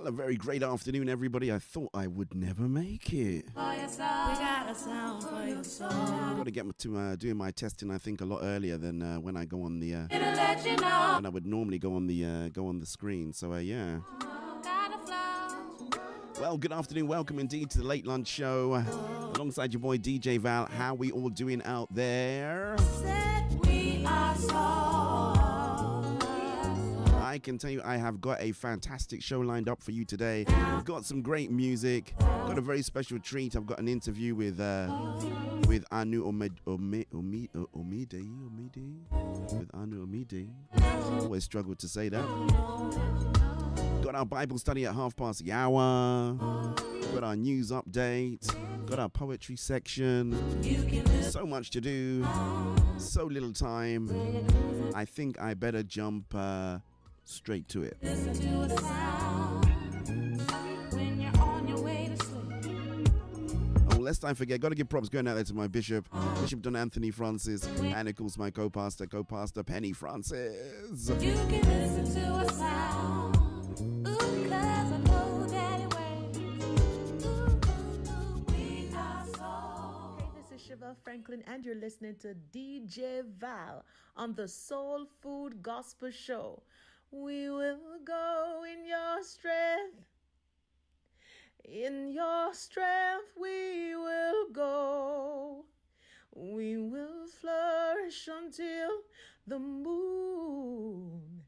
A very great afternoon, everybody. I thought I would never make it. Got to get to doing my testing, I think, a lot earlier than when I go on the when I would normally go on the screen. So yeah. Well, good afternoon. Welcome indeed to the Late Lunch Show alongside your boy DJ Val. How we all doing out there? I can tell you I have got a fantastic show lined up for you today. We've got some great music. Got a very special treat. I've got an interview with Anu Omideyi. With Anu Omideyi. Always struggled to say that. Got our Bible study at 1:30. Got our news update. Got our poetry section. So much to do. So little time. I think I better jump straight to it. Listen to a sound when you're on your way to sleep. Oh, lest I forget, got to give props going out there to my Bishop Don Anthony Francis, and of course my co-pastor Penny Francis. You can listen to a sound. Ooh, 'cause I know that it waits. Ooh, we are soul. Hey, this is Shiva Franklin, and you're listening to DJ Val on the Soul Food Gospel Show. We will go in your strength. In your strength we will go. We will flourish until the moon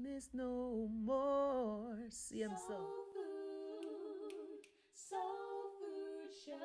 is no more. CM Soul Food Show.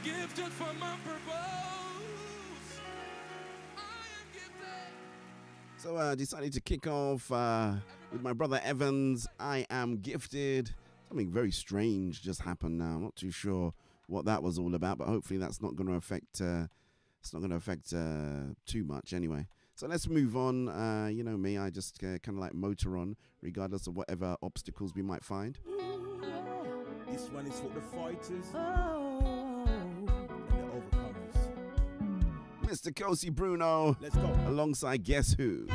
Gifted for my purpose. I So I decided to kick off with my brother Evans. I Am Gifted. Something very strange just happened now. I'm not too sure what that was all about, but hopefully that's not going to affect. It's not going to affect too much anyway. So let's move on. You know me, I just kind of like motor on, regardless of whatever obstacles we might find. This one is for the fighters and the overcomers. Mr. Kosi Bruno. Let's go. Alongside Guess Who?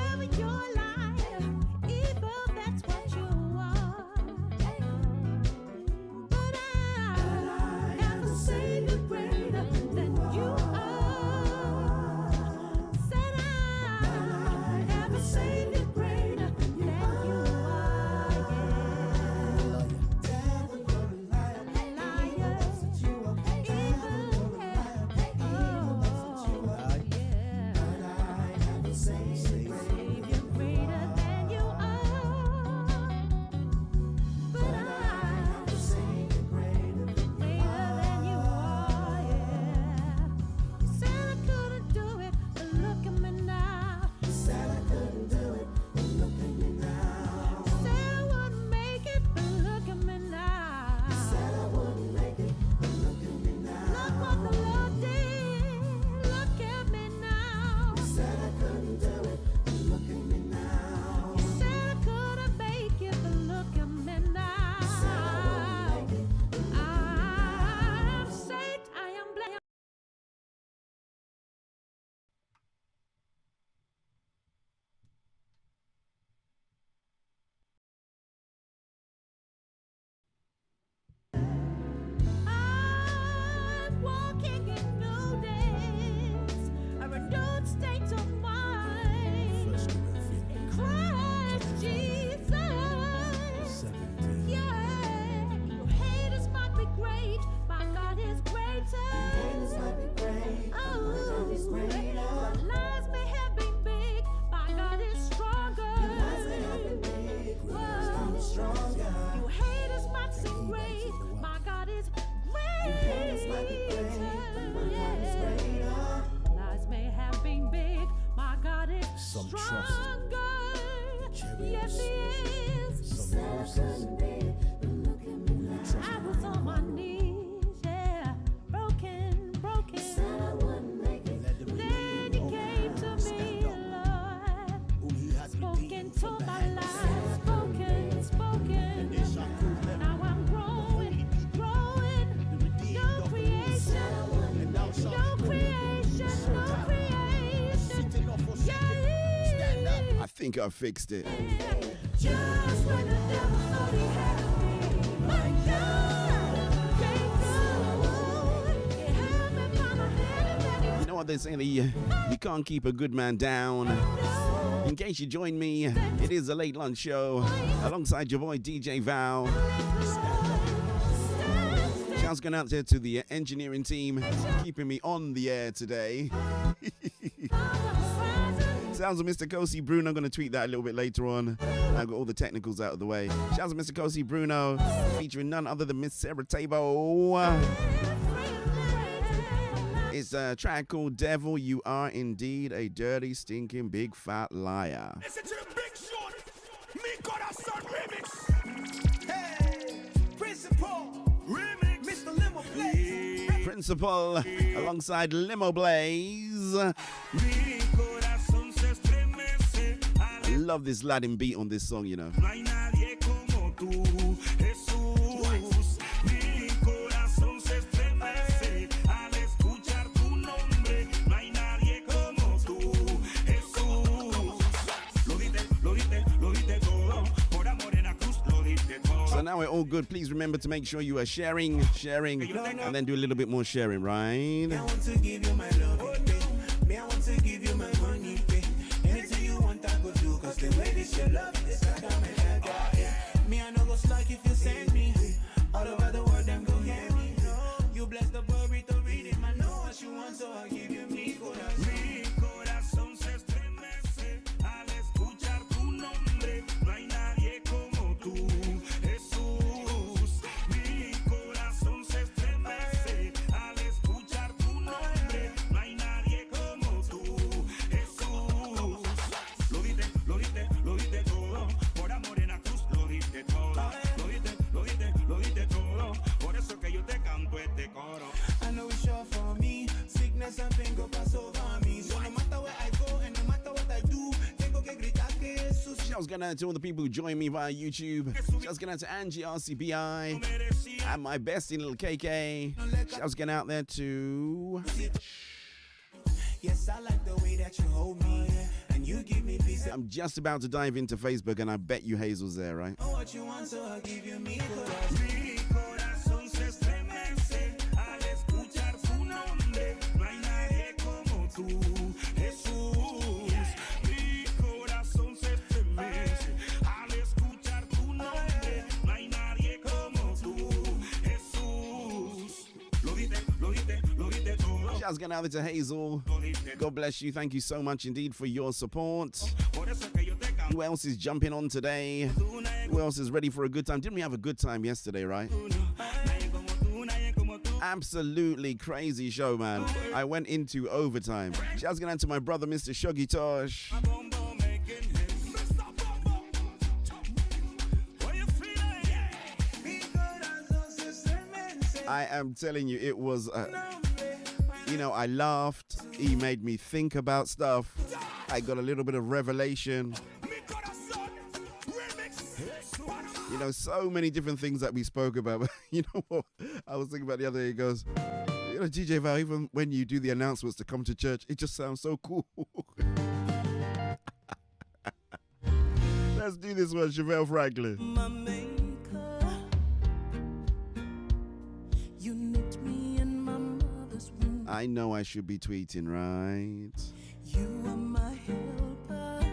I think I fixed it. You know what they say, you can't keep a good man down. In case you join me, it is a late lunch show alongside your boy DJ Val. Shouts going out there to the engineering team, keeping me on the air today. Sounds of Mr. Kosi Bruno. I'm going to tweet that a little bit later on. I've got all the technicals out of the way. Shouts of Mr. Kosi Bruno, featuring none other than Miss Sarah Tabo. It's a track called Devil. You are indeed a dirty, stinking, big, fat liar. Listen to the big short. Me got a son remix. Hey, Principal. Remix. Mr. Limo Blaze. Principal alongside Limo Blaze. I love this Latin beat on this song, you know. So now we're all good. Please remember to make sure you are sharing, and then do a little bit more sharing, right? I want to give you my love, me, I want to give you my money, anything you want, I go do, cause the way this your love, this I got my head, me, I know go slug if you send me, all over the world, them go hear me, you bless the burrito reading, I know what you want, so I'll give you me, corazón se estremece, al escuchar tu nombre, no hay nadie como tú, Jesús, mi corazón se estremece, al escuchar tu nombre, no hay nadie como tú, Jesús, lo diste Shouts going out to all the people who join me via YouTube. Shouts going out to Angie RCBI and my bestie little KK. Shouts going out there to... Yes, I like the way that you hold me, and you give me peace. I'm just about to dive into Facebook, and I bet you Hazel's there, right? Know what you want, so I'll give you me. Shouts going out to Hazel. God bless you. Thank you so much indeed for your support. Who else is jumping on today? Who else is ready for a good time? Didn't we have a good time yesterday, right? Absolutely crazy show, man. I went into overtime. Shouts going out to my brother, Mr. Shoggy Tosh. I am telling you, it was... I laughed. He made me think about stuff. I got a little bit of revelation. So many different things that we spoke about. You know what? I was thinking about the other day. He goes, DJ Val, even when you do the announcements to come to church, it just sounds so cool. Let's do this one, Chevelle Franklin. My maker, you knit me in my mother's womb. I know I should be tweeting, right? You are my helper.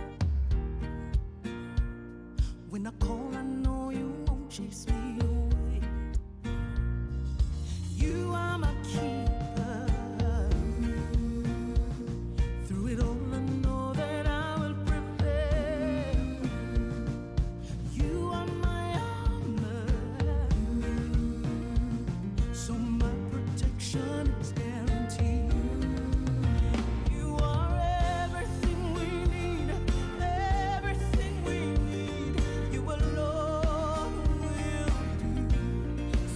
When I call, I know you won't chase me away. You are my keeper. Through it all, I know that I will prevail. You are my armor, so my protection is guaranteed. You are everything we need, everything we need. You alone will do.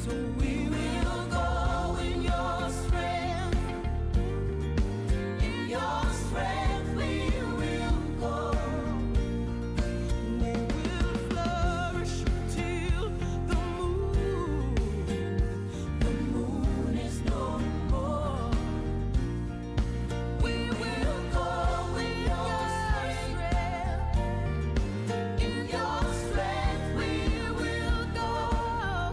So we will go in your strength. In your strength we will go. We will flourish till the moon is no more. We will go in your strength. In your strength we will go.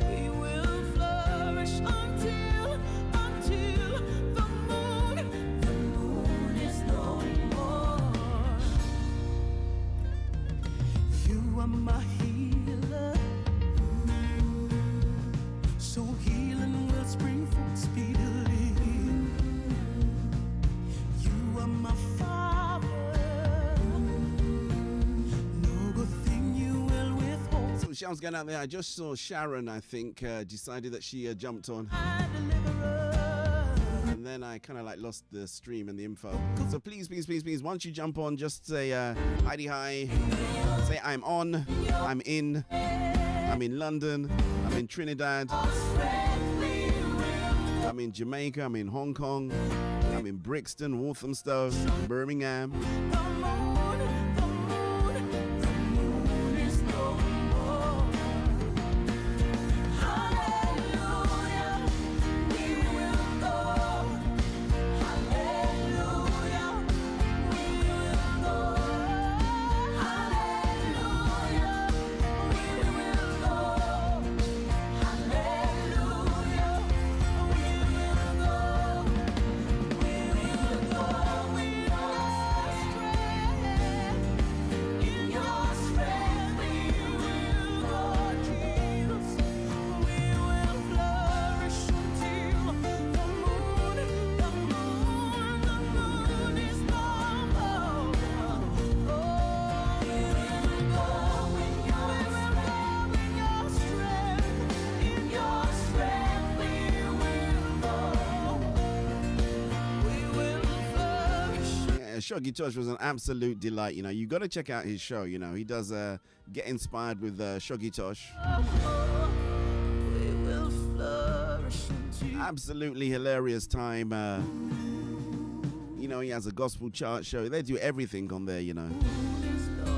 We will flourish until the moon is no more. You are my healer, so healing will spring forth speedily. You are my father, no good thing you will withhold. So shouts going out there. I just saw Sharon, I think, decided that she jumped on. My deliverer. And then I kind of lost the stream and the info. So please, once you jump on, just say Heidi hi. Say I'm on, I'm in London, I'm in Trinidad, I'm in Jamaica, I'm in Hong Kong, I'm in Brixton, Walthamstow, Birmingham. The moon is no more. Hallelujah, we will go. Hallelujah, we will go. Hallelujah, we will go. Hallelujah, we will go. We will go in your strength. In your strength we will go, Jesus. We will flourish until the moon is no more. Oh, we will go in your strength. In your strength we will go. We will flourish. Yeah, Shoggy Tosh was an absolute delight. You got to check out his show. He does Get Inspired with Shoggy Tosh. We will flourish until Absolutely hilarious time. He has a gospel chart show. They do everything on there. is no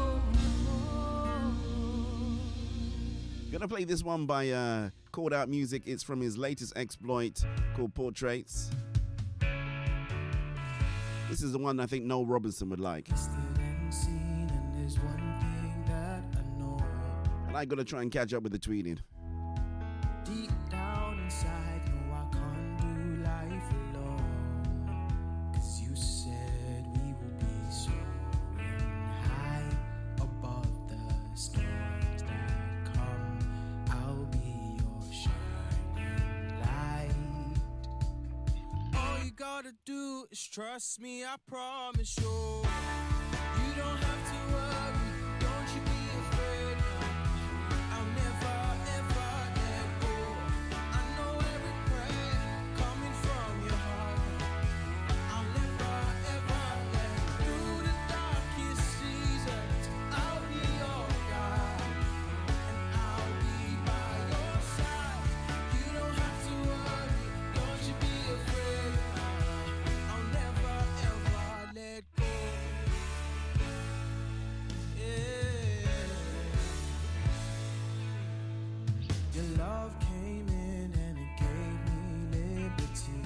Gonna play this one by Called Out Music. It's from his latest exploit called Portraits. This is the one I think Noel Robinson would like. And I gotta try and catch up with the tweeting. Deep down inside, no, I can't do life alone. 'Cause you said we will be soaring high above the storms that come. I'll be your shining light. All you gotta do is trust me, I promise you. You don't have to worry, don't you be afraid. I'll never ever let go. I know every prayer coming from your heart. I'll never ever let go. Through the darkest seasons, I'll be your guide, and I'll be by your side. You don't have to worry, don't you be afraid. I'll never ever let go. Your love came in and it gave me liberty.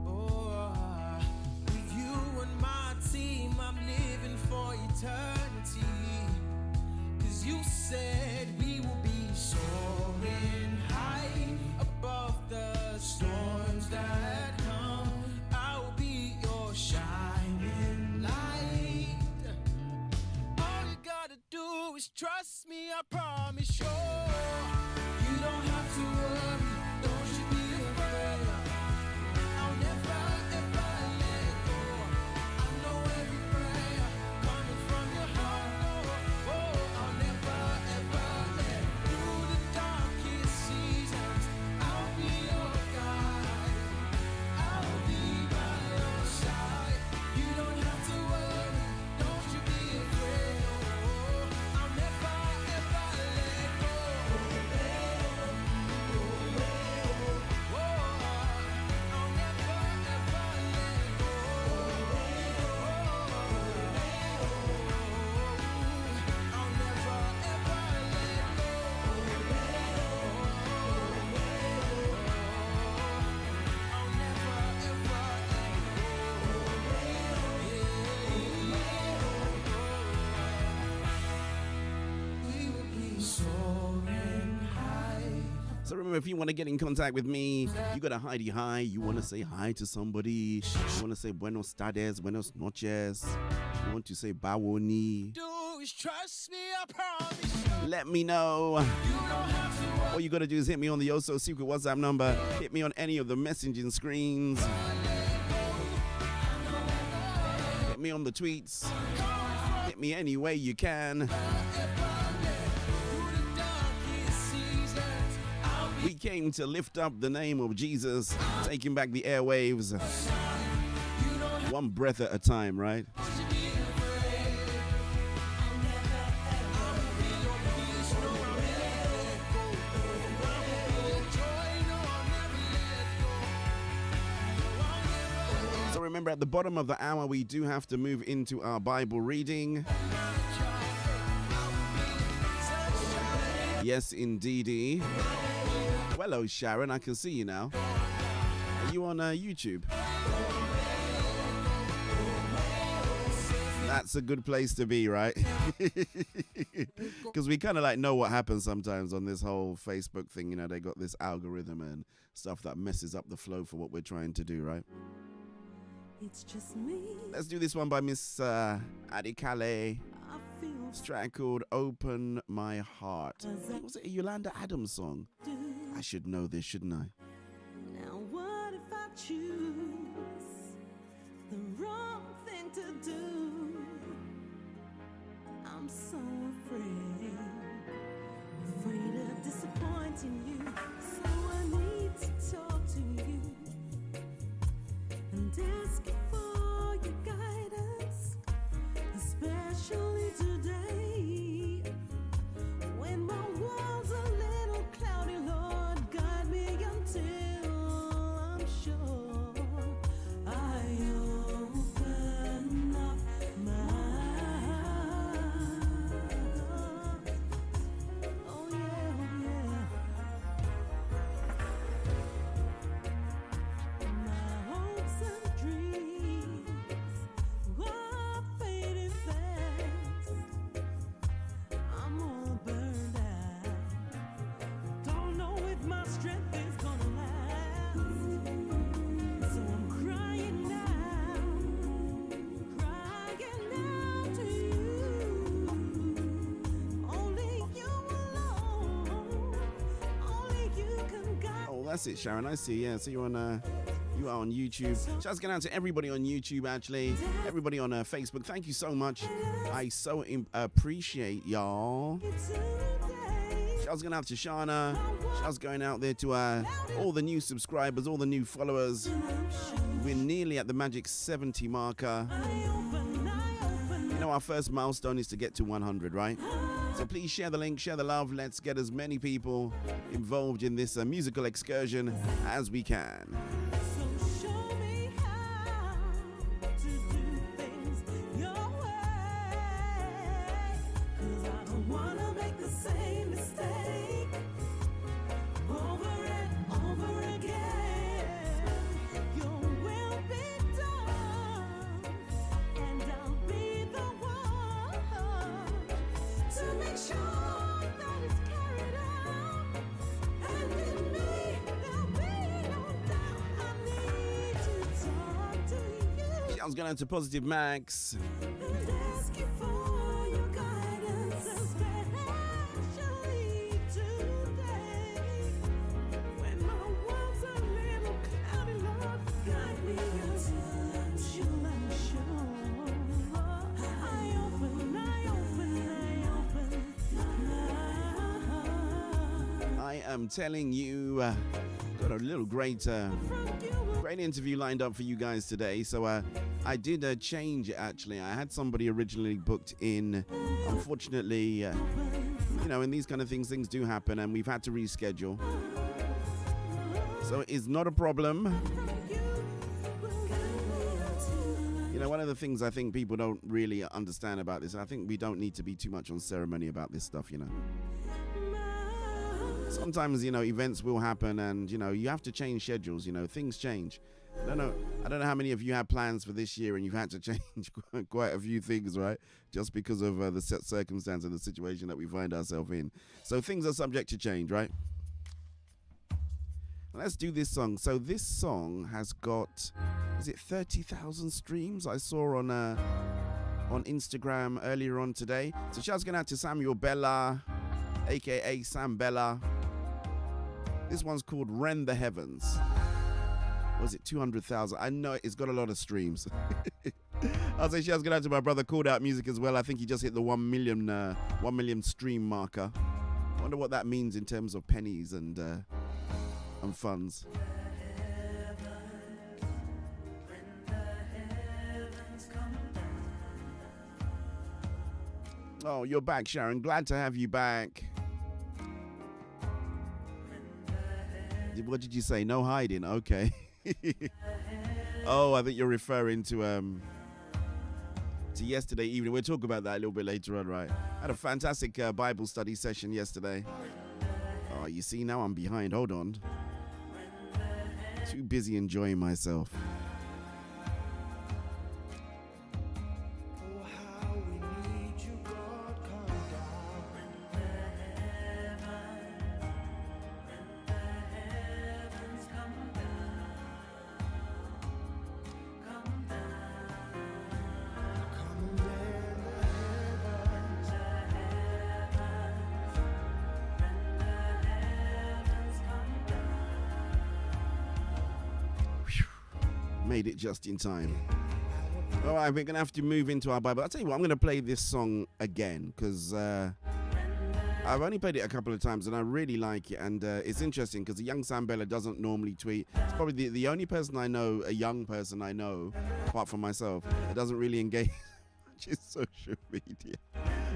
Oh, with you and my team, I'm living for eternity. 'Cause you said we will be soaring high above the storms that come. I'll be your shining light. All you gotta do is trust me, I promise you. You don't have to worry, don't you be afraid. I'll never ever let go. I know every prayer coming from your heart. Oh, I'll never ever let go. Through the darkest seasons, I'll be your guide. I'll be by your side. You don't have to worry, don't you be afraid. Oh, I'll never ever let go. Oh, I'll never ever let go. I'll never ever let go. I'll never ever let go. We will be soaring high. So remember, if you want to get in contact with me, you got a Heidi hi. You want to say hi to somebody. You want to say buenos tardes, buenos noches. You want to say bawoni. Do is trust me, I promise you. Let me know. You don't have to worry. All you got to do is hit me on the Yoso Secret WhatsApp number. Hit me on any of the messaging screens. Hit me on the tweets. Hit me any way you can. We came to lift up the name of Jesus, taking back the airwaves. One breath at a time, right? So remember, at the bottom of the hour, we do have to move into our Bible reading. Yes, indeedy. Hello, Sharon. I can see you now. Are you on YouTube? That's a good place to be, right? Because we kind of like know what happens sometimes on this whole Facebook thing. You know, they got this algorithm and stuff that messes up the flow for what we're trying to do, right? It's just me. Let's do this one by Miss Addie Calais. I feel It's a track called Open My Heart. Was it a Yolanda Adams song? do. I should know this, shouldn't I? Now what if I choose the wrong thing to do? I'm so afraid of disappointing you. So I need to talk to you and ask you for your guidance, especially today when my world's a little cloudy. Lord, guide me until I'm sure I open up my heart. Oh that's it, Sharon. I see. Yeah, so you are on YouTube. Shouts going out to everybody on YouTube, actually. Everybody on Facebook. Thank you so much. I so appreciate y'all. Shouts going out to Shana. Shouts going out there to all the new subscribers, all the new followers. We're nearly at the magic 70 marker. You know, our first milestone is to get to 100, right? So please share the link, share the love. Let's get as many people involved in this musical excursion as we can. So show me how to do things your way. 'Cause I don't wanna make the same mistake over and over again. Your will be done, and I'll be the one to make sure that it's carried out. And in me, there'll be no doubt. I need to talk to you I was going to Positive Max. and ask you for your guidance, especially today. When my world's a little cloudy, Lord, guide me until I'm sure. I open I am telling you, got a little great interview lined up for you guys today. So I did change it, actually. I had somebody originally booked in. Unfortunately, you know, in these kind of things do happen, and we've had to reschedule. So it's not a problem. You know, one of the things I think people don't really understand about this, I think we don't need to be too much on ceremony about this stuff, you know. Sometimes, you know, events will happen, and, you know, you have to change schedules. You know, things change. I don't know how many of you have plans for this year and you've had to change quite a few things, right? Just because of the circumstance and the situation that we find ourselves in. So things are subject to change, right? Let's do this song. So this song has got, is it 30,000 streams? I saw on Instagram earlier on today. So shouts going out to Samuel Bella, aka Sam Bella. This one's called Rend the Heavens. Was it 200,000? I know it's got a lot of streams. I'll say shouts going out to my brother Called Out Music as well. I think he just hit the 1 million stream marker. I wonder what that means in terms of pennies and funds. Oh, you're back, Sharon. Glad to have you back. What did you say? No hiding. Okay. Oh, I think you're referring to yesterday evening. We'll talk about that a little bit later on, right? I had a fantastic Bible study session yesterday. Oh, you see, now I'm behind. Hold on. Too busy enjoying myself. Made it just in time. All right, we're going to have to move into our Bible. I'll tell you what, I'm going to play this song again because I've only played it a couple of times and I really like it. And it's interesting because the young Sam Bella doesn't normally tweet. It's probably the only person I know, a young person I know, apart from myself, that doesn't really engage much in social media.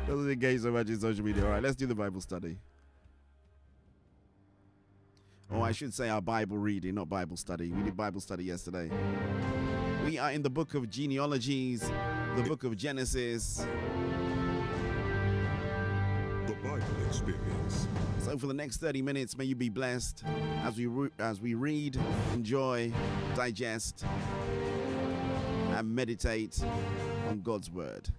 Doesn't engage so much in social media. All right, let's do the Bible study. Oh, I should say our Bible reading, not Bible study. We did Bible study yesterday. We are in the book of genealogies, the book of Genesis. The Bible Experience. So for the next 30 minutes, may you be blessed as we read, enjoy, digest, and meditate on God's Word.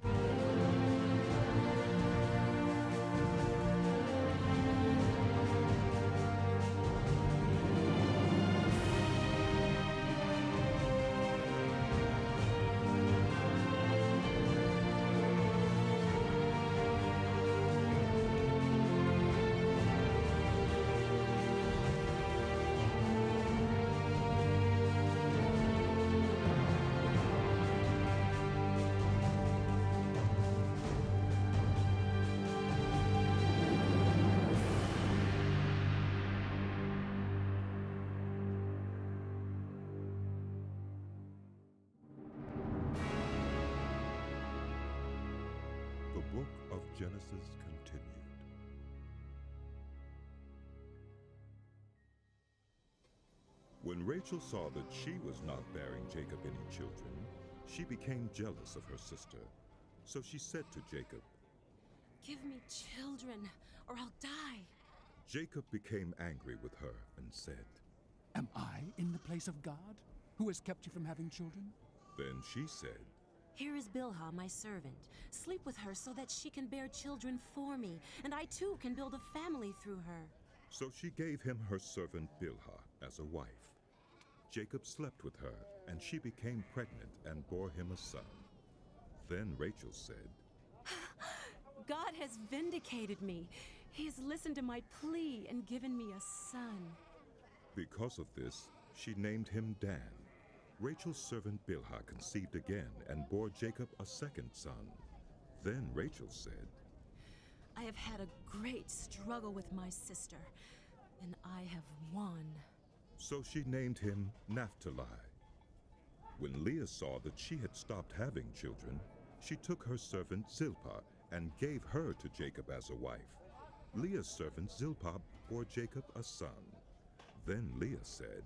book of Genesis continued. When Rachel saw that she was not bearing Jacob any children, she became jealous of her sister. So she said to Jacob, Give me children, or I'll die. Jacob became angry with her and said, Am I in the place of God, who has kept you from having children? Then she said, Here is Bilhah, my servant. Sleep with her so that she can bear children for me, and I too can build a family through her. So she gave him her servant Bilhah as a wife. Jacob slept with her, and she became pregnant and bore him a son. Then Rachel said, God has vindicated me. He has listened to my plea and given me a son. Because of this, she named him Dan. Rachel's servant Bilhah conceived again and bore Jacob a second son. Then Rachel said, I have had a great struggle with my sister, and I have won. So she named him Naphtali. When Leah saw that she had stopped having children, she took her servant Zilpah and gave her to Jacob as a wife. Leah's servant Zilpah bore Jacob a son. Then Leah said,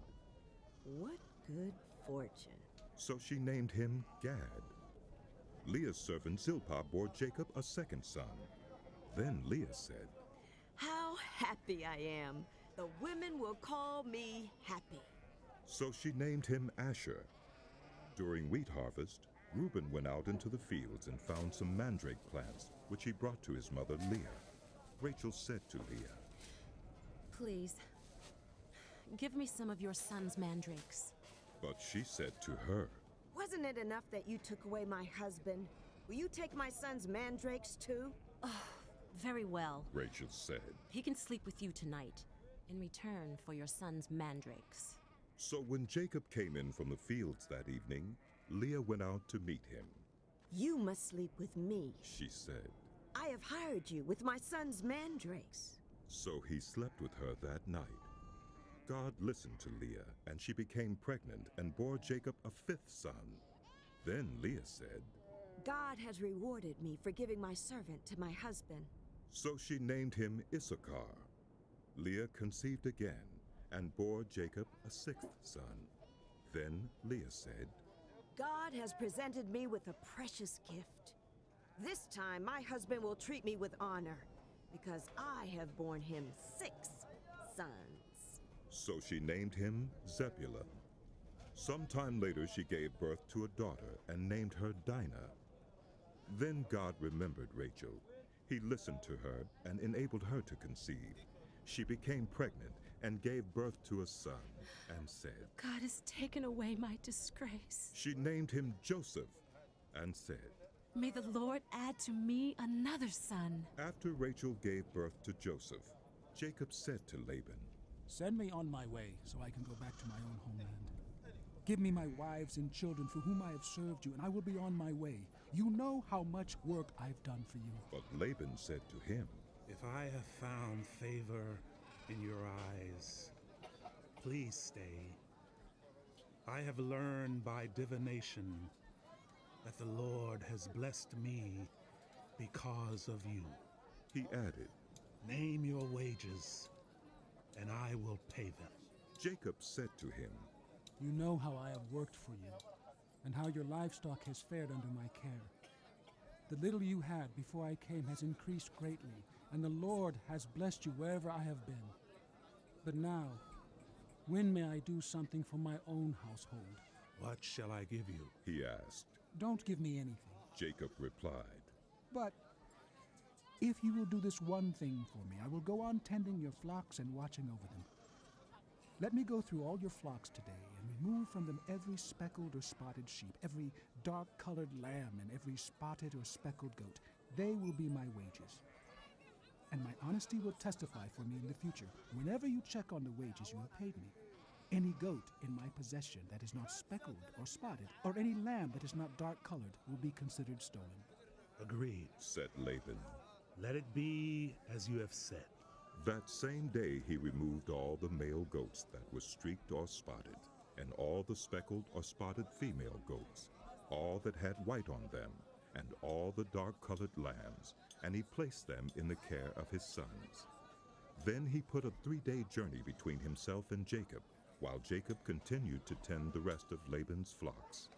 What good fortune. So she named him Gad. Leah's servant Zilpah bore Jacob a second son. Then Leah said, How happy I am. The women will call me happy. So she named him Asher. During wheat harvest, Reuben went out into the fields and found some mandrake plants, which he brought to his mother Leah. Rachel said to Leah, Please, give me some of your son's mandrakes. but she said to her, Wasn't it enough that you took away my husband? Will you take my son's mandrakes too? Very well. Rachel said. He can sleep with you tonight, in return for your son's mandrakes. So when Jacob came in from the fields that evening, Leah went out to meet him. You must sleep with me. She said. I have hired you with my son's mandrakes. So he slept with her that night. God listened to Leah, and she became pregnant and bore Jacob a fifth son. Then Leah said, God has rewarded me for giving my servant to my husband. So she named him Issachar. Leah conceived again and bore Jacob a sixth son. Then Leah said, God has presented me with a precious gift. This time my husband will treat me with honor, because I have borne him 6 sons. So she named him Zebulun. Sometime later she gave birth to a daughter and named her Dinah. Then God remembered Rachel. He listened to her and enabled her to conceive. She became pregnant and gave birth to a son and said, God has taken away my disgrace. She named him Joseph and said, May the Lord add to me another son. After Rachel gave birth to Joseph, Jacob said to Laban, Send me on my way so I can go back to my own homeland. Give me my wives and children for whom I have served you, and I will be on my way. You know how much work I've done for you. But Laban said to him, If I have found favor in your eyes, please stay. I have learned by divination that the Lord has blessed me because of you. He added, Name your wages, and I will pay them. Jacob said to him, You know how I have worked for you, and how your livestock has fared under my care. The little you had before I came has increased greatly, and the Lord has blessed you wherever I have been. But now, when may I do something for my own household? What shall I give you? He asked. Don't give me anything. Jacob replied, But if you will do this one thing for me, I will go on tending your flocks and watching over them. Let me go through all your flocks today and remove from them every speckled or spotted sheep, every dark-colored lamb, and every spotted or speckled goat. They will be my wages. And my honesty will testify for me in the future. Whenever you check on the wages you have paid me, any goat in my possession that is not speckled or spotted, or any lamb that is not dark-colored, will be considered stolen. Agreed. said Laban. Let it be as you have said. That same day he removed all the male goats that were streaked or spotted, and all the speckled or spotted female goats, all that had white on them, and all the dark-colored lambs, and he placed them in the care of his sons. Then he put a 3-day journey between himself and Jacob, while Jacob continued to tend the rest of Laban's flocks.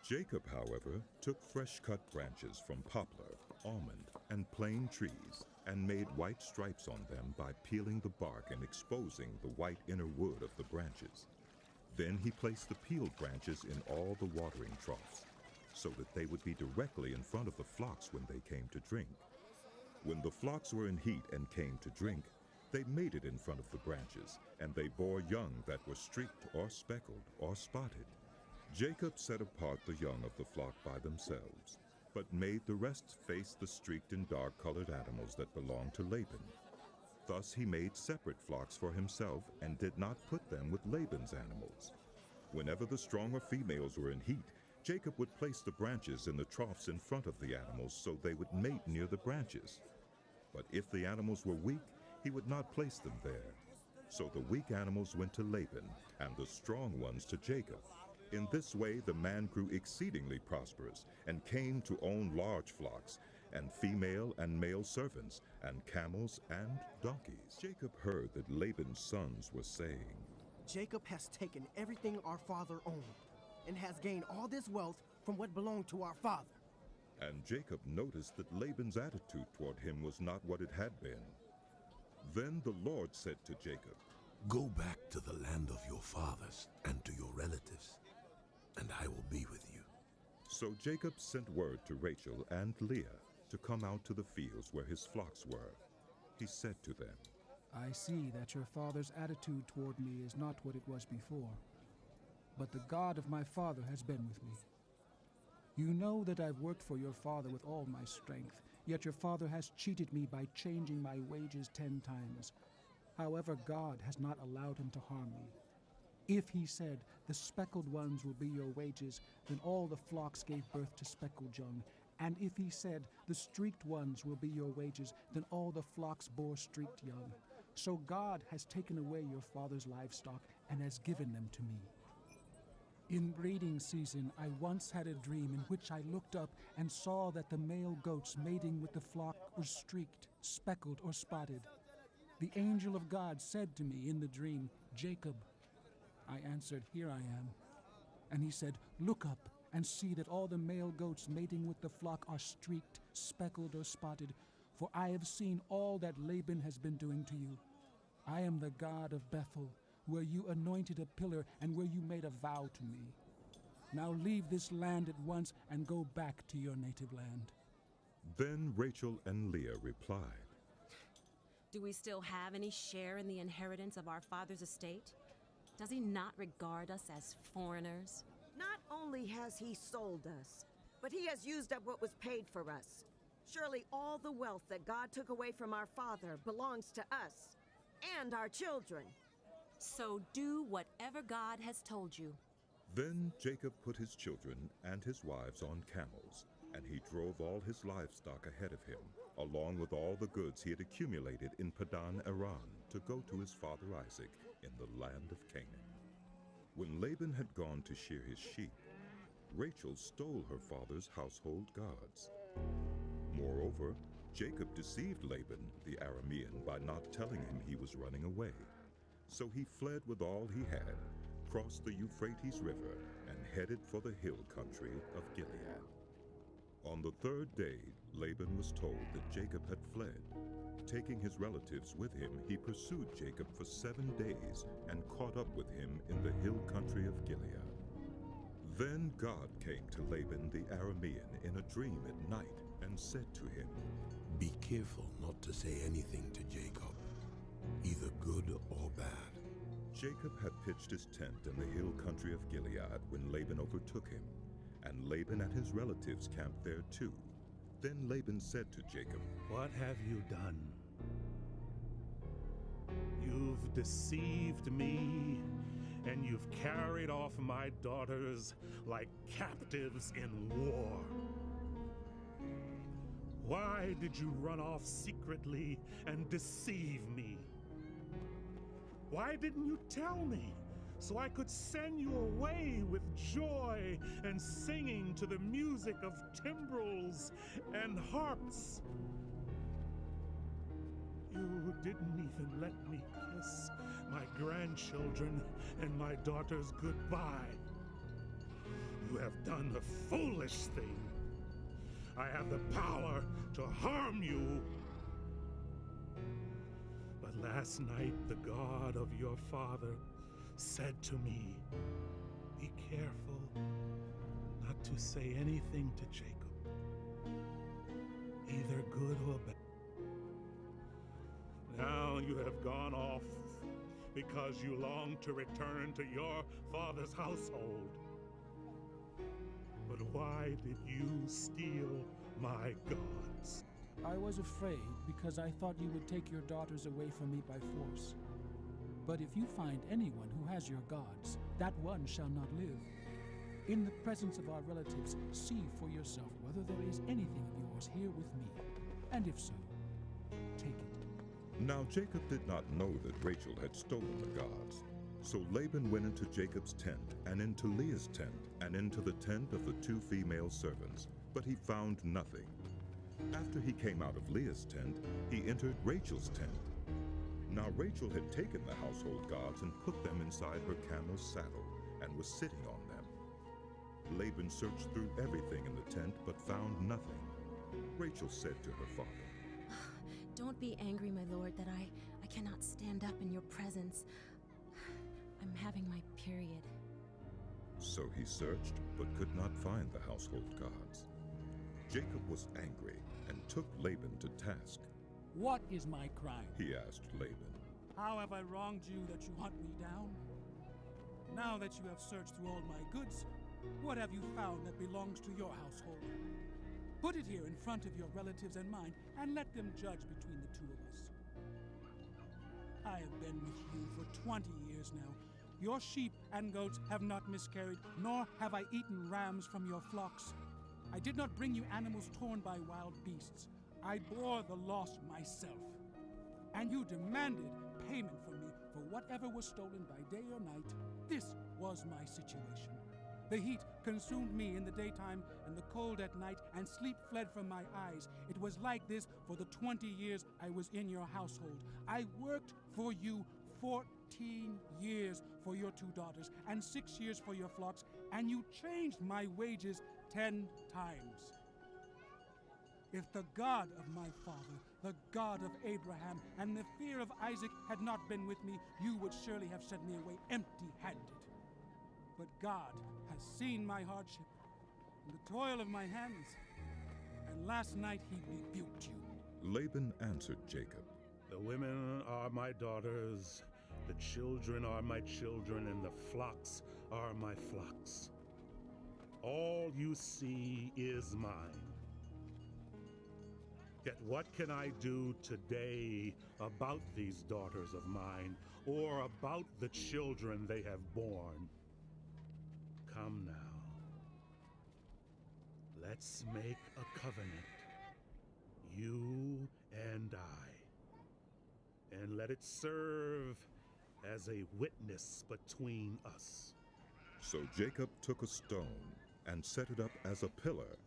Jacob, however, took fresh-cut branches from poplar, almond, and plane trees, and made white stripes on them by peeling the bark and exposing the white inner wood of the branches. Then he placed the peeled branches in all the watering troughs, so that they would be directly in front of the flocks when they came to drink. When the flocks were in heat and came to drink, they mated in front of the branches, and they bore young that were streaked or speckled or spotted. Jacob set apart the young of the flock by themselves, but made the rest face the streaked and dark-colored animals that belonged to Laban. Thus he made separate flocks for himself and did not put them with Laban's animals. Whenever the stronger females were in heat, Jacob would place the branches in the troughs in front of the animals so they would mate near the branches. But if the animals were weak, he would not place them there. So the weak animals went to Laban, and the strong ones to Jacob. In this way the man grew exceedingly prosperous, and came to own large flocks, and female and male servants, and camels and donkeys. Jacob heard that Laban's sons were saying, Jacob has taken everything our father owned, and has gained all this wealth from what belonged to our father. And Jacob noticed that Laban's attitude toward him was not what it had been. Then the Lord said to Jacob, Go back to the land of your fathers and to your relatives, and I will be with you. So Jacob sent word to Rachel and Leah to come out to the fields where his flocks were. He said to them, I see that your father's attitude toward me is not what it was before, but the God of my father has been with me. You know that I've worked for your father with all my strength, yet your father has cheated me by changing my wages 10 times. However, God has not allowed him to harm me. If he said, the speckled ones will be your wages, then all the flocks gave birth to speckled young. And if he said, the streaked ones will be your wages, then all the flocks bore streaked young. So God has taken away your father's livestock and has given them to me. In breeding season, I once had a dream in which I looked up and saw that the male goats mating with the flock were streaked, speckled, or spotted. The angel of God said to me in the dream, Jacob. I answered, Here I am. And he said, Look up and see that all the male goats mating with the flock are streaked, speckled, or spotted, for I have seen all that Laban has been doing to you. I am the God of Bethel, where you anointed a pillar and where you made a vow to me. Now leave this land at once and go back to your native land. Then Rachel and Leah replied, Do we still have any share in the inheritance of our father's estate? Does he not regard us as foreigners? Not only has he sold us, but he has used up what was paid for us. Surely all the wealth that God took away from our father belongs to us and our children. So do whatever God has told you. Then Jacob put his children and his wives on camels, and he drove all his livestock ahead of him, along with all the goods he had accumulated in Padan Aram, to go to his father Isaac in the land of Canaan. When Laban had gone to shear his sheep, Rachel stole her father's household gods. Moreover, Jacob deceived Laban, the Aramean, by not telling him he was running away. So he fled with all he had, crossed the Euphrates River, and headed for the hill country of Gilead. On the 3rd day, Laban was told that Jacob had fled. Taking his relatives with him, he pursued Jacob for 7 days and caught up with him in the hill country of Gilead. Then God came to Laban the Aramean in a dream at night and said to him, Be careful not to say anything to Jacob, either good or bad. Jacob had pitched his tent in the hill country of Gilead when Laban overtook him, and Laban and his relatives camped there too. Then Laban said to Jacob, What have you done? You've deceived me, and you've carried off my daughters like captives in war. Why did you run off secretly and deceive me? Why didn't you tell me so I could send you away with joy and singing to the music of timbrels and harps. You didn't even let me kiss my grandchildren and my daughters goodbye. You have done a foolish thing. I have the power to harm you. But last night, the God of your father said to me, be careful not to say anything to Jacob, either good or bad. Now you have gone off because you long to return to your father's household. But why did you steal my gods? I was afraid because I thought you would take your daughters away from me by force. But if you find anyone who has your gods, that one shall not live. In the presence of our relatives, see for yourself whether there is anything of yours here with me. And if so, take it. Now Jacob did not know that Rachel had stolen the gods. So Laban went into Jacob's tent, and into Leah's tent, and into the tent of the 2 female servants, but he found nothing. After he came out of Leah's tent, he entered Rachel's tent. Now Rachel had taken the household gods and put them inside her camel's saddle, and was sitting on them. Laban searched through everything in the tent, but found nothing. Rachel said to her father, Don't be angry, my lord, that I cannot stand up in your presence. I'm having my period. So he searched, but could not find the household gods. Jacob was angry and took Laban to task. What is my crime? He asked Laban. How have I wronged you that you hunt me down? Now that you have searched through all my goods, what have you found that belongs to your household? Put it here in front of your relatives and mine, and let them judge between the two of us. I have been with you for 20 years now. Your sheep and goats have not miscarried, nor have I eaten rams from your flocks. I did not bring you animals torn by wild beasts. I bore the loss myself. And you demanded payment from me for whatever was stolen by day or night. This was my situation. The heat consumed me in the daytime and the cold at night, and sleep fled from my eyes. It was like this for the 20 years I was in your household. I worked for you 14 years for your 2 daughters, and 6 years for your flocks, and you changed my wages 10 times. If the God of my father, the God of Abraham, and the fear of Isaac had not been with me, you would surely have sent me away empty-handed. But God has seen my hardship and the toil of my hands, and last night he rebuked you. Laban answered Jacob, The women are my daughters, the children are my children, and the flocks are my flocks. All you see is mine. Yet what can I do today about these daughters of mine, or about the children they have borne? Come now. Let's make a covenant, you and I, and let it serve as a witness between us. So Jacob took a stone and set it up as a pillar.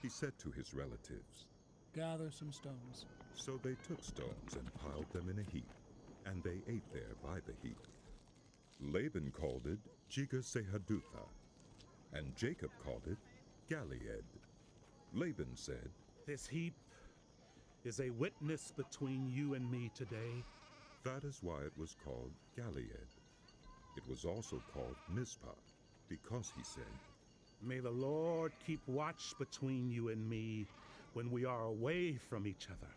He said to his relatives, Gather some stones. So they took stones and piled them in a heap, and they ate there by the heap. Laban called it Jegar-sahadutha, and Jacob called it Galeed. Laban said, This heap is a witness between you and me today. That is why it was called Galeed. It was also called Mizpah, because he said, May the Lord keep watch between you and me when we are away from each other.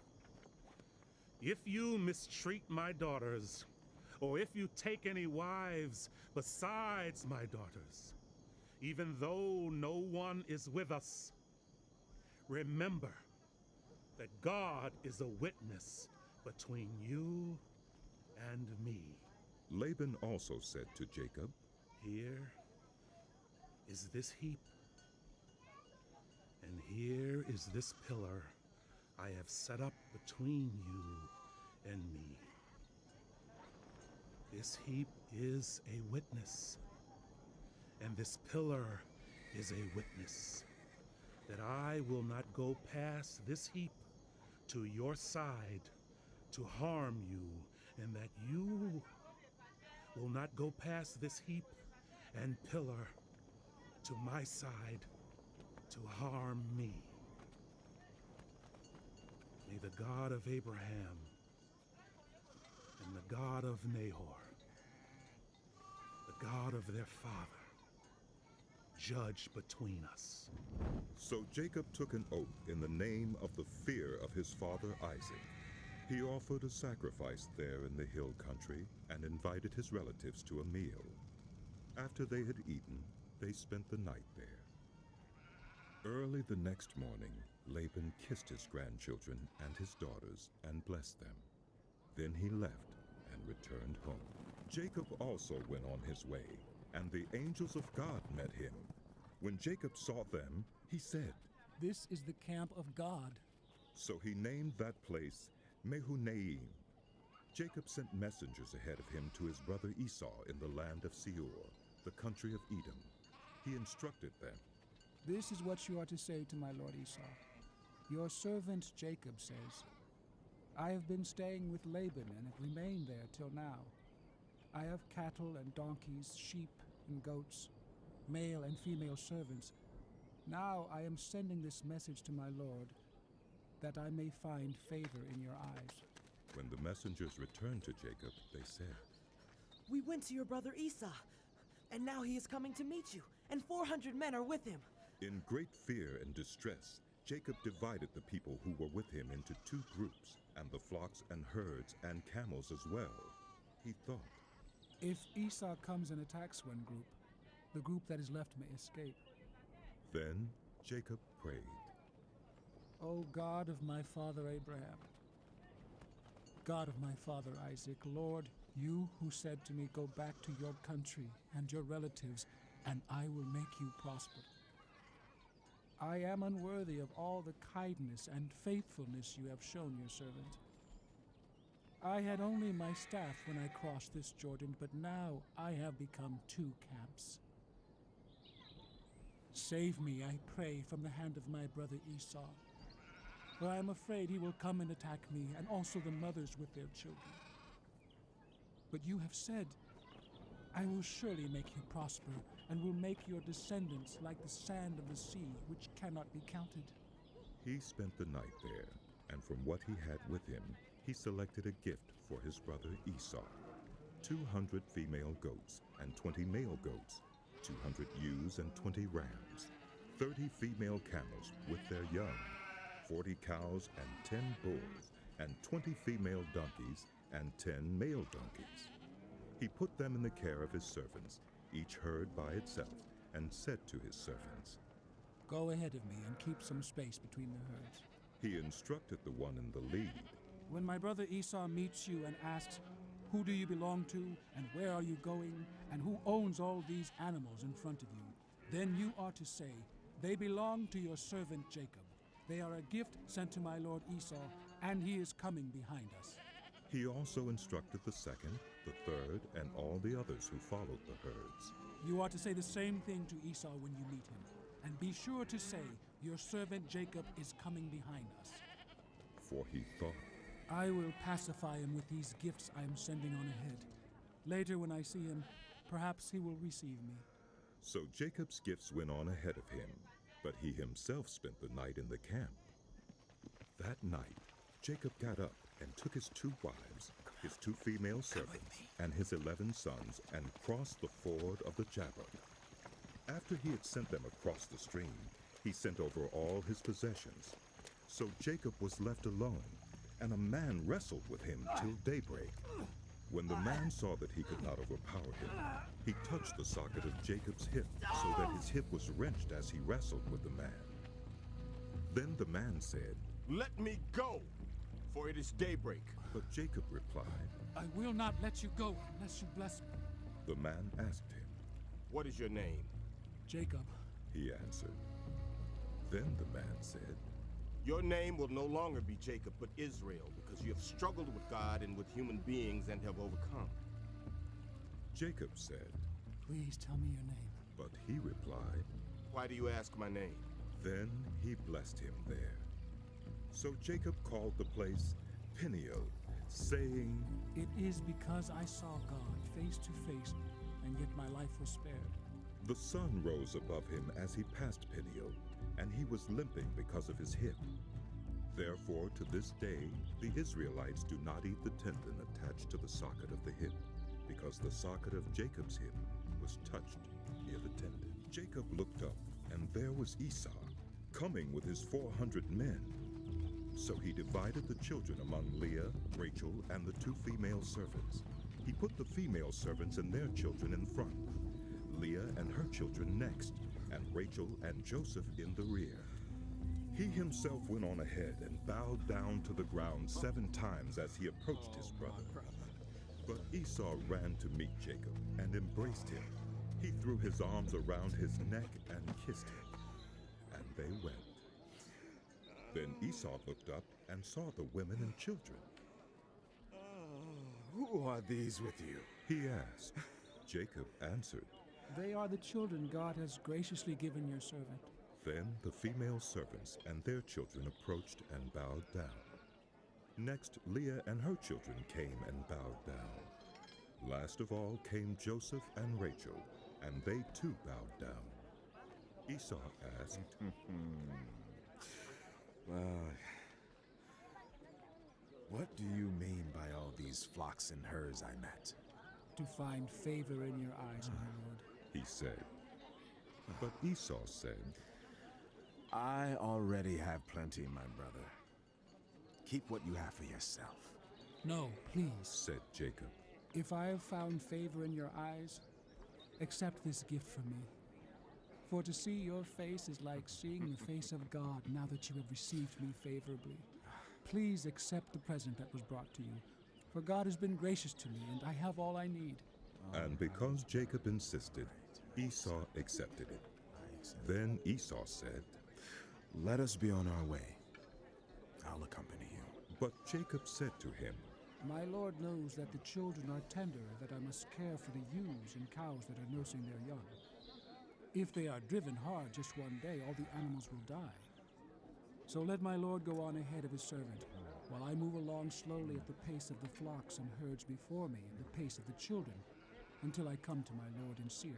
If you mistreat my daughters, or if you take any wives besides my daughters, even though no one is with us, remember that God is a witness between you and me. Laban also said to Jacob, Here is this heap, and here is this pillar I have set up between you and me. This heap is a witness, and this pillar is a witness, that I will not go past this heap to your side to harm you, and that you will not go past this heap and pillar to my side to harm me. May the God of Abraham and the God of Nahor, the God of their father, judge between us. So Jacob took an oath in the name of the fear of his father Isaac. He offered a sacrifice there in the hill country and invited his relatives to a meal. After they had eaten, they spent the night there. Early the next morning, Laban kissed his grandchildren and his daughters and blessed them. Then he left and returned home. Jacob also went on his way, and the angels of God met him. When Jacob saw them, he said, "This is the camp of God." So he named that place Mehunaim. Jacob sent messengers ahead of him to his brother Esau in the land of Seir, the country of Edom. He instructed them, "This is what you are to say to my lord Esau. Your servant Jacob says, I have been staying with Laban and have remained there till now. I have cattle and donkeys, sheep and goats, male and female servants. Now I am sending this message to my lord, that I may find favor in your eyes." When the messengers returned to Jacob, they said, We went to your brother Esau, and now he is coming to meet you, and 400 men are with him. In great fear and distress, Jacob divided the people who were with him into 2 groups, and the flocks and herds and camels as well. He thought, If Esau comes and attacks one group, the group that is left may escape. Then Jacob prayed, O God of my father Abraham, God of my father Isaac, Lord, you who said to me, go back to your country and your relatives, and I will make you prosper. I am unworthy of all the kindness and faithfulness you have shown your servant. I had only my staff when I crossed this Jordan, but now I have become 2 camps. Save me, I pray, from the hand of my brother Esau, for I am afraid he will come and attack me, and also the mothers with their children. But you have said, I will surely make you prosper, and will make your descendants like the sand of the sea, which cannot be counted. He spent the night there, and from what he had with him, he selected a gift for his brother Esau: 200 female goats and 20 male goats, 200 ewes and 20 rams, 30 female camels with their young, 40 cows and 10 bulls, and 20 female donkeys and 10 male donkeys. He put them in the care of his servants, each herd by itself, and said to his servants, Go ahead of me and keep some space between the herds. He instructed the one in the lead. When my brother Esau meets you and asks, Who do you belong to, and where are you going, and who owns all these animals in front of you? Then you are to say, They belong to your servant Jacob. They are a gift sent to my lord Esau, and he is coming behind us. He also instructed the second, the third, and all the others who followed the herds. You are to say the same thing to Esau when you meet him, and be sure to say, Your servant Jacob is coming behind us. For he thought, I will pacify him with these gifts I am sending on ahead. Later when I see him, perhaps he will receive me. So Jacob's gifts went on ahead of him, but he himself spent the night in the camp. That night, Jacob got up and took his 2 wives, his 2 female servants, and his 11 sons, and crossed the ford of the Jabbok. After he had sent them across the stream, he sent over all his possessions. So Jacob was left alone, and a man wrestled with him till daybreak. When the man saw that he could not overpower him, he touched the socket of Jacob's hip, so that his hip was wrenched as he wrestled with the man. Then the man said, Let me go, for it is daybreak. But Jacob replied, I will not let you go unless you bless me. The man asked him, What is your name? Jacob. He answered. Then the man said, Your name will no longer be Jacob, but Israel, because you have struggled with God and with human beings and have overcome. Jacob said, Please tell me your name. but he replied, Why do you ask my name? Then he blessed him there. So Jacob called the place Peniel, saying, It is because I saw God face to face, and yet my life was spared. The sun rose above him as he passed Peniel, and he was limping because of his hip. Therefore, to this day, the Israelites do not eat the tendon attached to the socket of the hip, because the socket of Jacob's hip was touched near the tendon. Jacob looked up, and there was Esau, coming with his 400 men. So he divided the children among Leah, Rachel, and the 2 female servants. He put the female servants and their children in front, Leah and her children next, and Rachel and Joseph in the rear. He himself went on ahead and bowed down to the ground 7 times as he approached his brother. But Esau ran to meet Jacob and embraced him. He threw his arms around his neck and kissed him, and they wept. Then Esau looked up and saw the women and children. Who are these with you? He asked. Jacob answered. They are the children God has graciously given your servant. Then the female servants and their children approached and bowed down. Next, Leah and her children came and bowed down. Last of all came Joseph and Rachel, and they too bowed down. Esau asked, What do you mean by all these flocks and herds I met? To find favor in your eyes, my lord. he said. But Esau said, I already have plenty, my brother. Keep what you have for yourself. No, please, said Jacob. If I have found favor in your eyes, accept this gift from me. For to see your face is like seeing the face of God now that you have received me favorably. Please accept the present that was brought to you, for God has been gracious to me, and I have all I need. And because Jacob insisted, Esau accepted it. Then Esau said, Let us be on our way. I'll accompany you. But Jacob said to him, My lord knows that the children are tender, that I must care for the ewes and cows that are nursing their young. If they are driven hard just one day, all the animals will die. So let my lord go on ahead of his servant, while I move along slowly at the pace of the flocks and herds before me and the pace of the children, until I come to my lord in Seir.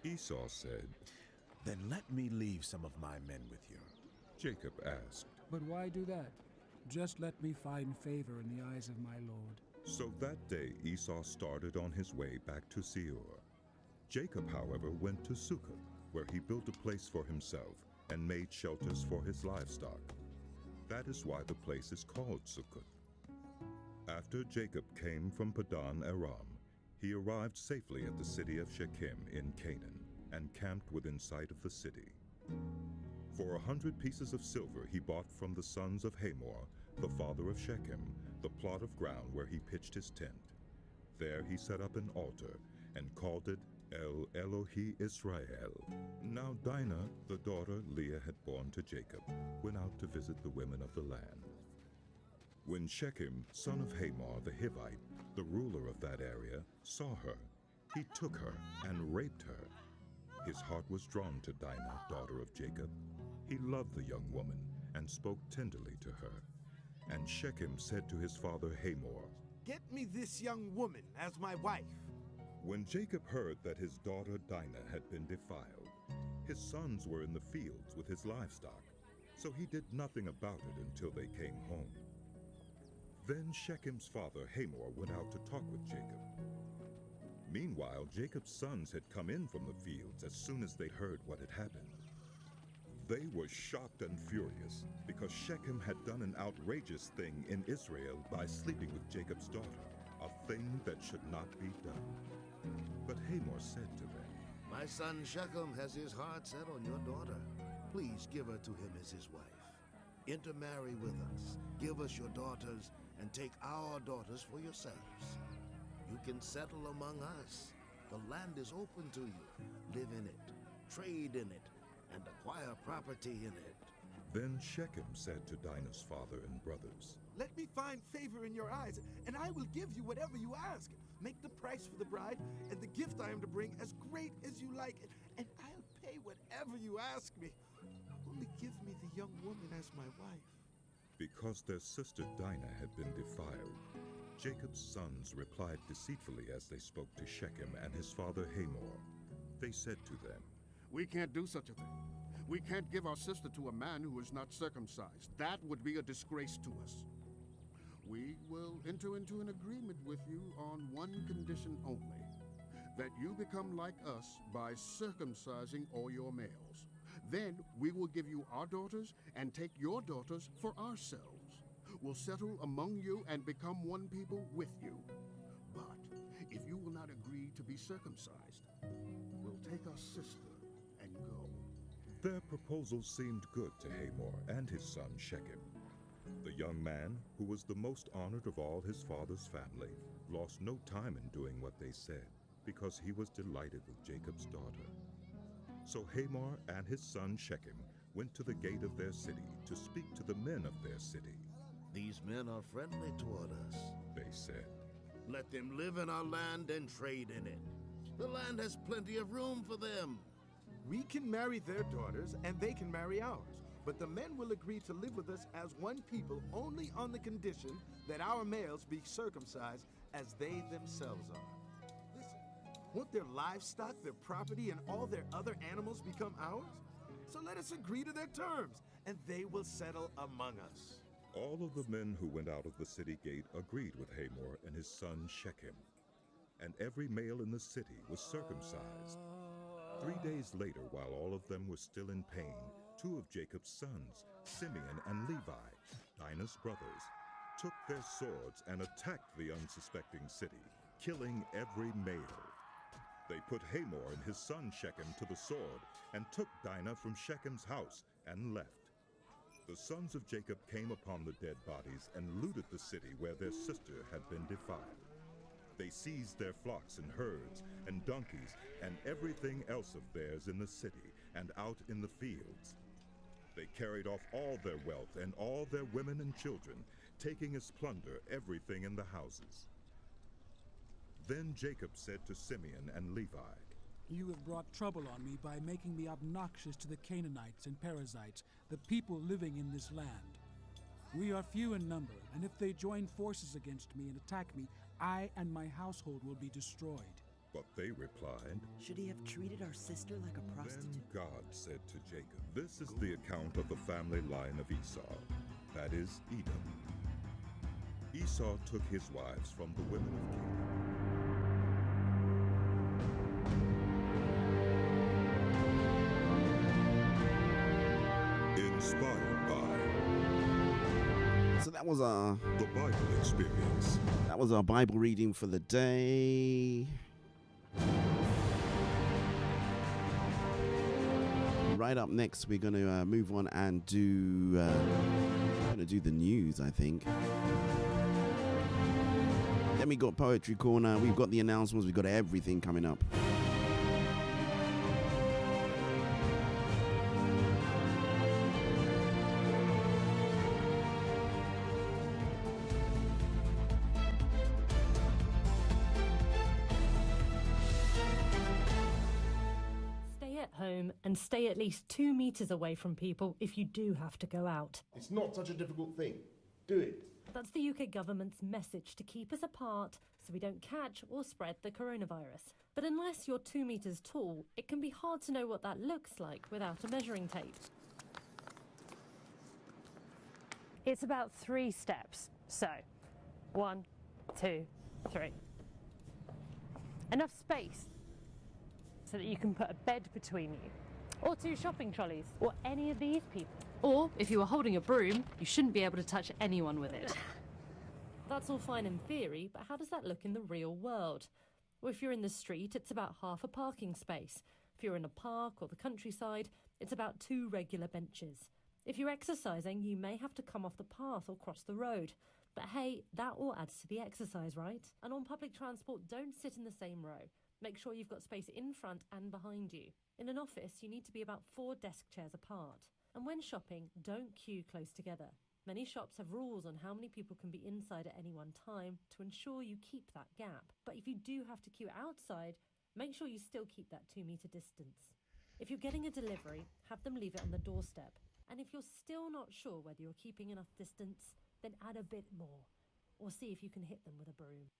Esau said, Then let me leave some of my men with you. Jacob asked, But why do that? Just let me find favor in the eyes of my lord. So that day Esau started on his way back to Seir. Jacob, however, went to Succoth, where he built a place for himself and made shelters for his livestock. That is why the place is called Succoth. After Jacob came from Padan Aram, he arrived safely at the city of Shechem in Canaan and camped within sight of the city. For 100 pieces of silver he bought from the sons of Hamor, the father of Shechem, the plot of ground where he pitched his tent. There he set up an altar and called it El Elohi Israel. Now Dinah, the daughter Leah had borne to Jacob, went out to visit the women of the land. When Shechem, son of Hamor the Hivite, the ruler of that area, saw her, he took her and raped her. His heart was drawn to Dinah, daughter of Jacob. He loved the young woman and spoke tenderly to her. And Shechem said to his father Hamor, Get me this young woman as my wife. When Jacob heard that his daughter Dinah had been defiled, his sons were in the fields with his livestock, so he did nothing about it until they came home. Then Shechem's father Hamor went out to talk with Jacob. Meanwhile, Jacob's sons had come in from the fields as soon as they heard what had happened. They were shocked and furious because Shechem had done an outrageous thing in Israel by sleeping with Jacob's daughter, a thing that should not be done. But Hamor said to them, My son Shechem has his heart set on your daughter. Please give her to him as his wife. Intermarry with us, give us your daughters, and take our daughters for yourselves. You can settle among us. The land is open to you. Live in it, trade in it, and acquire property in it. Then Shechem said to Dinah's father and brothers, Let me find favor in your eyes, and I will give you whatever you ask. Make the price for the bride and the gift I am to bring as great as you like, and I'll pay whatever you ask me. Only give me the young woman as my wife. Because their sister Dinah had been defiled, Jacob's sons replied deceitfully as they spoke to Shechem and his father Hamor. They said to them, We can't do such a thing. We can't give our sister to a man who is not circumcised. That would be a disgrace to us. We will enter into an agreement with you on one condition only, that you become like us by circumcising all your males. Then we will give you our daughters and take your daughters for ourselves. We'll settle among you and become one people with you. But if you will not agree to be circumcised, we'll take our sister and go. Their proposal seemed good to Hamor and his son Shechem. The young man, who was the most honored of all his father's family, lost no time in doing what they said, because he was delighted with Jacob's daughter. So Hamor and his son Shechem went to the gate of their city to speak to the men of their city. These men are friendly toward us, they said. Let them live in our land and trade in it. The land has plenty of room for them. We can marry their daughters, and they can marry ours. But the men will agree to live with us as one people only on the condition that our males be circumcised as they themselves are. Listen, won't their livestock, their property, and all their other animals become ours? So let us agree to their terms, and they will settle among us. All of the men who went out of the city gate agreed with Hamor and his son Shechem, and every male in the city was circumcised. 3 days later, while all of them were still in pain, 2 of Jacob's sons, Simeon and Levi, Dinah's brothers, took their swords and attacked the unsuspecting city, killing every male. They put Hamor and his son Shechem to the sword and took Dinah from Shechem's house and left. The sons of Jacob came upon the dead bodies and looted the city where their sister had been defiled. They seized their flocks and herds and donkeys and everything else of theirs in the city and out in the fields. They carried off all their wealth and all their women and children, taking as plunder everything in the houses. Then Jacob said to Simeon and Levi, You have brought trouble on me by making me obnoxious to the Canaanites and Perizzites, the people living in this land. We are few in number, and if they join forces against me and attack me, I and my household will be destroyed. But they replied, Should he have treated our sister like a prostitute? Then God said to Jacob, This is the account of the family line of Esau, that is, Edom. Esau took his wives from the women of Canaan. Inspired by. So that was our The Bible Experience. That was our Bible reading for the day. Right up next, we're going to move on and do the news, I think. Then we got Poetry Corner. We've got the announcements. We've got everything coming up. And stay at least 2 meters away from people if you do have to go out. It's not such a difficult thing. Do it. That's the UK government's message to keep us apart so we don't catch or spread the coronavirus. But unless you're 2 meters tall, it can be hard to know what that looks like without a measuring tape. It's about 3 steps. So, 1, 2, 3. Enough space so that you can put a bed between you. Or 2 shopping trolleys, or any of these people. Or, if you were holding a broom, you shouldn't be able to touch anyone with it. That's all fine in theory, but how does that look in the real world? Well, if you're in the street, it's about half a parking space. If you're in a park or the countryside, it's about 2 regular benches. If you're exercising, you may have to come off the path or cross the road. But hey, that all adds to the exercise, right? And on public transport, don't sit in the same row. Make sure you've got space in front and behind you. In an office, you need to be about 4 desk chairs apart. And when shopping, don't queue close together. Many shops have rules on how many people can be inside at any one time to ensure you keep that gap. But if you do have to queue outside, make sure you still keep that 2-metre distance. If you're getting a delivery, have them leave it on the doorstep. And if you're still not sure whether you're keeping enough distance, then add a bit more. Or see if you can hit them with a broom.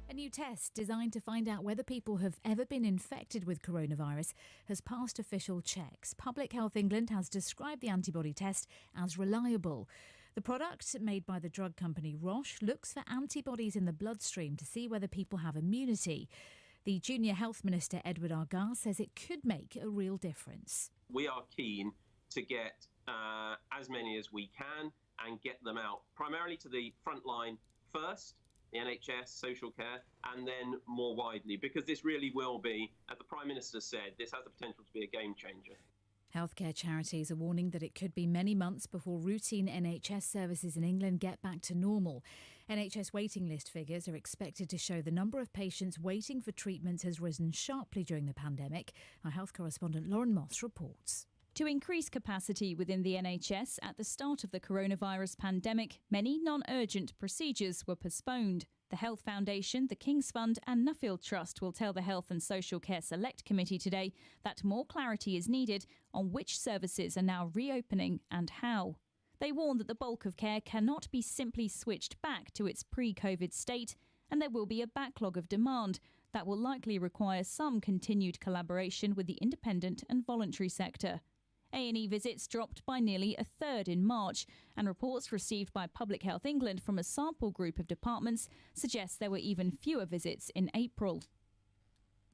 A new test designed to find out whether people have ever been infected with coronavirus has passed official checks. Public Health England has described the antibody test as reliable. The product, made by the drug company Roche, looks for antibodies in the bloodstream to see whether people have immunity. The Junior Health Minister, Edward Argar, says it could make a real difference. We are keen to get as many as we can and get them out primarily to the front line first, the NHS, social care, and then more widely, because this really will be, as the Prime Minister said, this has the potential to be a game changer. Healthcare charities are warning that it could be many months before routine NHS services in England get back to normal. NHS waiting list figures are expected to show the number of patients waiting for treatment has risen sharply during the pandemic. Our health correspondent Lauren Moss reports. To increase capacity within the NHS at the start of the coronavirus pandemic, many non-urgent procedures were postponed. The Health Foundation, the King's Fund and Nuffield Trust will tell the Health and Social Care Select Committee today that more clarity is needed on which services are now reopening and how. They warn that the bulk of care cannot be simply switched back to its pre-COVID state, and there will be a backlog of demand that will likely require some continued collaboration with the independent and voluntary sector. A&E visits dropped by nearly a third in March, and reports received by Public Health England from a sample group of departments suggest there were even fewer visits in April.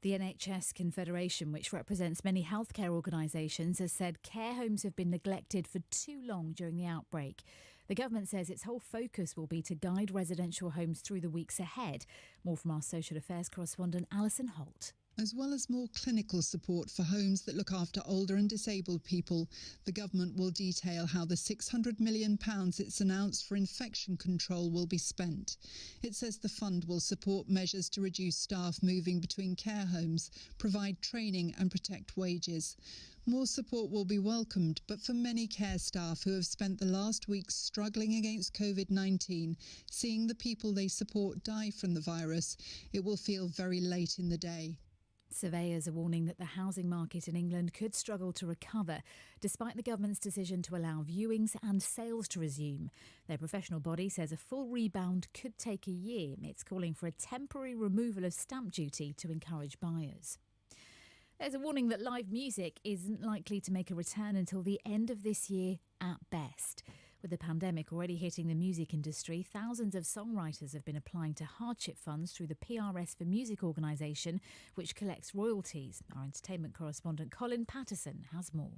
The NHS Confederation, which represents many healthcare organisations, has said care homes have been neglected for too long during the outbreak. The government says its whole focus will be to guide residential homes through the weeks ahead. More from our social affairs correspondent Alison Holt. As well as more clinical support for homes that look after older and disabled people, the government will detail how the £600 million it's announced for infection control will be spent. It says the fund will support measures to reduce staff moving between care homes, provide training and protect wages. More support will be welcomed, but for many care staff who have spent the last weeks struggling against COVID-19, seeing the people they support die from the virus, it will feel very late in the day. Surveyors are warning that the housing market in England could struggle to recover, despite the government's decision to allow viewings and sales to resume. Their professional body says a full rebound could take a year. It's calling for a temporary removal of stamp duty to encourage buyers. There's a warning that live music isn't likely to make a return until the end of this year at best. With the pandemic already hitting the music industry, thousands of songwriters have been applying to hardship funds through the PRS for Music organisation, which collects royalties. Our entertainment correspondent Colin Patterson has more.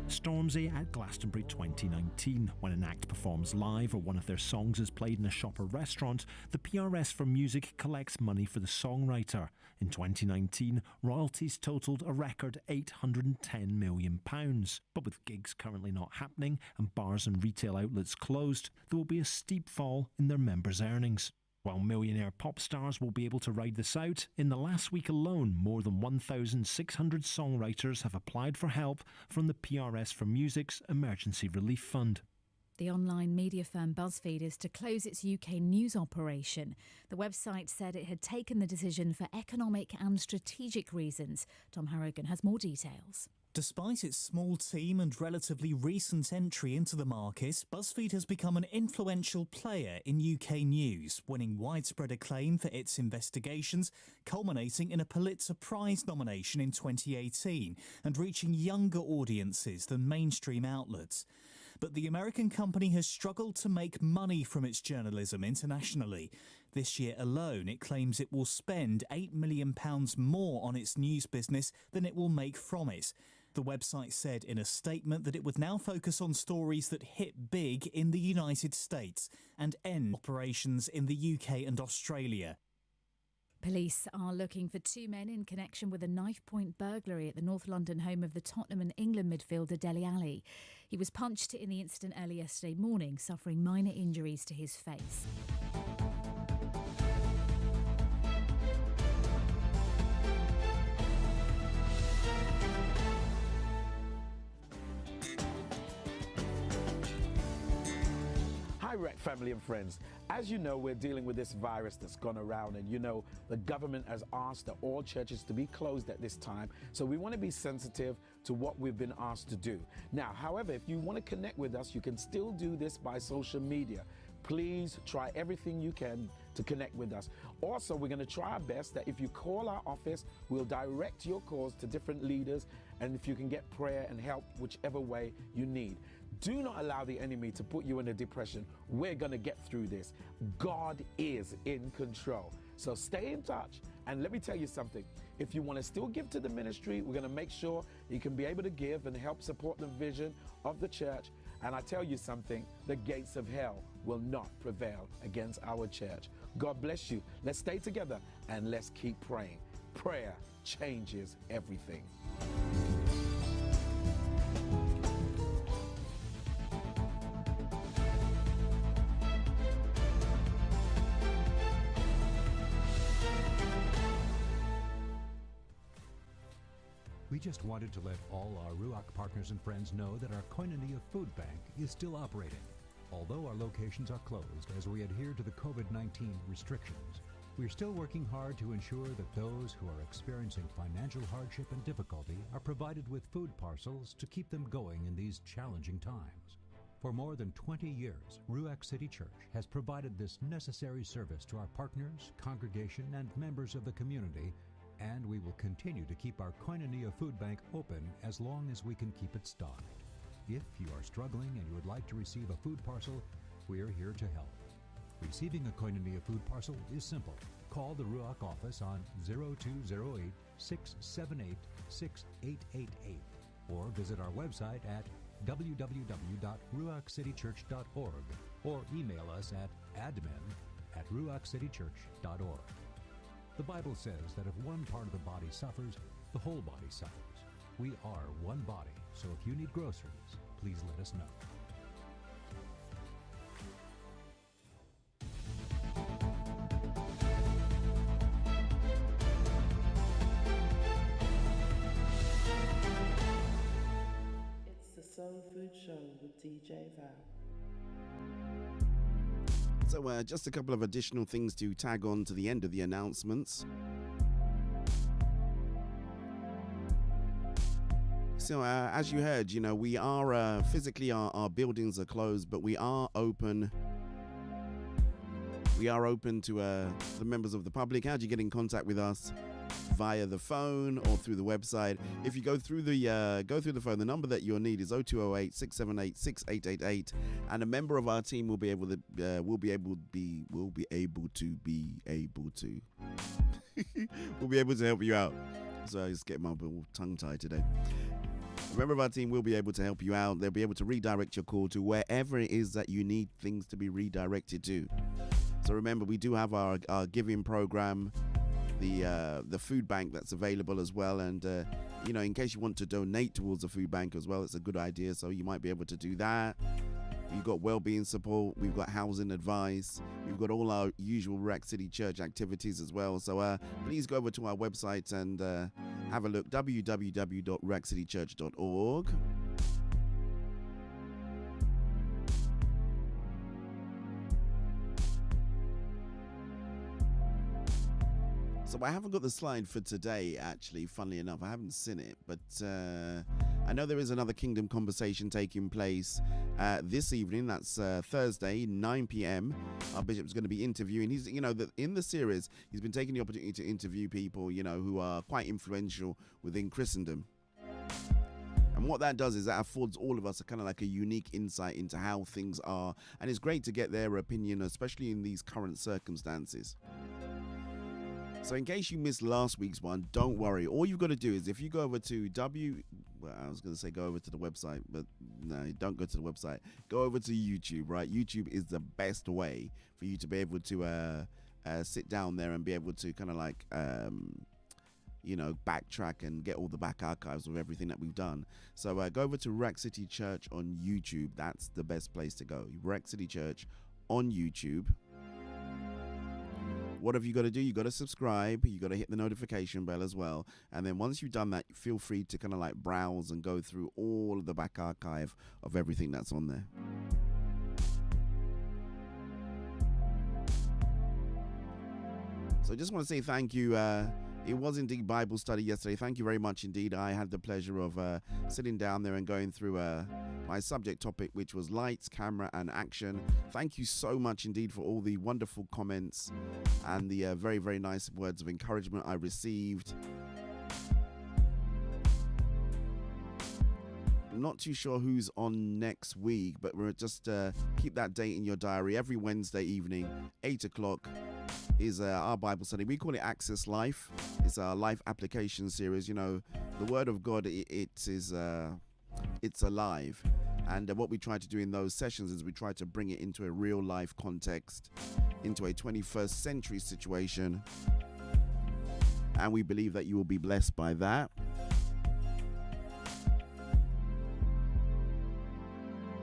Stormzy at Glastonbury 2019. When an act performs live or one of their songs is played in a shop or restaurant, the PRS for Music collects money for the songwriter. In 2019, royalties totalled a record £810 million. But with gigs currently not happening and bars and retail outlets closed, there will be a steep fall in their members' earnings. While millionaire pop stars will be able to ride this out, in the last week alone, more than 1,600 songwriters have applied for help from the PRS for Music's Emergency Relief Fund. The online media firm BuzzFeed is to close its UK news operation. The website said it had taken the decision for economic and strategic reasons. Tom Harrogan has more details. Despite its small team and relatively recent entry into the market, BuzzFeed has become an influential player in UK news, winning widespread acclaim for its investigations, culminating in a Pulitzer Prize nomination in 2018 and reaching younger audiences than mainstream outlets. But the American company has struggled to make money from its journalism internationally. This year alone, it claims it will spend £8 million more on its news business than it will make from it. The website said in a statement that it would now focus on stories that hit big in the United States and end operations in the UK and Australia. Police are looking for two men in connection with a knife-point burglary at the North London home of the Tottenham and England midfielder Dele Alli. He was punched in the incident early yesterday morning, suffering minor injuries to his face. Hi, Rec family and friends. As you know, we're dealing with this virus that's gone around, and you know, the government has asked that all churches to be closed at this time. So we want to be sensitive to what we've been asked to do. Now, however, if you want to connect with us, you can still do this by social media. Please try everything you can to connect with us. Also, we're going to try our best that if you call our office, we'll direct your calls to different leaders, and if you can get prayer and help whichever way you need. Do not allow the enemy to put you in a depression. We're going to get through this. God is in control. So stay in touch. And let me tell you something. If you want to still give to the ministry, we're going to make sure you can be able to give and help support the vision of the church. And I tell you something, the gates of hell will not prevail against our church. God bless you. Let's stay together and let's keep praying. Prayer changes everything. We just wanted to let all our Ruach partners and friends know that our Koinonia Food Bank is still operating. Although our locations are closed as we adhere to the COVID-19 restrictions, we're still working hard to ensure that those who are experiencing financial hardship and difficulty are provided with food parcels to keep them going in these challenging times. For more than 20 years, Ruach City Church has provided this necessary service to our partners, congregation, and members of the community, and we will continue to keep our Koinonia Food Bank open as long as we can keep it stocked. If you are struggling and you would like to receive a food parcel, we are here to help. Receiving a Koinonia food parcel is simple. Call the Ruach office on 0208-678-6888 or visit our website at www.ruachcitychurch.org or email us at admin@ruachcitychurch.org. The Bible says that if one part of the body suffers, the whole body suffers. We are one body, so if you need groceries, please let us know. It's the Soul Food Show with DJ Val. So just a couple of additional things to tag on to the end of the announcements. So as you heard, you know, we are physically our buildings are closed, but we are open. We are open to the members of the public. How do you get in contact with us? Via the phone or through the website. If you go through the phone, the number that you'll need is 0208-678-6888, and a member of our team will be able to help you out. So I just get my tongue tied today. A member of our team will be able to help you out. They'll be able to redirect your call to wherever it is that you need things to be redirected to. So remember, we do have our giving program, the food bank that's available as well, and you know, in case you want to donate towards the food bank as well, it's a good idea, so you might be able to do that. We've got well-being support, we've got housing advice, we've got all our usual Ruach City Church activities as well. So please go over to our website and have a look, www.ruachcitychurch.org. So I haven't got the slide for today, actually, funnily enough. I haven't seen it, but I know there is another Kingdom Conversation taking place this evening. That's Thursday, 9 p.m. Our bishop's going to be interviewing. He's, you know, in the series, he's been taking the opportunity to interview people, you know, who are quite influential within Christendom. And what that does is that affords all of us a kind of like a unique insight into how things are. And it's great to get their opinion, especially in these current circumstances. So in case you missed last week's one, don't worry. All you've got to do is if you go over to go over to the website, but no, don't go to the website. Go over to YouTube, right? YouTube is the best way for you to be able to sit down there and be able to kind of like backtrack and get all the back archives of everything that we've done. So go over to Ruach City Church on YouTube. That's the best place to go. Ruach City Church on YouTube. What have you got to do? You got to subscribe. You got to hit the notification bell as well. And then once you've done that, feel free to kind of like browse and go through all of the back archive of everything that's on there. So I just want to say thank you. It was indeed Bible study yesterday. Thank you very much indeed. I had the pleasure of sitting down there and going through my subject topic, which was lights, camera, and action. Thank you so much indeed for all the wonderful comments and the very, very nice words of encouragement I received. I'm not too sure who's on next week, but we'll just keep that date in your diary. Every Wednesday evening, 8 o'clock, is our Bible study. We call it Access Life. It's our life application series. The Word of God, it's alive. And what we try to do in those sessions is we try to bring it into a real life context, into a 21st century situation. And we believe that you will be blessed by that.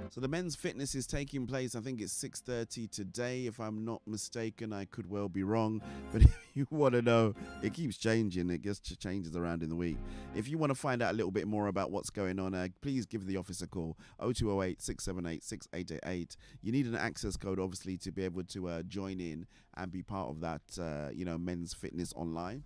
So the men's fitness is taking place. I think it's 6:30 today, if I'm not mistaken. I could well be wrong, but if you want to know, it keeps changing. It just changes around in the week. If you want to find out a little bit more about what's going on, please give the office a call, 0208 678 6888. You need an access code, obviously, to be able to join in and be part of that, men's fitness online.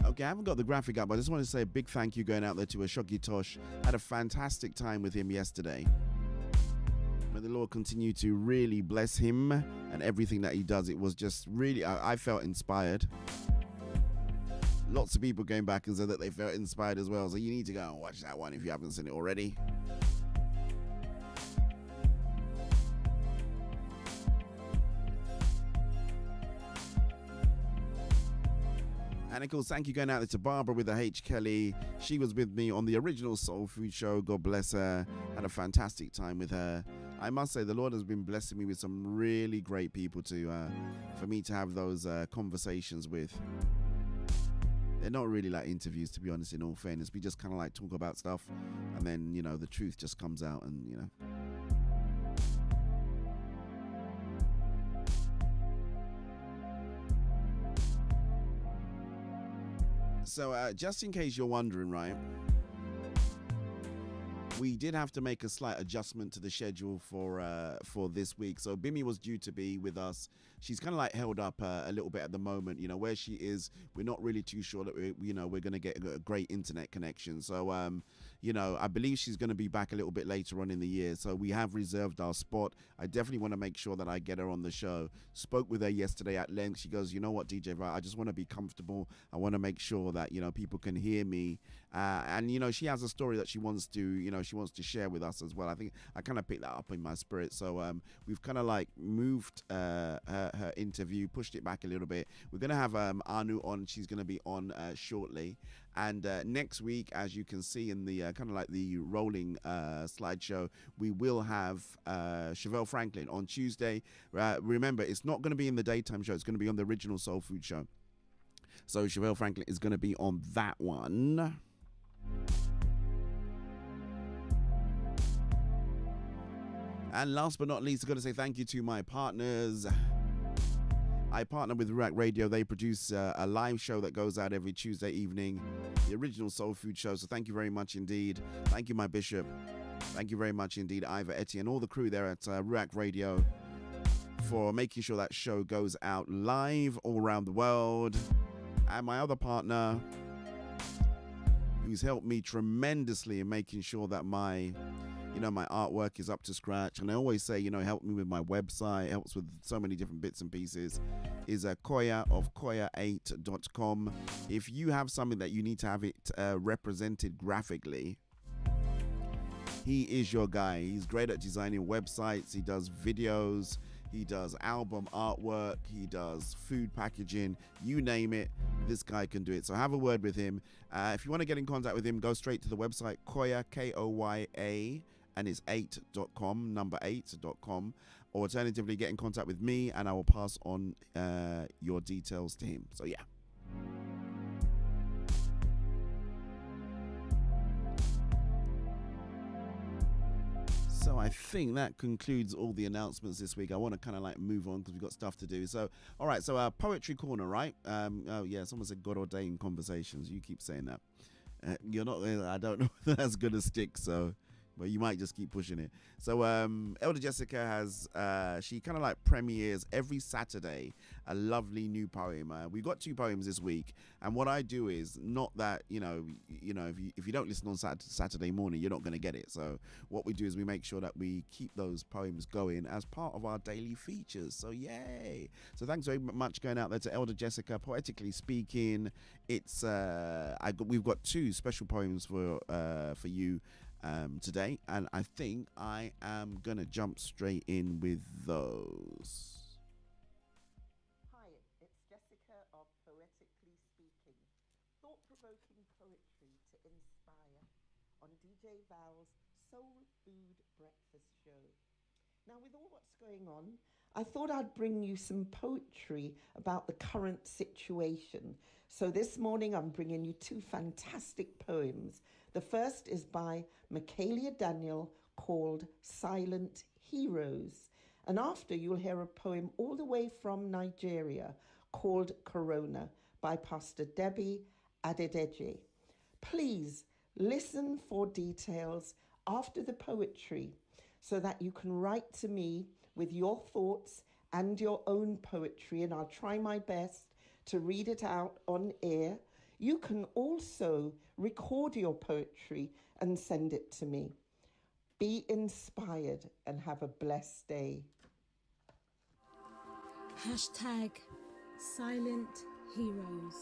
Okay, I haven't got the graphic up, but I just want to say a big thank you going out there to Ashoki Tosh. Had a fantastic time with him yesterday. May the Lord continue to really bless him and everything that he does. It was just really, I felt inspired. Lots of people going back and said that they felt inspired as well. So you need to go and watch that one if you haven't seen it already. And of course, thank you going out there to Barbara with the H. Kelly. She was with me on the original Soul Food show. God bless her. Had a fantastic time with her. I must say, the Lord has been blessing me with some really great people for me to have those conversations with. They're not really like interviews, to be honest, in all fairness. We just kind of like talk about stuff, and then, the truth just comes out, and, So just in case you're wondering, right, we did have to make a slight adjustment to the schedule for this week. So Bimi was due to be with us. She's kind of like held up a little bit at the moment. Where she is, we're not really too sure that we're going to get a great internet connection. So I believe she's going to be back a little bit later on in the year. So we have reserved our spot. I definitely want to make sure that I get her on the show. Spoke with her yesterday at length. She goes, you know what, DJ Val, I just want to be comfortable. I want to make sure that people can hear me. And she has a story that she wants to share with us as well. I think I kind of picked that up in my spirit. So we've kind of like moved her interview, pushed it back a little bit. We're going to have Anu on. She's going to be on shortly. And next week, as you can see in the kind of like the rolling slideshow, we will have Chevelle Franklin on Tuesday. Remember, it's not going to be in the daytime show. It's going to be on the original Soul Food show. So Chevelle Franklin is going to be on that one. And last but not least, I've got to say thank you to my partners. I partner with Ruach Radio. They produce a live show that goes out every Tuesday evening, the original Soul Food show. So thank you very much indeed. Thank you, my bishop. Thank you very much indeed, Ivor, Etty, and all the crew there at Ruach Radio for making sure that show goes out live all around the world. And my other partner, who's helped me tremendously in making sure that my artwork is up to scratch. And I always say, help me with my website, helps with so many different bits and pieces, is Koya of Koya8.com. If you have something that you need to have it represented graphically, he is your guy. He's great at designing websites. He does videos. He does album artwork. He does food packaging. You name it, this guy can do it. So have a word with him. If you want to get in contact with him, go straight to the website, Koya, Koya, and it's 8.com, number 8.com. Or alternatively, get in contact with me and I will pass on your details to him. So, yeah. So I think that concludes all the announcements this week. I want to kind of like move on because we've got stuff to do. So, all right. So Poetry Corner, right? Oh, yeah. Someone said God ordained conversations. You keep saying that. You're not, I don't know if that's going to stick. So, but you might just keep pushing it. So Elder Jessica has, she kind of like premieres every Saturday a lovely new poem. We've got 2 poems this week. And what I do is not that, you know, if you don't listen on Saturday morning, you're not going to get it. So what we do is we make sure that we keep those poems going as part of our daily features. So yay. So thanks very much going out there to Elder Jessica. Poetically speaking, it's, we've got 2 special poems for you today, and I think I am gonna jump straight in with those. Hi, it's Jessica of Poetically Speaking, thought-provoking poetry to inspire on DJ Val's Soul Food Breakfast Show. Now, with all what's going on, I thought I'd bring you some poetry about the current situation. So this morning I'm bringing you 2 fantastic poems. The first is by Michaelia Daniel called Silent Heroes. And after you'll hear a poem all the way from Nigeria called Corona by Pastor Debbie Adedeji. Please listen for details after the poetry so that you can write to me with your thoughts and your own poetry, and I'll try my best to read it out on air. You can also record your poetry and send it to me. Be inspired and have a blessed day. Hashtag Silent Heroes.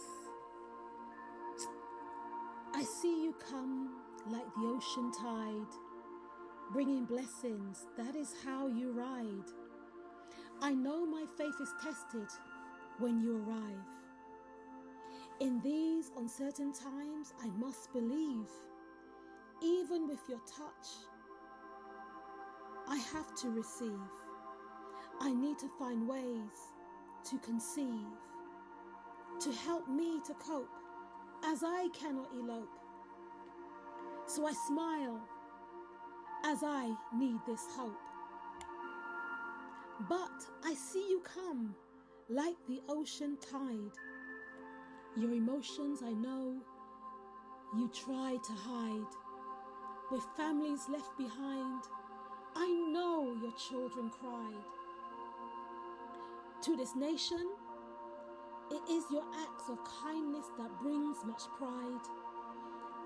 I see you come like the ocean tide, bringing blessings, that is how you ride. I know my faith is tested when you arrive. In these uncertain times, I must believe, even with your touch, I have to receive. I need to find ways to conceive, to help me to cope, as I cannot elope. So I smile, as I need this hope. But I see you come like the ocean tide. Your emotions, I know, you try to hide. With families left behind, I know your children cried. To this nation, it is your acts of kindness that brings much pride.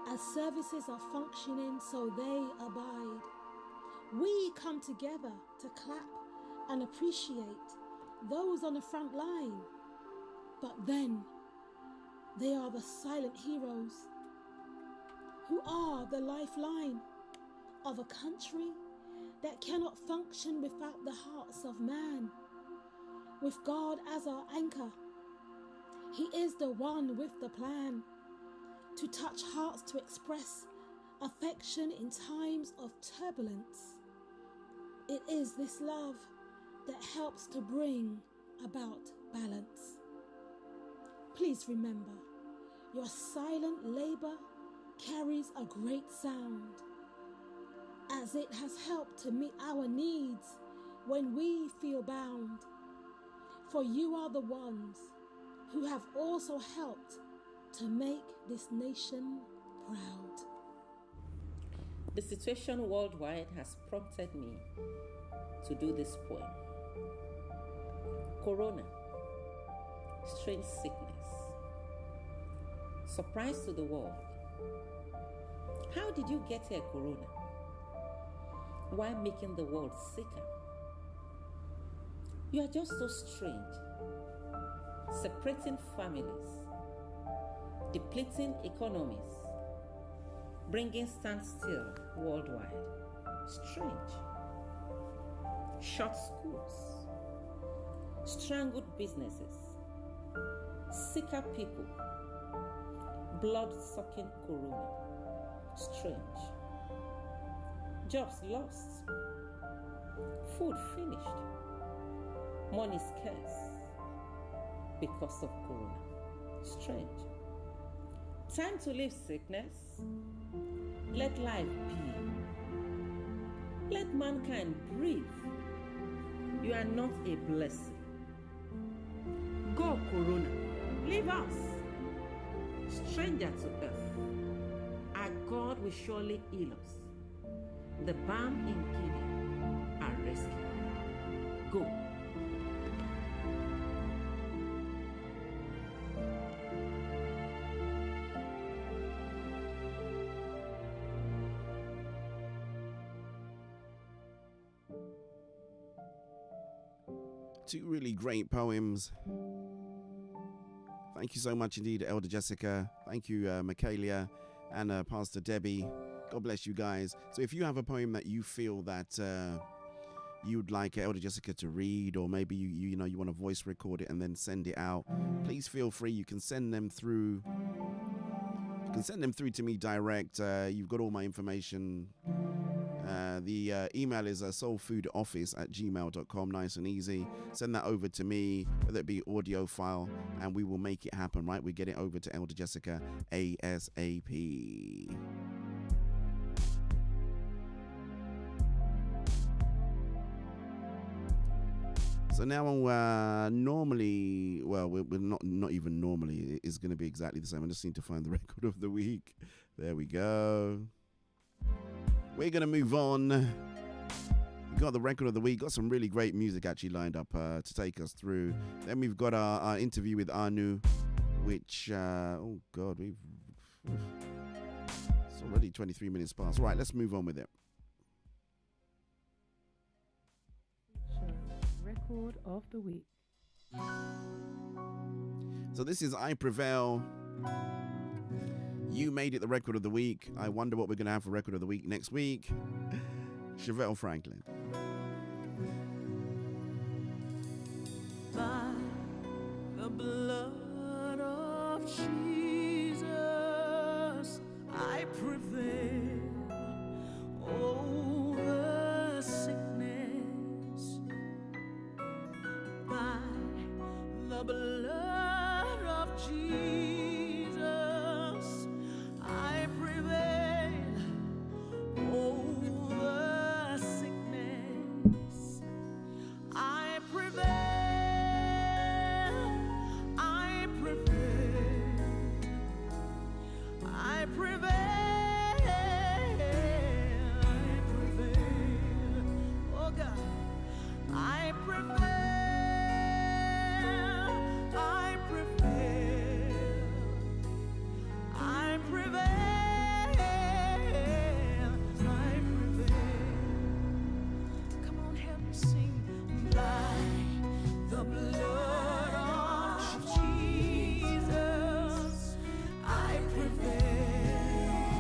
As services are functioning, so they abide. We come together to clap and appreciate those on the front line. But then, they are the silent heroes who are the lifeline of a country that cannot function without the hearts of man. With God as our anchor, He is the one with the plan to touch hearts, to express affection in times of turbulence. It is this love that helps to bring about balance. Please remember, your silent labor carries a great sound, as it has helped to meet our needs when we feel bound. For you are the ones who have also helped to make this nation proud. The situation worldwide has prompted me to do this poem. Corona, strange sickness, surprise to the world. How did you get here, Corona? Why making the world sicker? You are just so strange, separating families, depleting economies, bringing standstill worldwide. Strange. Short schools, strangled businesses, sicker people, blood-sucking corona, strange, jobs lost, food finished, money scarce because of corona, strange. Time to leave sickness, let life be, let mankind breathe. You are not a blessing. Go, corona, leave us, stranger to earth. Our God will surely heal us. The balm in Gilead, our rescue. Go. Two really great poems. Thank you so much indeed, Elder Jessica. Thank you, Michaelia and Pastor Debbie. God bless you guys. So if you have a poem that you feel that you'd like Elder Jessica to read, or maybe you want to voice record it and then send it out, please feel free. You can send them through. You can send them through to me direct. You've got all my information. The email is soulfoodoffice@gmail.com. Nice and easy. Send that over to me, whether it be audio file, and we will make it happen, right? We get it over to Elder Jessica ASAP. So now, normally, well, we're not even normally. It's going to be exactly the same. I just need to find the record of the week. There we go. We're going to move on. We got the record of the week. Got some really great music actually lined up to take us through. Then we've got our interview with Anu, which, oh God, it's already 23 minutes past. Right, let's move on with it. Record of the week. So this is I Prevail. You made it the record of the week. I wonder what we're going to have for record of the week next week. Chevelle Franklin. By the blood of Jesus, I prevail over sickness. By the blood of Jesus, I prevail over sickness. I prevail. I prevail. I prevail. I prevail. Oh God, I prevail. I prevail. I prevail. I prevail. Come on, help me sing. By the blood of Jesus, I prevail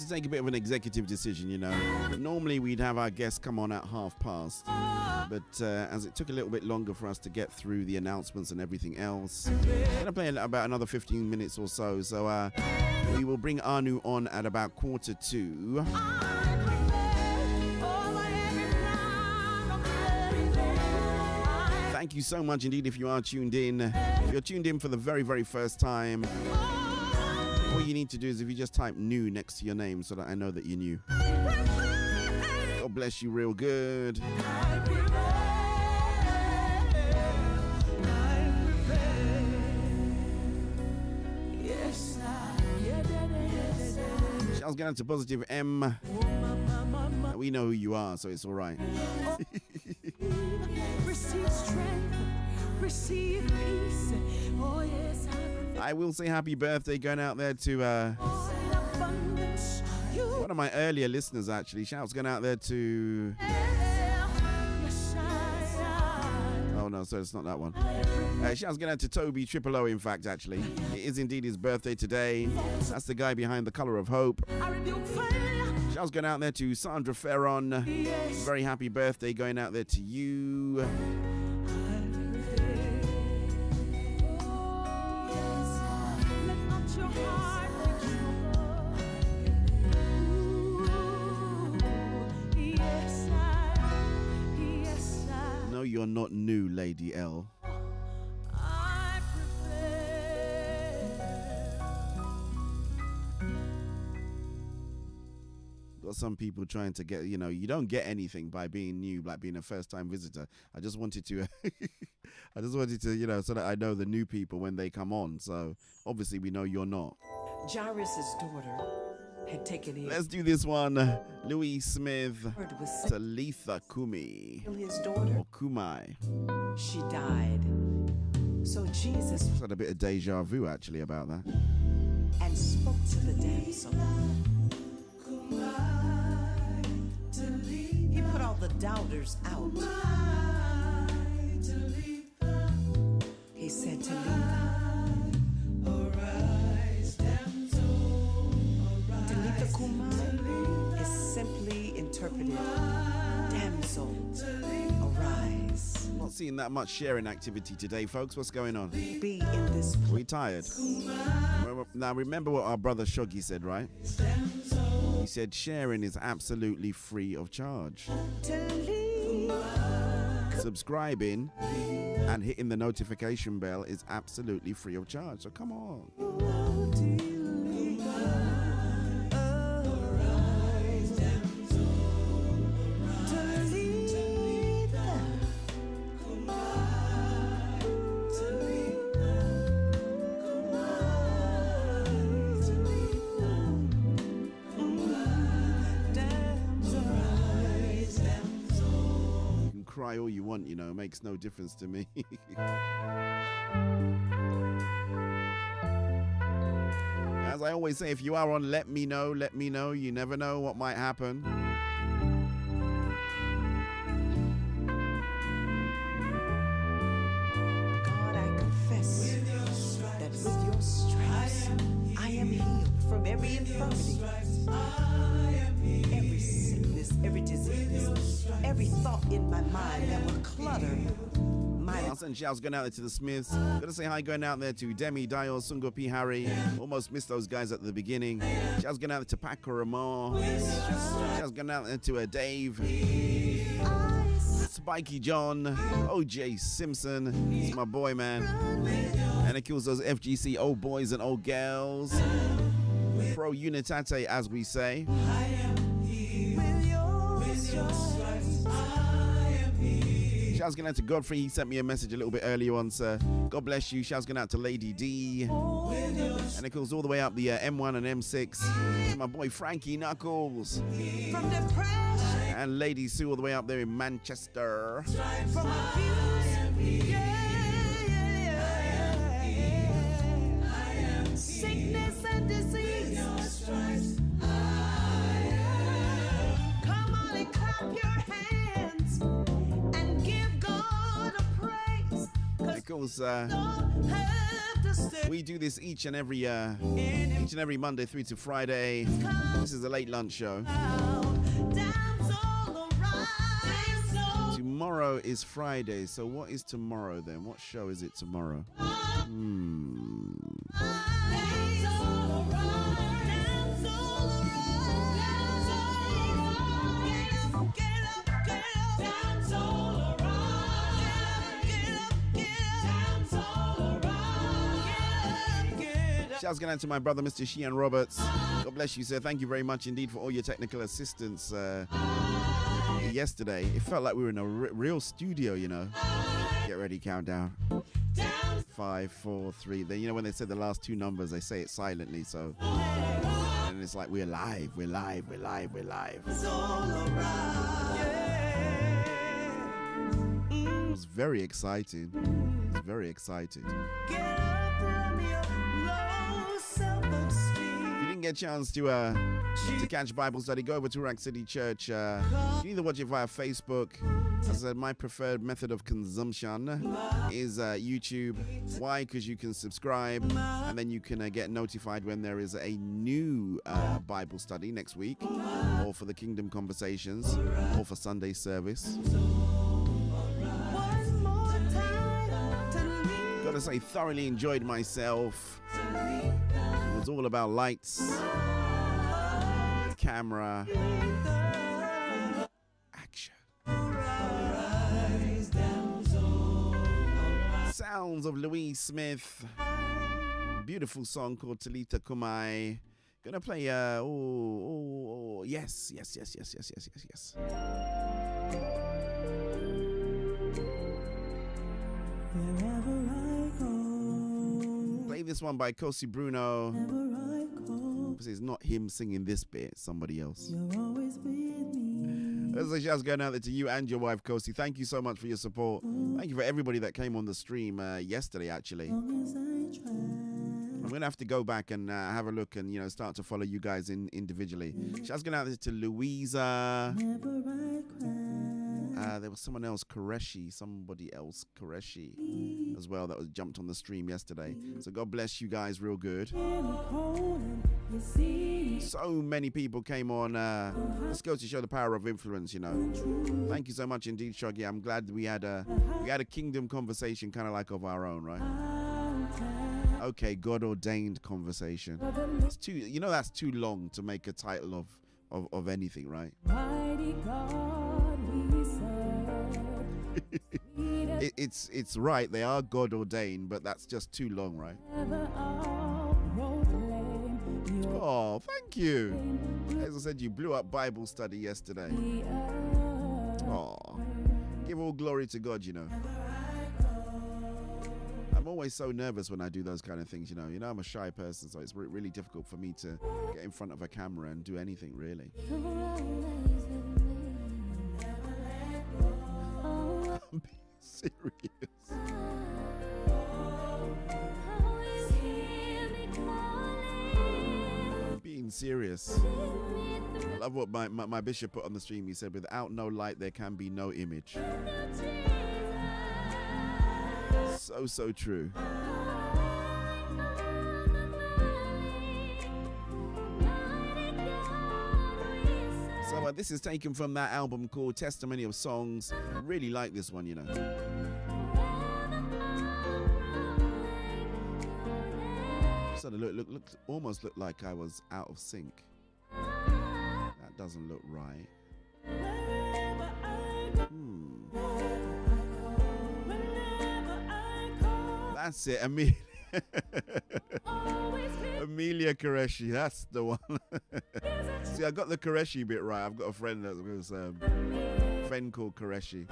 take a bit of an executive decision, you know. Normally we'd have our guests come on at 1:30, but as it took a little bit longer for us to get through the announcements and everything else, I'm going to play about another 15 minutes or so. So we will bring Anu on at about 1:45. Thank you so much indeed if you are tuned in. If you're tuned in for the very, very first time, all you need to do is if you just type new next to your name so that I know that you're new. God bless you real good. Shouts going out to Positive M. We know who you are, so it's all right. Receive strength, receive peace. Oh yes, I will say happy birthday going out there to one of my earlier listeners, actually. Shouts going out there to... Oh no, so it's not that one. Shouts going out to Toby Triple O, in fact, actually. It is indeed his birthday today. That's the guy behind The Colour of Hope. Shouts going out there to Sandra Ferron. Very happy birthday going out there to you. No, you're not new, Lady L. Got some people trying to get, you know, you don't get anything by being new, like being a first-time visitor. I just wanted to, you know, so that I know the new people when they come on. So obviously we know you're not. Jairus' daughter had taken his. Let's do this one. Louis Smith, Talitha Kumi. His daughter. Or Kumai. She died. So Jesus Just had a bit of deja vu actually about that. and spoke to the damsel. He put all the doubters out. He said, Talitha Kumai is simply interpreted, damsel, arise. Not seeing that much sharing activity today, folks. What's going on? Be in this place. We tired? Now remember what our brother Shoggy said, right? He said sharing is absolutely free of charge. Subscribing and hitting the notification bell is absolutely free of charge. So come on. Cry all you want, you know, makes no difference to me. As I always say, if you are on, let me know. You never know what might happen. God, I confess that with your stripes I am healed from every infirmity, every sickness, every disease, every thought in my mind that will clutter my I'll send shouts going out there to the Smiths. Gotta say hi going out there to Demi, Dio, Sungo P. Harry. Almost missed those guys at the beginning. Shouts going out there to Paco Ramon. Shouts going out there to Dave. Spiky John. OJ Simpson. It's my boy, man. And it kills those FGC old boys and old gals. Pro Unitate, as we say. Shouts going out to Godfrey. He sent me a message a little bit earlier on, sir. God bless you. Shouts going out to Lady D. And it goes all the way up the M1 and M6. My boy Frankie Knuckles. And Lady Sue all the way up there in Manchester. Sickness and disease. Come on and clap your hands and give God a praise. course, we do this each and every Monday through to Friday. This is the Late Lunch Show. Tomorrow is Friday, so what is tomorrow then? What show is it tomorrow? Shouts going out to my brother, Mr. Sheehan Roberts. God bless you, sir. Thank you very much indeed for all your technical assistance yesterday. It felt like we were in a real studio, you know. Get ready, countdown. 5, 4, 3. Then, you know, when they say the last two numbers, they say it silently, so. And it's like, we're live, we're live, we're live, we're live. It was very exciting. It was very exciting. If you didn't get a chance to catch Bible study, go over to Rack City Church. You can either watch it via Facebook. As I said, my preferred method of consumption is YouTube. Why? Because you can subscribe and then you can get notified when there is a new Bible study next week, or for the Kingdom Conversations, or for Sunday service. Gotta say, thoroughly enjoyed myself. It was all about lights, camera, action. Sounds of Louise Smith. Beautiful song called Talitha Kumai. Gonna play yes. Wherever I go, play this one by Kosi Bruno. It's not him singing this bit, somebody else. you're always with me. There's a shout going out there to you and your wife, Kosi. Thank you so much for your support. Thank you for everybody that came on the stream yesterday, actually. I'm going to have to go back and have a look and, you know, start to follow you guys individually. Shouts going out there to Louisa. There was someone else, somebody else, Qureshi, as well, that was jumped on the stream yesterday. So God bless you guys real good. So many people came on. Let's go to show the power of influence, you know. Thank you so much indeed, Shoggy. I'm glad we had a kingdom conversation kind of like of our own, right? Okay, God-ordained conversation. It's too, you know, that's too long to make a title of anything, right? Mighty God we serve. It's right, they are God ordained, but that's just too long, right? Oh, thank you. As I said, you blew up Bible study yesterday. Oh, give all glory to God, you know. I'm always so nervous when I do those kind of things, you know. You know, I'm a shy person, so it's really difficult for me to get in front of a camera and do anything, really. I'm being serious. I'm being serious. I love what my bishop put on the stream. He said, without no light, there can be no image. So true. So this is taken from that album called Testimony of Songs. I really like this one, you know. So almost looked like I was out of sync. That doesn't look right. That's it, Amelia. Amelia Qureshi, that's the one. See, I got the Qureshi bit right. I've got a friend that was friend called Qureshi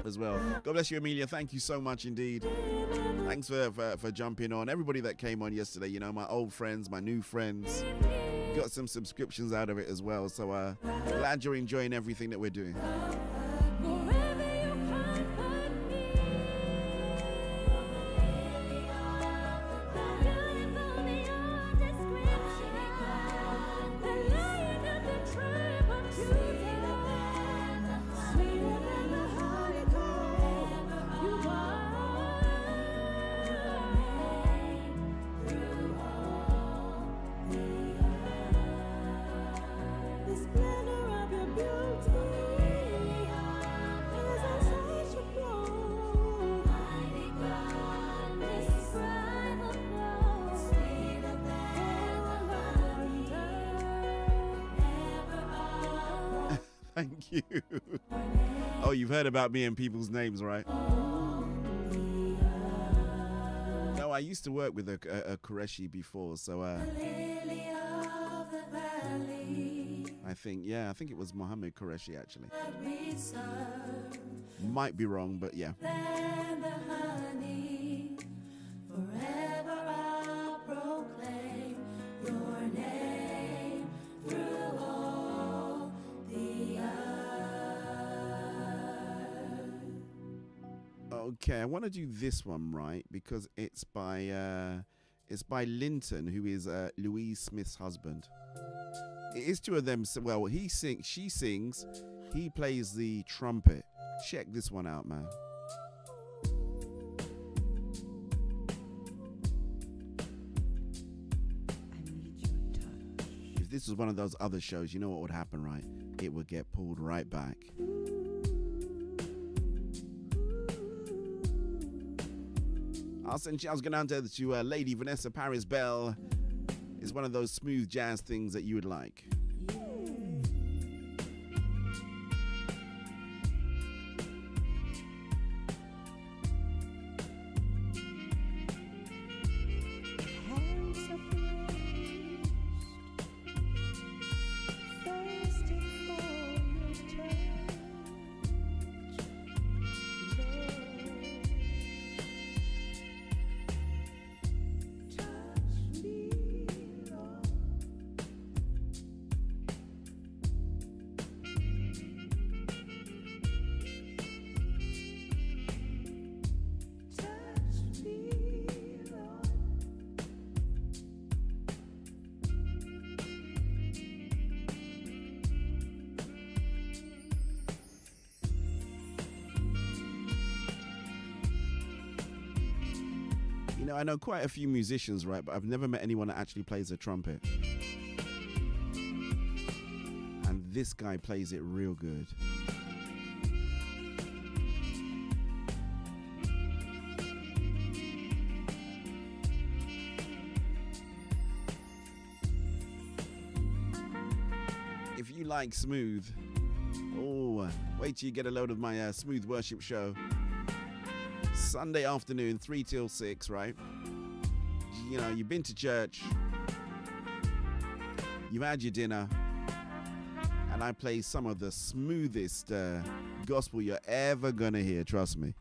as well. God bless you, Amelia. Thank you so much indeed. Thanks for jumping on. Everybody that came on yesterday, you know, my old friends, my new friends. Got some subscriptions out of it as well. So glad you're enjoying everything that we're doing. Thank you. Oh, you've heard about me and people's names, right? No, I used to work with a Qureshi before, so I think it was Mohammed Qureshi actually. Might be wrong, but yeah. Forever I'll proclaim your name through all the earth. Okay, I want to do this one right because it's by Linton, who is Louise Smith's husband. It is two of them. Well, he sings, she sings, he plays the trumpet. Check this one out, man. If this was one of those other shows, you know what would happen, right? It would get pulled right back. I'll send shouts going out to Lady Vanessa Paris Bell. It's one of those smooth jazz things that you would like. You know, I know quite a few musicians, right? But I've never met anyone that actually plays a trumpet. And this guy plays it real good. If you like smooth, wait till you get a load of my smooth worship show. Sunday afternoon, 3 till 6, right? You know, you've been to church, you've had your dinner, and I play some of the smoothest gospel you're ever gonna hear, trust me.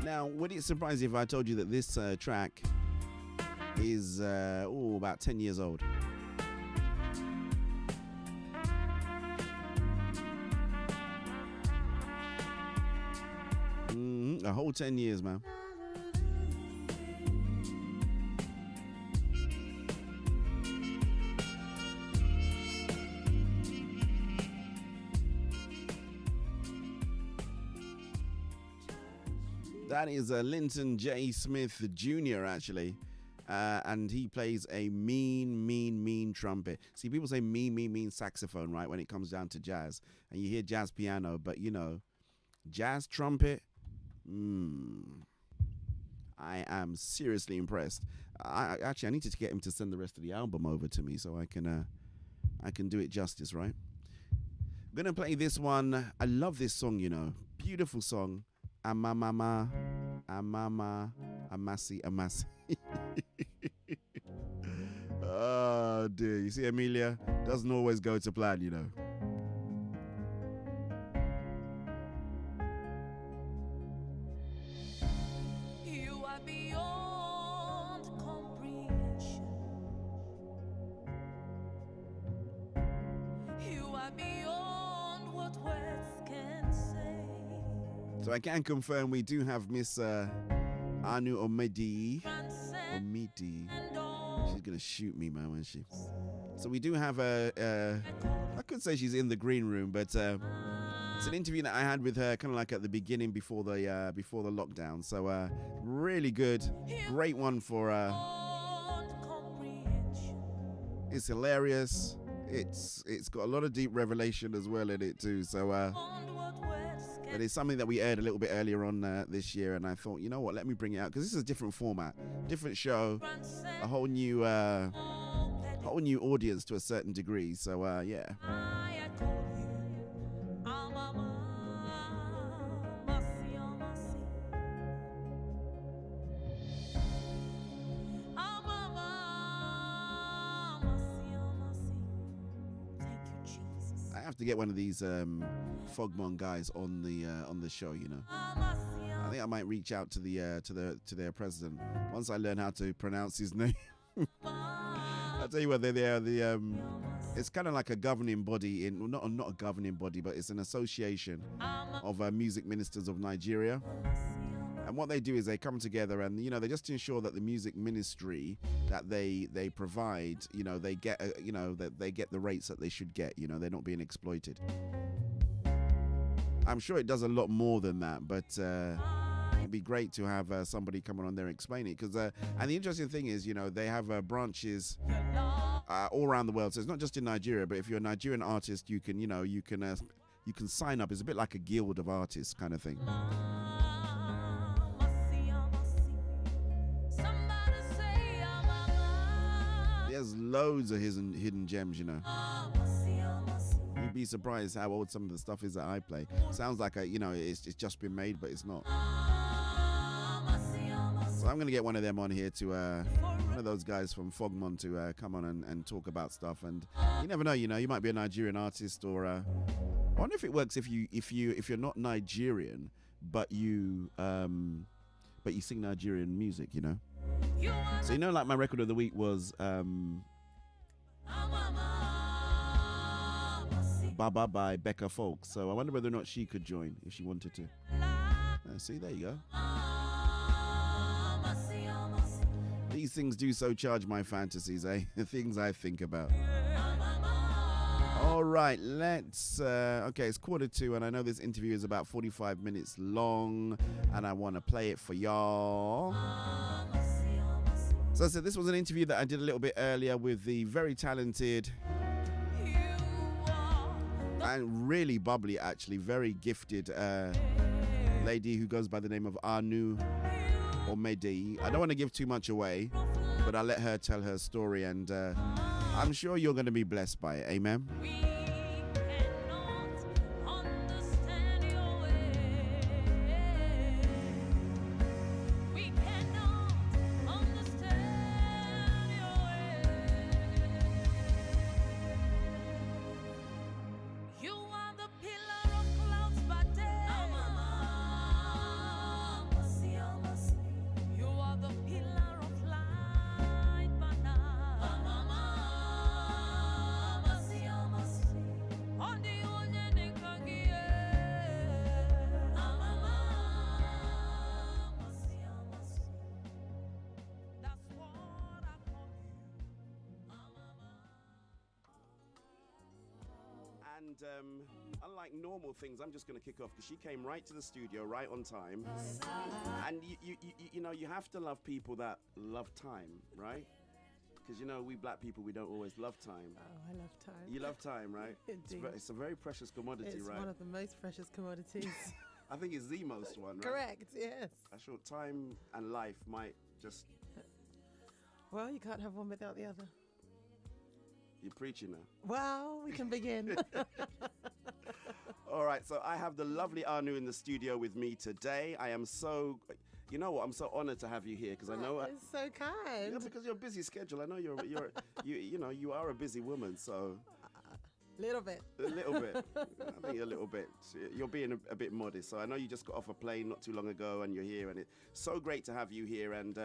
Now, would it surprise you if I told you that this track is about 10 years old? A whole 10 years, man. That is Linton J. Smith Jr. actually, and he plays a mean trumpet. See, people say mean saxophone, right, when it comes down to jazz, and you hear jazz piano, but you know, jazz trumpet, I am seriously impressed. I need to get him to send the rest of the album over to me so I can do it justice, right? I'm gonna play this one. I love this song, you know, beautiful song. Amama, Amasi. Oh dear, you see, Amelia, doesn't always go to plan, you know. You are beyond comprehension. You are beyond what words can say. So I can confirm we do have Miss Anu Omideyi. She's gonna shoot me, man, when she. So we do have I could say she's in the green room, but it's an interview that I had with her kind of like at the beginning before the lockdown. So really good, great one for it's hilarious. It's got a lot of deep revelation as well in it too. So but it's something that we aired a little bit earlier on this year, and I thought, you know what, let me bring it out because this is a different format, different show, a whole new audience to a certain degree. So yeah. I have to get one of these Fogmon guys on the show, you know. I think I might reach out to their president once I learn how to pronounce his name. I'll tell you what, they're it's kind of like a governing body not a governing body, but it's an association of music ministers of Nigeria. And what they do is they come together and, you know, they just ensure that the music ministry that they provide, you know, they get, that they get the rates that they should get, you know, they're not being exploited. I'm sure it does a lot more than that, but it'd be great to have somebody coming on there and explain it. And the interesting thing is, you know, they have branches all around the world. So it's not just in Nigeria, but if you're a Nigerian artist, you can sign up. It's a bit like a guild of artists kind of thing. There's loads of hidden gems, you know. You'd be surprised how old some of the stuff is that I play. Sounds like it's just been made, but it's not. So I'm gonna get one of them on here to one of those guys from Fogmon to come on and talk about stuff. And you never know, you know, you might be a Nigerian artist, or I wonder if it works if you're not Nigerian, but you sing Nigerian music, you know. So, you know, like my record of the week was Baba by Becca Folks. So I wonder whether or not she could join if she wanted to. See, there you go. These things do so charge my fantasies, eh? The things I think about. All right, let's... okay, it's 1:45, and I know this interview is about 45 minutes long, and I want to play it for y'all. So I said this was an interview that I did a little bit earlier with the very talented and really bubbly, actually, very gifted lady who goes by the name of Anu Omideyi. I don't want to give too much away, but I'll let her tell her story, and I'm sure you're going to be blessed by it. Amen. And unlike normal things, I'm just going to kick off because she came right to the studio right on time. And you know, you have to love people that love time, right? Because, you know, we black people, we don't always love time. Oh, I love time. You love time, right? Indeed. It's a very precious commodity, it's right? It's one of the most precious commodities. I think it's the most one, right? Correct, yes. I thought time and life might just... Well, you can't have one without the other. You're preaching now. Well, we can begin. All right, so I have the lovely Anu in the studio with me today. I am so... You know what? I'm so honored to have you here because I know it's so kind. Yeah, because you're a busy schedule. I know you are a busy woman. So a little bit. I think a little bit. You're being a bit modest. So I know you just got off a plane not too long ago, and you're here, and it's so great to have you here. And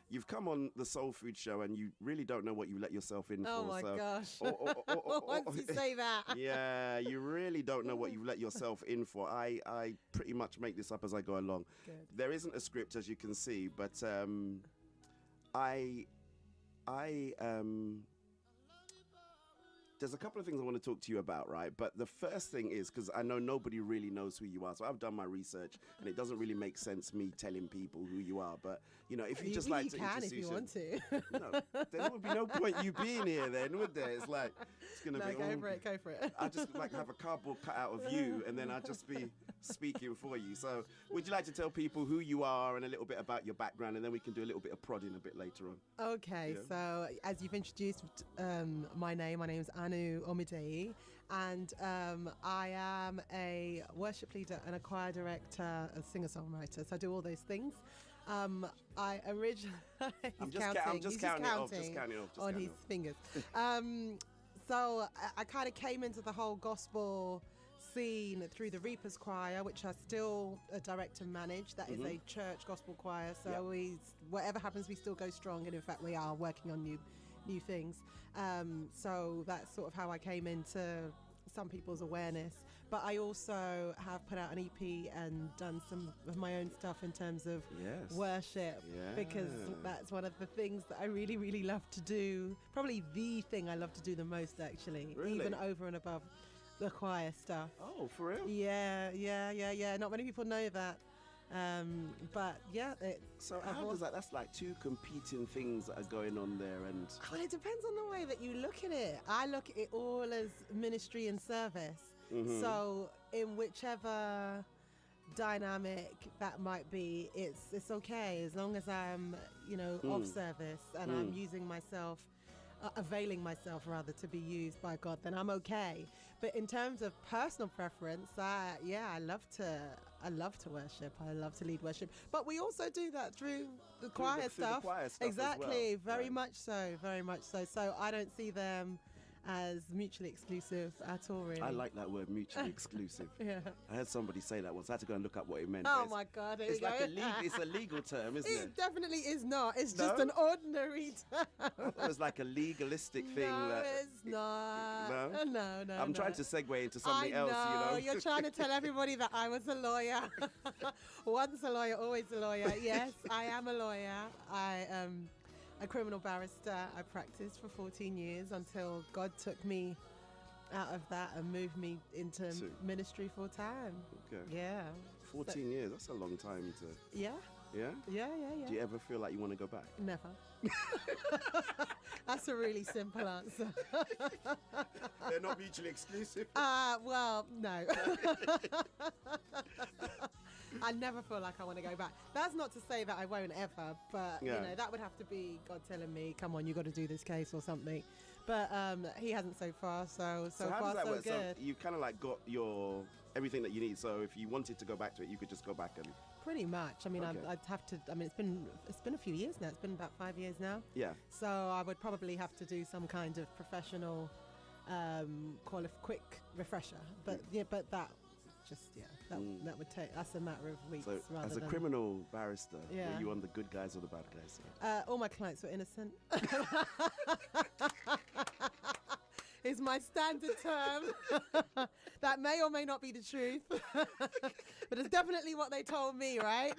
you've come on the Soul Food Show, and you really don't know what you let yourself in for. Oh my gosh! Once you say that, yeah, you really don't know what you've let yourself in for. I pretty much make this up as I go along. Good. There isn't a script, as you can see, but there's a couple of things I want to talk to you about, right? But the first thing is, because I know nobody really knows who you are, so I've done my research, and it doesn't really make sense me telling people who you are. But, you know, if you just like to can introduce if you want to. No, there would be no point you being here then, would there? It's like, it's going to be... Go for it. I just like have a cardboard cutout of you, and then I'll just be speaking for you. So would you like to tell people who you are and a little bit about your background, and then we can do a little bit of prodding a bit later on? Okay, so as you've introduced my name is Anu Omideyi, and I am a worship leader and a choir director, a singer-songwriter, so I do all those things. I originally... I'm just counting off on his fingers. So I kind of came into the whole gospel scene through the Reapers Choir, which I still direct and manage. That is a church gospel choir. So whatever happens, we still go strong. And in fact, we are working on new things. So that's sort of how I came into some people's awareness. But I also have put out an EP and done some of my own stuff in terms of worship, because that's one of the things that I really, really love to do. Probably the thing I love to do the most, actually, even over and above the choir stuff. Oh, for real? Yeah. Not many people know that. But yeah. So how does that? That's like two competing things that are going on there, and well, it depends on the way that you look at it. I look at it all as ministry and service. So in whichever dynamic that might be, it's okay as long as I'm of service and I'm using myself, availing myself rather to be used by God, then I'm okay. But in terms of personal preference, I love to worship. I love to lead worship. But we also do that through the choir stuff. Exactly. Very much so. So I don't see them as mutually exclusive at all, really. I like that word, mutually exclusive. Yeah. I heard somebody say that once. I had to go and look up what it meant. Oh my God! It's like it's a legal term, isn't it? It definitely is not. It's just an ordinary term. I thought it was like a legalistic thing. No, it's not. No. No. I'm trying to segue into something else. You're trying to tell everybody that I was a lawyer. Once a lawyer, always a lawyer. Yes, I am a lawyer. I am a criminal barrister. I practiced for 14 years until God took me out of that and moved me into ministry full time. Okay. Yeah. 14 years, that's a long time to... Yeah. Yeah? Yeah. Do you ever feel like you want to go back? Never. That's a really simple answer. They're not mutually exclusive? Well, no. I never feel like I want to go back. That's not to say that I won't ever, but that would have to be God telling me, come on, you got to do this case or something. But he hasn't so far, so how far does that so work? good. So you kind of like got everything that you need. So if you wanted to go back to it, you could just go back and... Pretty much. I mean, Okay. I'd have to. I mean, it's been a few years now. It's been about 5 years now. Yeah. So I would probably have to do some kind of professional, quick refresher. But that would take. That's a matter of weeks. So rather as a than, criminal barrister, Yeah. were you on the good guys or the bad guys side? all my clients were innocent. Is my standard term. That may or may not be the truth, but it's definitely what they told me, right?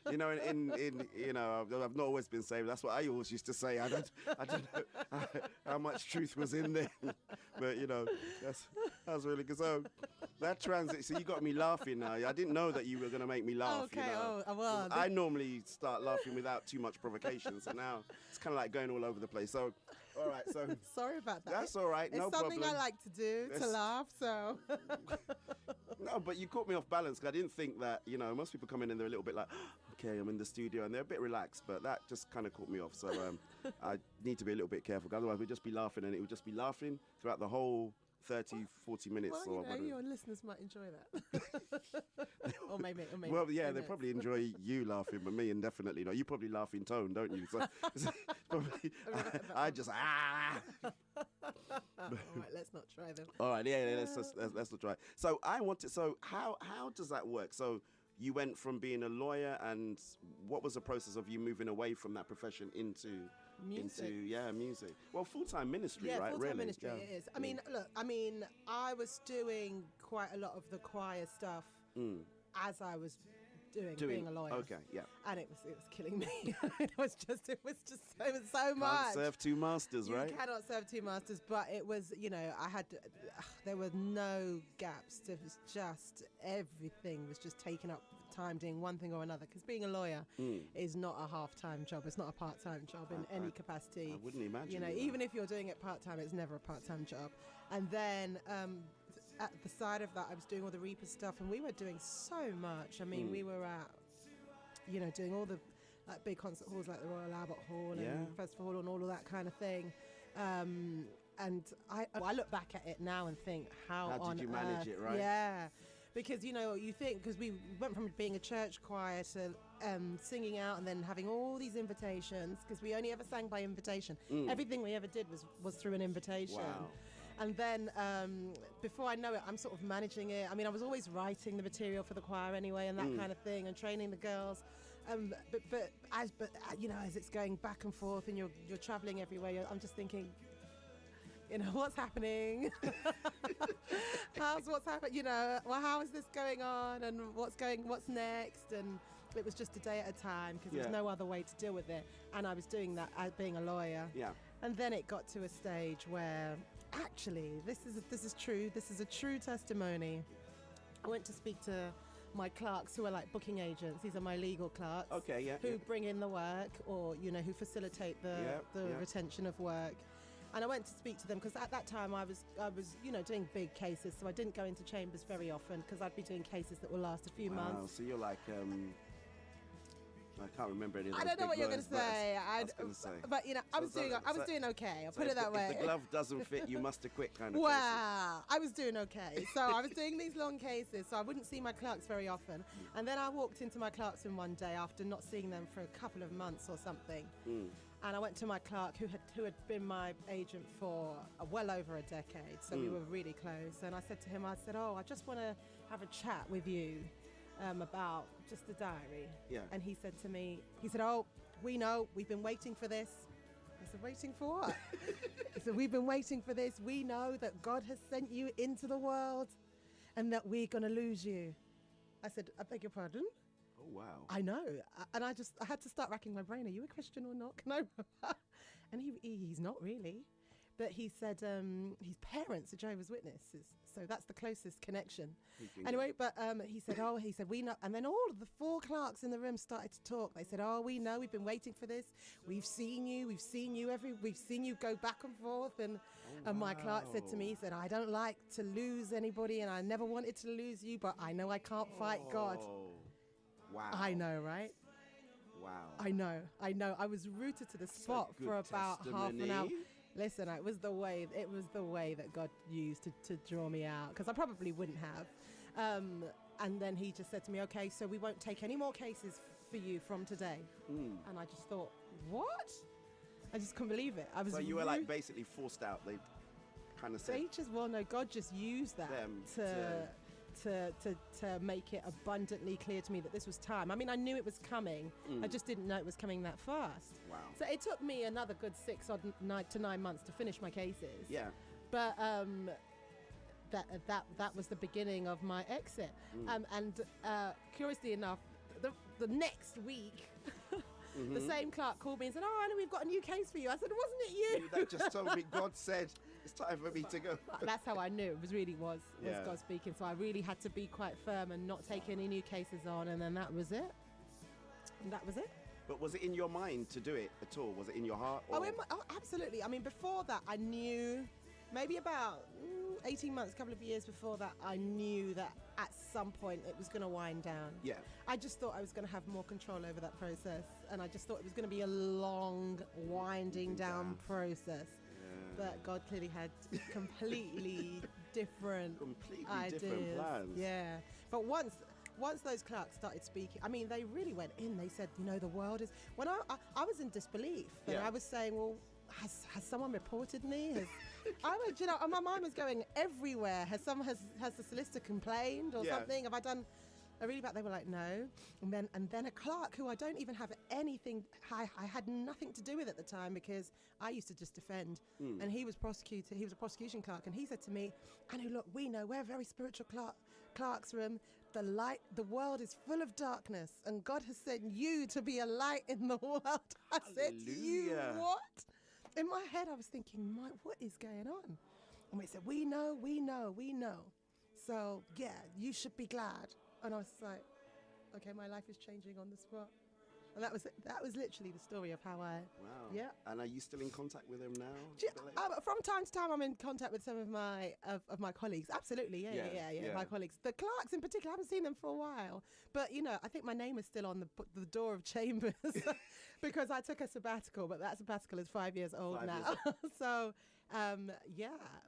I've not always been saved. That's what I always used to say. I don't know how much truth was in there, but that's really good. So that transit. So you got me laughing now. I didn't know that you were going to make me laugh. Okay. Well, I normally start laughing without too much provocation. So now it's kind of like going all over the place. So. All right, so sorry about that. That's all right, no problem. It's something I like to do, to laugh, so. No, but you caught me off balance, because I didn't think that, most people come in and they're a little bit like, okay, I'm in the studio, and they're a bit relaxed, but that just kind of caught me off, so I need to be a little bit careful, because otherwise we'd just be laughing, and it would just be laughing throughout the whole 30, 40 minutes. Well, or your listeners might enjoy that. or maybe. Well, yeah, they probably enjoy you laughing, but me, indefinitely not. You probably laugh in tone, don't you? So probably, I just All right, let's not try them. All right, yeah, let's not try. So how does that work? So you went from being a lawyer, and what was the process of you moving away from that profession into music? Music. Well, full-time ministry, yeah, right? Full-time really? ministry it is. I mean, look, I was doing quite a lot of the choir stuff as I was doing being a lawyer. Okay, yeah. And it was killing me. it was so much. Can't serve two masters, right? You cannot serve two masters, but it was, there were no gaps. It was just, everything was just taking up time doing one thing or another, because being a lawyer is not a half-time job. It's not a part-time job in any capacity. I wouldn't imagine. Even if you're doing it part-time, it's never a part-time job. And then at the side of that, I was doing all the Reaper stuff, and we were doing so much. I mean, we were at, doing all the big concert halls like the Royal Albert Hall and Festival Hall and all of that kind of thing. And I look back at it now and think, how did you manage it, right? Yeah. Because, you think, because we went from being a church choir to singing out and then having all these invitations, because we only ever sang by invitation. Everything we ever did was through an invitation. Wow. And then before I know it, I'm sort of managing it. I mean, I was always writing the material for the choir anyway and that kind of thing, and training the girls. But as it's going back and forth and you're traveling everywhere, I'm just thinking, what's happening? What's happening? How is this going on? And what's next? And it was just a day at a time, because there's no other way to deal with it. And I was doing that as being a lawyer. Yeah. And then it got to a stage where, actually, this is true. This is a true testimony. I went to speak to my clerks, who are like booking agents. These are my legal clerks. Okay, yeah. Who bring in the work, or who facilitate the retention of work. And I went to speak to them because at that time I was doing big cases, so I didn't go into chambers very often, because I'd be doing cases that will last a few months. So you're like, I can't remember any of those. I don't know what you're going to say. But I was doing okay. I'll put it that way. If the glove doesn't fit, you must acquit, kind of. Wow, I was doing okay. So I was doing these long cases, so I wouldn't see my clerks very often. And then I walked into my clerks in one day after not seeing them for a couple of months or something. And I went to my clerk, who had been my agent for well over a decade. So we were really close. And I said to him, I just want to have a chat with you about just the diary. Yeah. And he said to me, we know, we've been waiting for this. I said, waiting for what? He said, we've been waiting for this. We know that God has sent you into the world and that we're going to lose you. I said, I beg your pardon? Oh, wow. I know. And I had to start racking my brain. Are you a Christian or not? Can I? And he's not really. But he said his parents are Jehovah's Witnesses. So that's the closest connection. Anyway, but he said, we know. And then all of the four clerks in the room started to talk. They said, we know, we've been waiting for this. We've seen you go back and forth. And my clerk said to me, he said, I don't like to lose anybody, and I never wanted to lose you, but I know I can't fight God. Wow. I know, right? Wow. I know. I was rooted to the spot for about half an hour. Listen, it was the way that God used to draw me out, because I probably wouldn't have. And then he just said to me, okay, so we won't take any more cases for you from today. And I just thought, what? I just couldn't believe it. So you were like basically forced out. They kind of said. God just used that to make it abundantly clear to me that this was time. I mean, I knew it was coming. I just didn't know it was coming that fast. Wow. So it took me another good 6 to 9 months to finish my cases. Yeah. But that was the beginning of my exit. And curiously enough, the next week, the same clerk called me and said, Anna, we've got a new case for you. I said, wasn't it you? That just told me God said, it's time for me to go. That's how I knew it was God speaking. So I really had to be quite firm and not take any new cases on. And then that was it. But was it in your mind to do it at all? Was it in your heart? Or? Absolutely. I mean, before that, I knew, maybe about 18 months, a couple of years before that, I knew that at some point it was going to wind down. Yeah. I just thought I was going to have more control over that process. And I just thought it was going to be a long, winding down process. But God clearly had completely different ideas. Different plans. Yeah. But once those clerks started speaking, I mean, they really went in. They said, the world is... When I was in disbelief. And I was saying, well, has someone reported me? My mind was going everywhere. Has the solicitor complained or something? Have I done... They were like, no. And then a clerk who I don't even have anything, I had nothing to do with at the time, because I used to just defend. And he was prosecutor. He was a prosecution clerk. And he said to me, Anu, look, we know we're very spiritual clerks room. The world is full of darkness, and God has sent you to be a light in the world. I said, you what? In my head, I was thinking, Mike, what is going on? And they said, we know. So, yeah, you should be glad. And I was like, okay, my life is changing on the spot. And that was literally the story of how I... Wow. Yeah. And are you still in contact with him now? From time to time, I'm in contact with some of my colleagues. Absolutely, yeah. My colleagues. The clerks in particular, I haven't seen them for a while. But, I think my name is still on the door of chambers because I took a sabbatical, but that sabbatical is 5 years old now. So,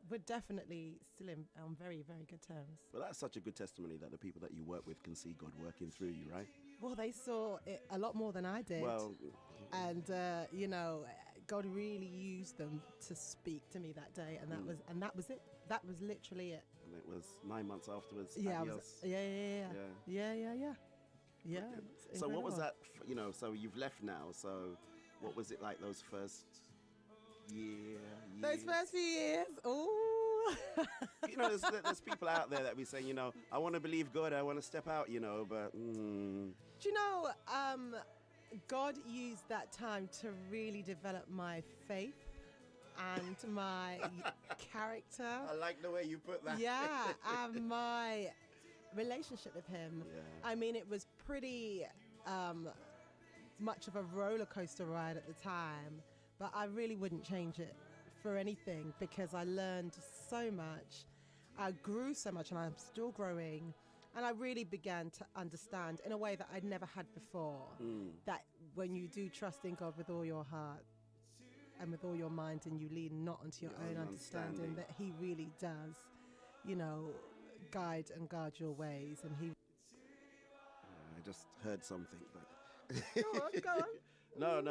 we're definitely still on very, very good terms. Well, that's such a good testimony that the people that you work with can see God working through you, right? Well, they saw it a lot more than I did. Well, and God really used them to speak to me that day, and that was it. That was literally it. And it was 9 months afterwards. Yeah, Yeah. So what was incredible. that? So you've left now. So what was it like those first year? Those first few years? Ooh. There's people out there that be saying, I want to believe God, I want to step out, but. Do you know, God used that time to really develop my faith and my character. I like the way you put that. Yeah, and my relationship with him. Yeah. I mean, it was pretty much of a roller coaster ride at the time, but I really wouldn't change it for anything, because I learned so much. I grew so much, and I'm still growing. And I really began to understand in a way that I'd never had before, that when you do trust in God with all your heart and with all your mind, and you lean not onto your own understanding, that he really does, guide and guard your ways. And he... I just heard something, but... Go on. No.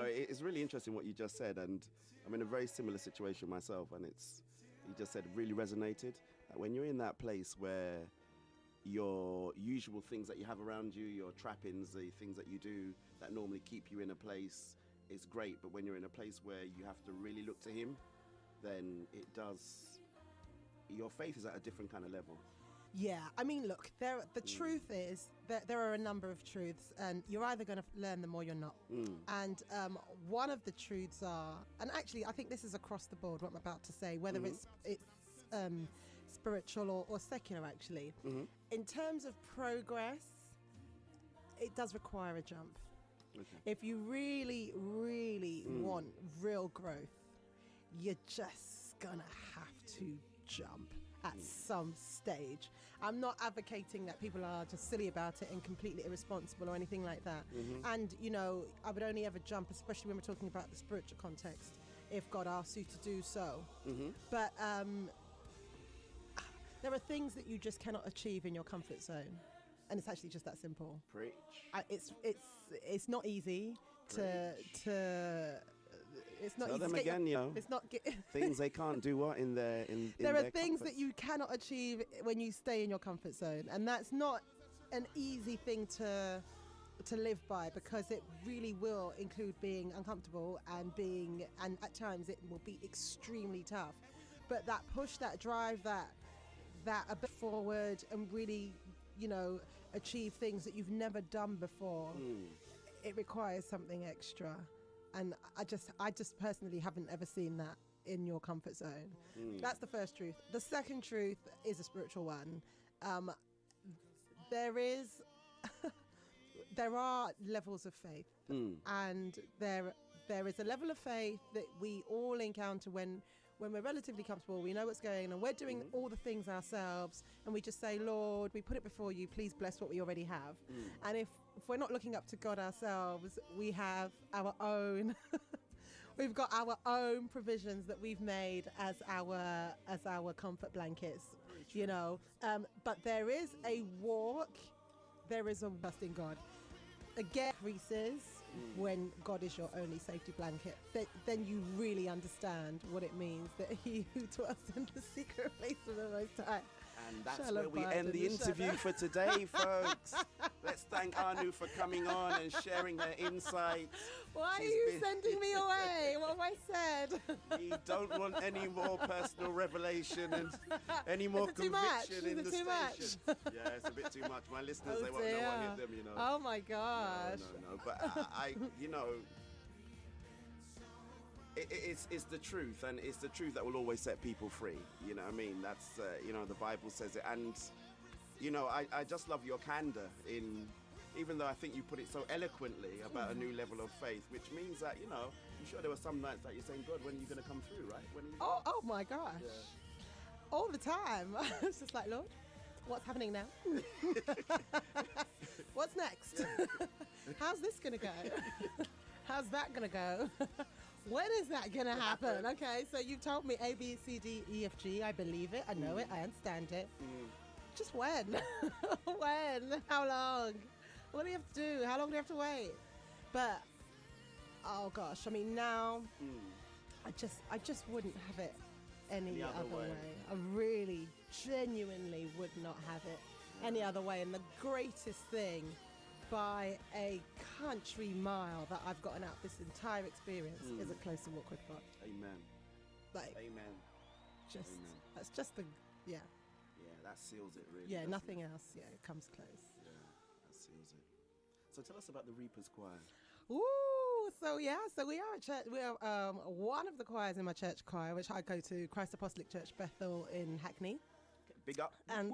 It's really interesting what you just said, and I'm in a very similar situation myself, and you just said really resonated. That when you're in that place where your usual things that you have around you, your trappings, the things that you do that normally keep you in a place, is great. But when you're in a place where you have to really look to him, then your faith is at a different kind of level. Yeah, I mean, look, the truth is that there are a number of truths, and you're either going to learn them or you're not. And one of the truths are, and actually I think this is across the board what I'm about to say, whether it's spiritual or secular, actually. In terms of progress, it does require a jump. Okay. If you really, really want real growth, you're just gonna have to jump at some stage. I'm not advocating that people are just silly about it and completely irresponsible or anything like that. And I would only ever jump, especially when we're talking about the spiritual context, if God asks you to do so. But there are things that you just cannot achieve in your comfort zone, and it's actually just that simple. Preach. It's not easy to. It's not Tell easy them to get again, It's not things they can't do. What in their there are things that you cannot achieve when you stay in your comfort zone, and that's not an easy thing to live by, because it really will include being uncomfortable and at times it will be extremely tough. But that push, that drive, that a bit forward and really, achieve things that you've never done before, it requires something extra. And I just personally haven't ever seen that in your comfort zone. That's the first truth. The second truth is a spiritual one. There are levels of faith, and there is a level of faith that we all encounter when we're relatively comfortable, we know what's going on, and we're doing all the things ourselves, and we just say, Lord, we put it before you, please bless what we already have. And if we're not looking up to God ourselves, we have our own we've got our own provisions that we've made as our comfort blankets, but there is a walk, there is a trust in God. Again, increases when God is your only safety blanket. Then you really understand what it means that he who dwells in the secret place of the Most High And that's Shallow where we Biden, end the the interview shadow. for today, folks. Let's thank Anu for coming on and sharing her insights. Why are She's you been- sending me away? What have I said? We don't want any more personal revelation and any more Is it too much? conviction in Is the it too station. much? Yeah, it's a bit too much. My listeners, Oh they won't know what dear. hit them, you know. Oh my gosh. No. But I you know, it's the truth, and it's the truth that will always set people free. You know what I mean? That's, you know, the Bible says it. And, you know, I just love your candor in, even though I think you put it so eloquently about a new level of faith, which means that, you know, I'm sure there were some nights that you're saying, God, when are you going to come through, right? When are you Oh my gosh. Yeah. All the time. It's just like, Lord, what's happening now? What's next? How's this going to go? How's that going to go? When is that going to happen? Okay, so you've told me A, B, C, D, E, F, G. I believe it. I know it. I understand it. Just when? When? How long? What do you have to do? How long do you have to wait? But, oh gosh, I mean, now, I just wouldn't have it any other way. I really, genuinely would not have it any other way. And the greatest thing by a country mile that I've gotten out this entire experience is a closer walk with God. Amen. Like, Amen. just Amen. that's just the Yeah, that seals it, really. yeah, doesn't nothing it? else. Yeah, it comes close. Yeah, that seals it. So tell us about the Reapers Choir. Ooh, so we are at church. We are one of the choirs in my church choir, which I go to, Christ Apostolic Church Bethel in Hackney. Big up. And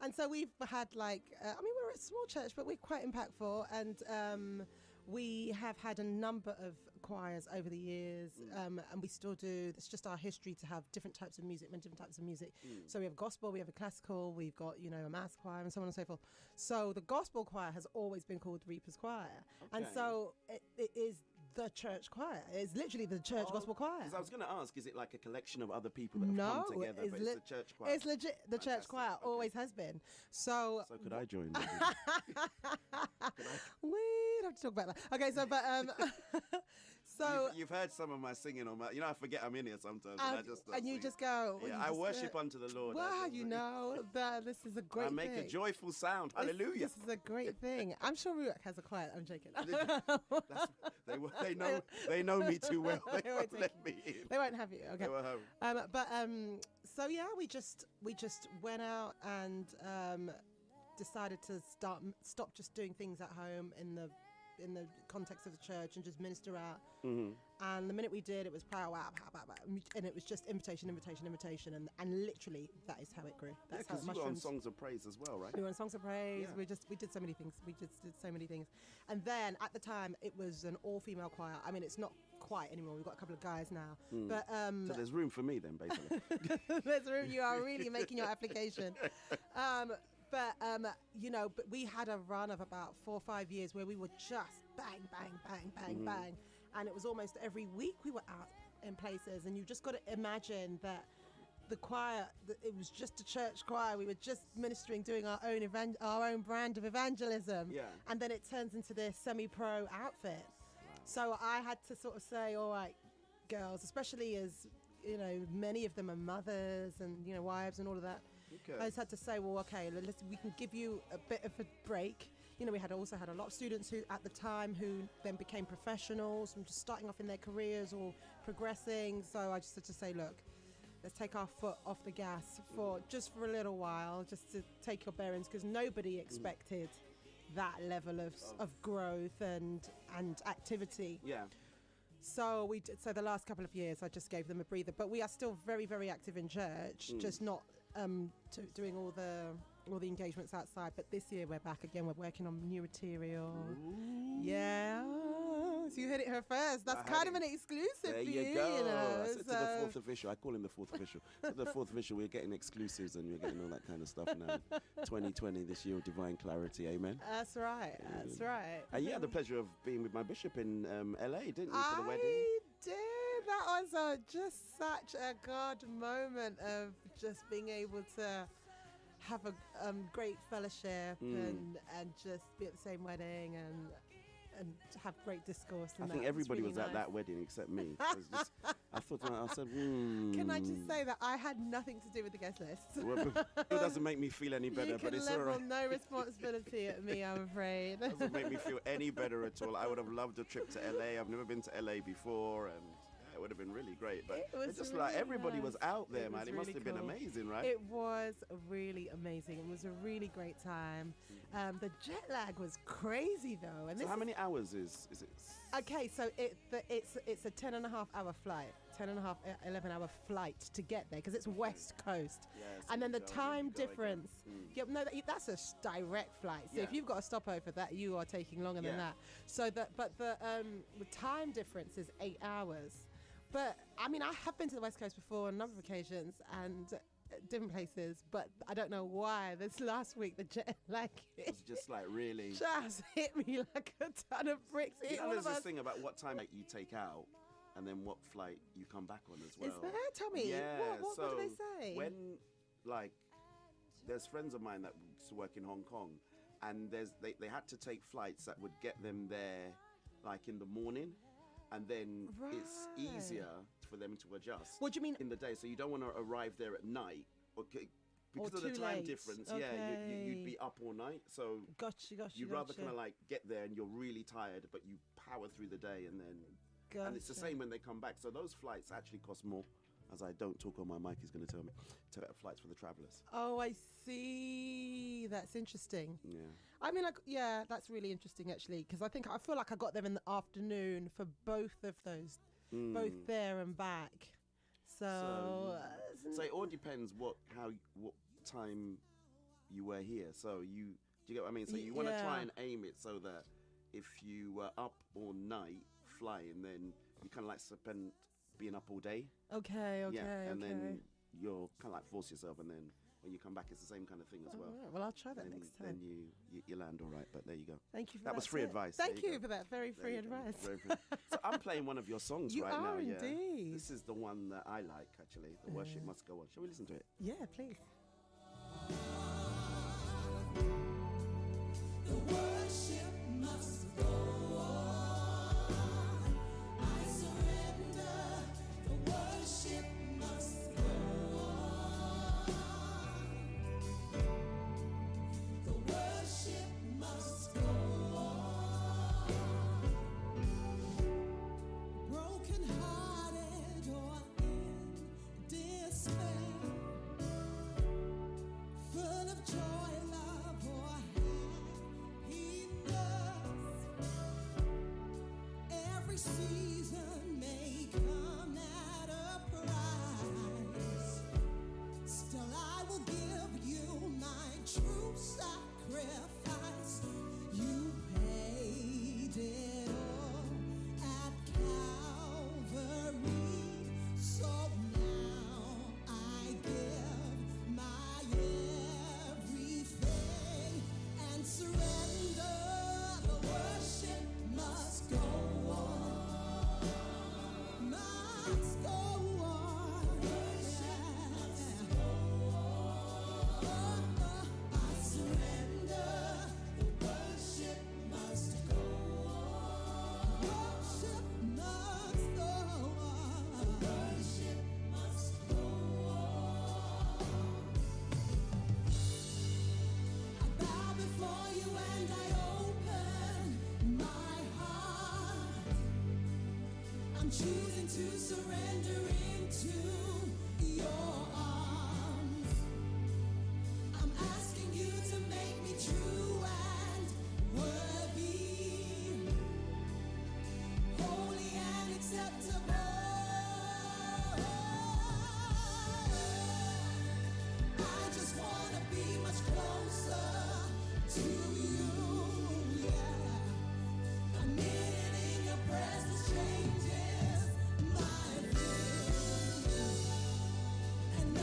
and so we've had like, I mean, we're a small church, but we're quite impactful, and we have had a number of choirs over the years, and we still do. It's just our history to have different types of music, many different types of music. So we have gospel, we have a classical, we've got, you know, a mass choir, and so on and so forth. So the gospel choir has always been called Reapers Choir, and so it is the church choir. It's literally the church gospel choir. Because I was going to ask, is it like a collection of other people that have No, come together, but it's the church choir? It's legit. The church choir always has been. So could I join? we'd have to talk about that. Okay, so so you've heard some of my singing on my. You know, I forget I'm in here sometimes, and I just. and you just go. Yeah, you I just worship go, unto the Lord. Wow, you know that this is a great. I make thing. a joyful sound. Hallelujah. This is a great thing. I'm sure Ruach has a choir. I'm joking. They know me too well. They won't won't let me in. They won't have you. Okay. They were home. So yeah, we just went out and decided to stop just doing things at home in the context of the church and just minister out. And the minute we did, it was pow, and it was just invitation, and literally that is how it grew. That's how it because you were on mushroomed. Songs of Praise as well, right? We were on Songs of Praise. Yeah. We did so many things. We just did so many things. And then at the time, it was an all-female choir. I mean, it's not quite anymore. We've got a couple of guys now. But so there's room for me then, basically. there's room. You are really making your application. You know, but we had a run of about 4 or 5 years where we were just bang, bang, bang, bang, bang. And it was almost every week we were out in places. And you just got to imagine that the choir, it was just a church choir. We were just ministering, doing our own brand of evangelism. Yeah. And then it turns into this semi-pro outfit. So I had to sort of say, all right, girls, especially as, you know, many of them are mothers and, you know, wives and all of that. Okay. I just had to say, well, okay, we can give you a bit of a break. You know, we also had a lot of students who, at the time, who then became professionals and just starting off in their careers or progressing. So I just had to say, look, let's take our foot off the gas for a little while, just to take your bearings, because nobody expected that level of growth and activity. Yeah. So we did. So the last couple of years, I just gave them a breather. But we are still very, very active in church, just not doing all the engagements outside. But this year we're back again. We're working on new material. Ooh. Yeah. So you heard it here first. That's kind of an exclusive there for you you, go. you know. I said to the fourth official, I call him the fourth official. To the fourth official, we're getting exclusives and we're getting all that kind of stuff now. 2020, this year of divine clarity, amen. That's right. That's right. And you had the pleasure of being with my bishop in LA, didn't you, for the wedding? I did. That was just such a God moment of just being able to have a great fellowship and just be at the same wedding, and and have great discourse. I And think that. It's everybody really was at nice. that wedding except me. I said, Can I just say that I had nothing to do with the guest list? Well, it doesn't make me feel any better, You but can it's all level right. no responsibility at me, I'm afraid. It doesn't make me feel any better at all. I would have loved a trip to LA. I've never been to LA before, and it would have been really great. But It was it's just really like everybody was nice. out there, It man. was It must really have been cool. amazing, right? It was really amazing. It was a really great time. The jet lag was crazy though. And So this how is- many hours is it? Okay, so it's a 10.5-hour flight, 11-hour flight to get there because it's West Coast, so and then you the go, time you go again. difference. Yeah, no, that's a direct flight. So if Yeah. you've got a stopover, that you are taking longer than Yeah. that. So but the time difference is 8 hours. But I mean, I have been to the West Coast before on a number of occasions and different places, but I don't know why this last week the jet lag It's just like really. just hit me like a ton of bricks. It You hit know, all there's of this us. thing about what time you take out and then what flight you come back on as well. Is there? Tell me. Yeah. What so do they say? When, like, there's friends of mine that used to work in Hong Kong, and they had to take flights that would get them there, like, in the morning, and then it's easier for them to adjust. What do you mean? In the day, so you don't want to arrive there at night, okay? Because of the too time late. difference, Okay. you'd be up all night. So Gotcha. you'd rather kind of like get there and you're really tired, but you power through the day and then. And it's the Gotcha. same when they come back. So those flights actually cost more. As I don't talk on my mic, he's going to tell me. Better flights for the travellers. Oh, I see. That's interesting. Yeah. I mean, yeah, that's really interesting actually, because I feel like I got them in the afternoon for both of those, both there and back. So So it all depends what time you were here. So do you get what I mean? So you want to try and aim it so that if you were up all night flying, then you kind of like spend being up all day. Okay. And then you'll kind of like force yourself, and then when you come back, it's the same kind of thing as well. All right, well, I'll try that Then- next time. Then you land all right. But there you go. Thank you for that. was free tip. advice. Thank There you go. for that very There free you go. advice. Very free. So I'm playing one of your songs You right now. are Yeah. indeed. This is the one that I like actually. The Worship Must Go On. Shall we listen to it? Yeah, please. The worship must go on. I surrender. The worship must go on. The worship must go on. Broken hearted or in despair, full of joy, love, or happiness. Every season may come at a price. Still, I will give you my true sacrifice. You paid it all at Calvary. So now I give my everything and surrender. The worship must go on. Must go on. Worship must go on. I surrender. The worship must go on. Worship must go on. Worship must go on. I bow before you and I open my heart. I'm choosing to surrender into your arms. I'm asking you to make me true and worthy, holy and acceptable. I just want to be much closer to you, yeah. A minute in your presence changes my view, and I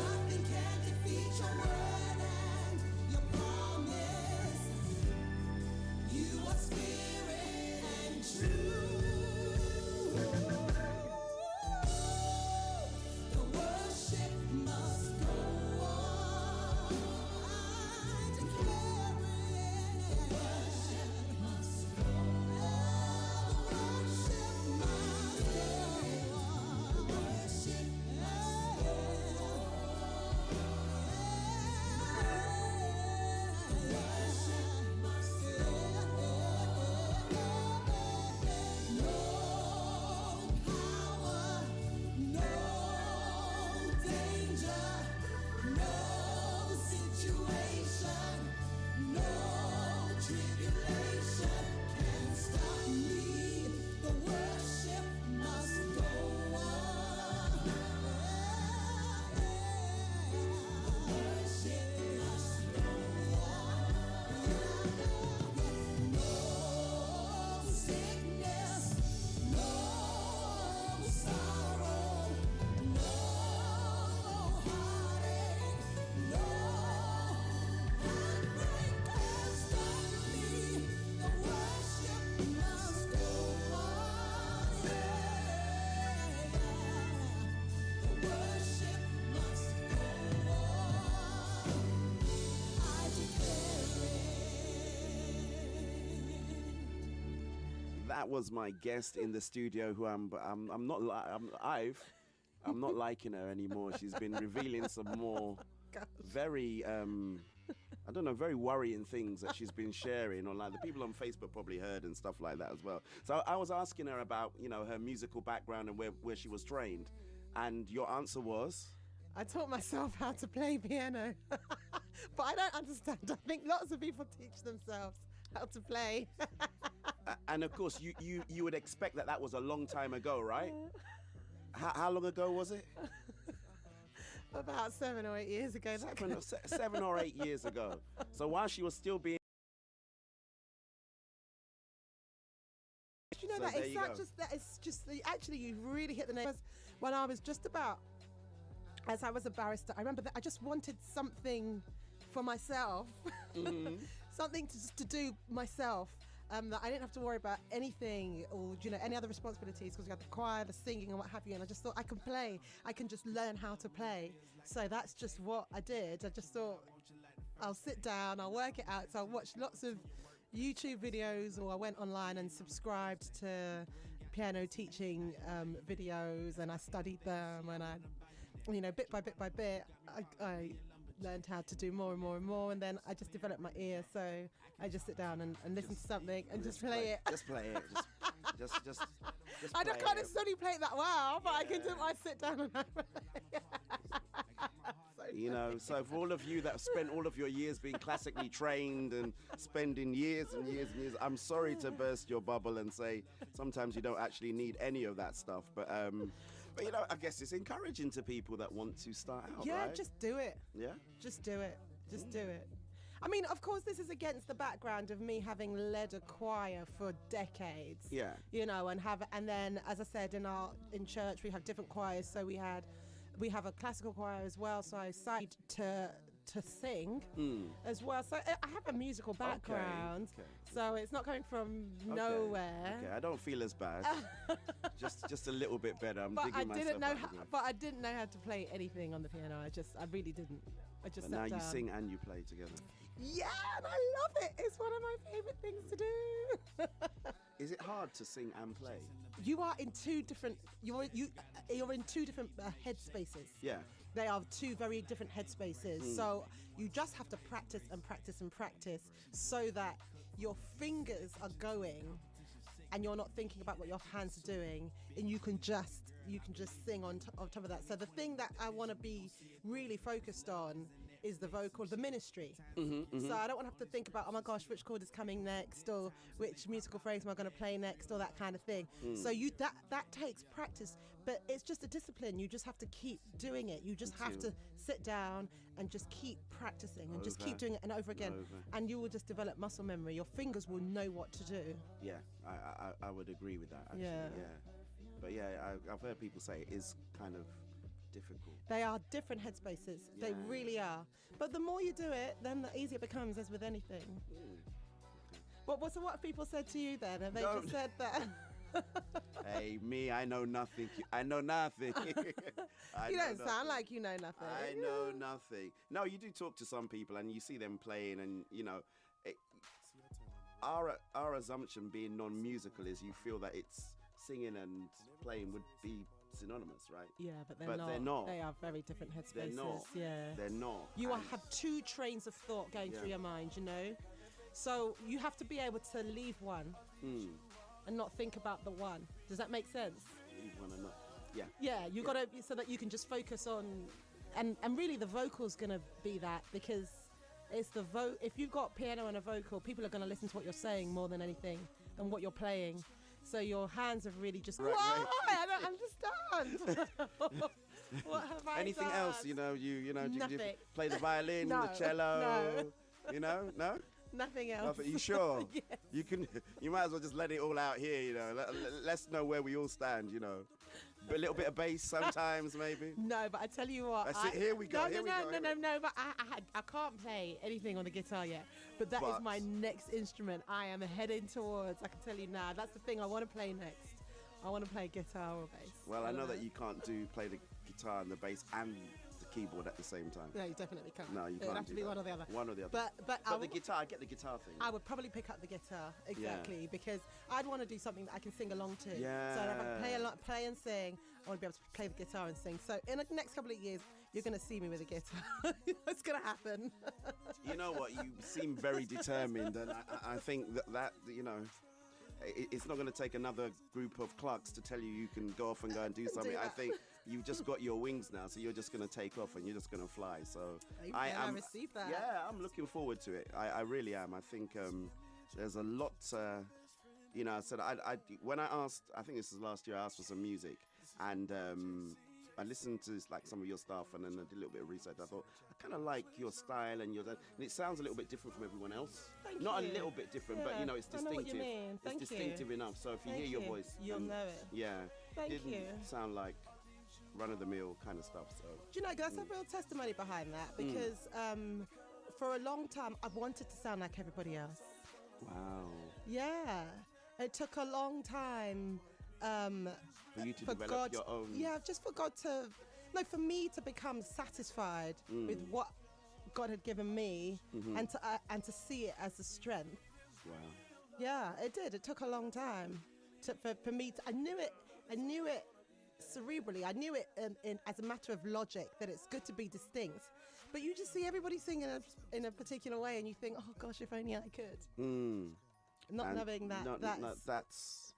that was my guest in the studio, who I'm not I'm not liking her anymore. She's been revealing some more very I don't know, very worrying things that she's been sharing, or like the people on Facebook probably heard and stuff like that as well. So I was asking her about, you know, her musical background and where she was trained, and your answer was? I taught myself how to play piano, but I don't understand. I think lots of people teach themselves how to play. And of course, you would expect that was a long time ago, right? How long ago was it? About 7 or 8 years ago. 7 or 8 years ago. So while she was still being... You know, actually, you really hit the nail. When I was just about, as I was a barrister, I remember that I just wanted something for myself, something to do myself. That I didn't have to worry about anything or, you know, any other responsibilities, because we had the choir, the singing and what have you, and I just thought I can play, I can just learn how to play. So that's just what I did. I just thought I'll sit down, I'll work it out. So I watched lots of YouTube videos, or I went online and subscribed to piano teaching videos, and I studied them, and I, you know, bit by bit, I learned how to do more and more and more, and then I just developed my ear, so I just sit down and listen to something and just play it. Just play it. Just I can't necessarily play it that well, but I can do. I sit down and I you know, so for all of you that have spent all of your years being classically trained and spending years and years and years, I'm sorry to burst your bubble and say sometimes you don't actually need any of that stuff, but you know, I guess it's encouraging to people that want to start out, yeah, right? just do it. Yeah? Just do it. Just do it. I mean, of course, this is against the background of me having led a choir for decades. Yeah. You know, and then, as I said, in church we have different choirs. So we have a classical choir as well. So I started to sing as well. So I have a musical background. Okay. So it's not coming from nowhere. Okay, I don't feel as bad. just a little bit better. I'm But digging I myself didn't know. out But I didn't know how to play anything on the piano. I really didn't. I just But now sat down. you sing and you play together. Yeah, and I love it. It's one of my favorite things to do. Is it hard to sing and play? You are in two different. You're in two different headspaces. Yeah. They are two very different headspaces. So you just have to practice and practice and practice, so that your fingers are going, and you're not thinking about what your hands are doing, and you can just sing on top of that. So the thing that I want to be really focused on is the vocal, the ministry. So I don't want to have to think about, oh my gosh, which chord is coming next, or which musical phrase am I going to play next, or that kind of thing. So that takes practice, but it's just a discipline. You just have to keep doing it. You just have to sit down and just keep practicing and just keep doing it and over again, and you will just develop muscle memory. Your fingers will know what to do. Yeah, I would agree with that, actually. Yeah. But yeah, I've heard people say it is kind of difficult. They are different headspaces. They really are. But the more you do it, then the easier it becomes, as with anything. So what have people said to you then? Have they just said that? Hey, me, I know nothing. I know nothing. You don't sound like you know nothing. I know nothing. No, you do talk to some people and you see them playing, and you know, our assumption being non-musical is you feel that it's singing and playing would be synonymous, right? Yeah, but they're not. They are very different headspaces. They're not. Yeah. They're not. You have two trains of thought going through your mind, you know? So you have to be able to leave one and not think about the one. Does that make sense? Leave one and not. Yeah. Yeah, you got to, so that you can just focus on, and really the vocal's going to be that, because it's the if you've got piano and a vocal, people are going to listen to what you're saying more than anything than what you're playing. So your hands have really just. Right. I don't understand. What have I Anything done? else? You know, you Nothing. play the violin, No, the cello. no. You know, no. Nothing else. Nothing. You sure? Yes. You might as well just let it all out here. You know, let's know where we all stand. You know, a little bit of bass sometimes, maybe. No, but I tell you what. That's it. Here we go. No. But I can't play anything on the guitar yet. But that is my next instrument. I am heading towards. I can tell you now. That's the thing I want to play next. I want to play guitar or bass. Well, I know that you can't play the guitar and the bass and the keyboard at the same time. No, you definitely can't. No, you It'd can't have to do be that. one or the other. One or the other. But the guitar, I get the guitar thing. I would probably pick up the guitar, exactly, because I'd want to do something that I can sing along to. So if I play and sing, I want to be able to play the guitar and sing. So in the next couple of years, you're going to see me with a guitar. It's going to happen. You know what? You seem very determined, and I think that you know, it's not going to take another group of clerks to tell you can go off and go and do something. I think you've just got your wings now, so you're just going to take off and you're just going to fly. So I received that. Yeah, I'm looking forward to it. I really am. I think there's a lot. You know, I said when I asked, I think this was last year, I asked for some music, and I listened to like some of your stuff, and then I did a little bit of research. I thought I kind of like your style and it sounds a little bit different from everyone else. Not you. A little bit different, but you know it's distinctive. I know what you mean. It's distinctive enough. So if you hear your voice, you'll know it. Yeah, Thank didn't you. sound like run of the mill kind of stuff. So do you know, that's a real testimony behind that, because for a long time I wanted to sound like everybody else. Wow. Yeah, it took a long time. For you to for develop God, your own. Yeah, just for God to, no, for me to become satisfied with what God had given me, and to see it as a strength. Wow. Yeah, it did. It took a long time for me. I knew it cerebrally. I knew it as a matter of logic that it's good to be distinct. But you just see everybody singing in a particular way, and you think, oh gosh, if only I could. Not knowing that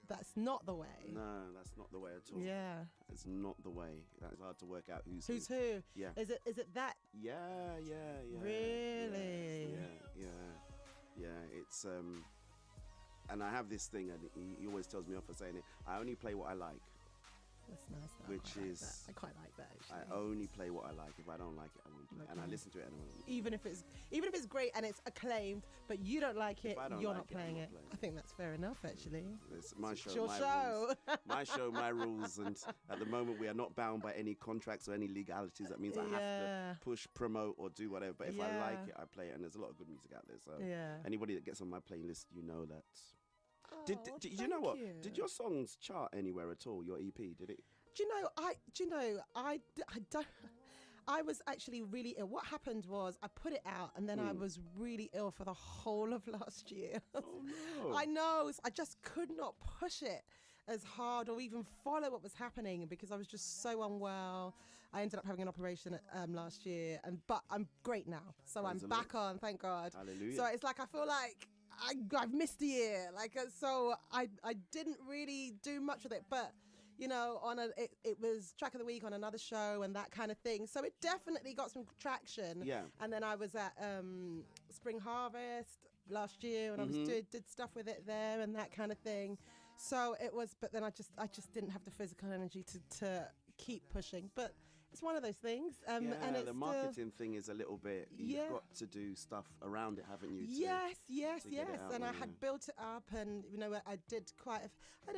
that's not the way. No, that's not the way at all. Yeah. It's not the way. That's hard to work out who's who. Yeah. Is it that? Yeah. Really? Yeah. It's and I have this thing, and he always tells me off for saying it. I only play what I like. That's nice. Which is I quite like that. Actually. I only play what I like. If I don't like it, I won't play. And I listen to it anyway. Even if it's great and it's acclaimed, but you don't like it, you're not playing it. I think that's fair enough, actually. It's my show, your my show. rules. My show, my rules. And at the moment, we are not bound by any contracts or any legalities. That means I have to push, promote, or do whatever. But if I like it, I play it. And there's a lot of good music out there. So anybody that gets on my playlist, you know that. Did you know what? Did your songs chart anywhere at all? Your EP, did it? I was actually really ill. What happened was I put it out, and then I was really ill for the whole of last year. Oh, no. I know. I just could not push it as hard or even follow what was happening because I was just so unwell. I ended up having an operation last year, but I'm great now. So I'm back on, thank God. Hallelujah. So it's like I feel like I've missed a year. So I didn't really do much with it, but you know, it was track of the week on another show and that kind of thing. So it definitely got some traction. Yeah. And then I was at Spring Harvest last year, and I was did stuff with it there and that kind of thing. So it was, but then I just didn't have the physical energy to keep pushing. But it's one of those things. And it's the marketing thing is a little bit. You've got to do stuff around it, haven't you? Yes. And there, I had built it up, and you know, I did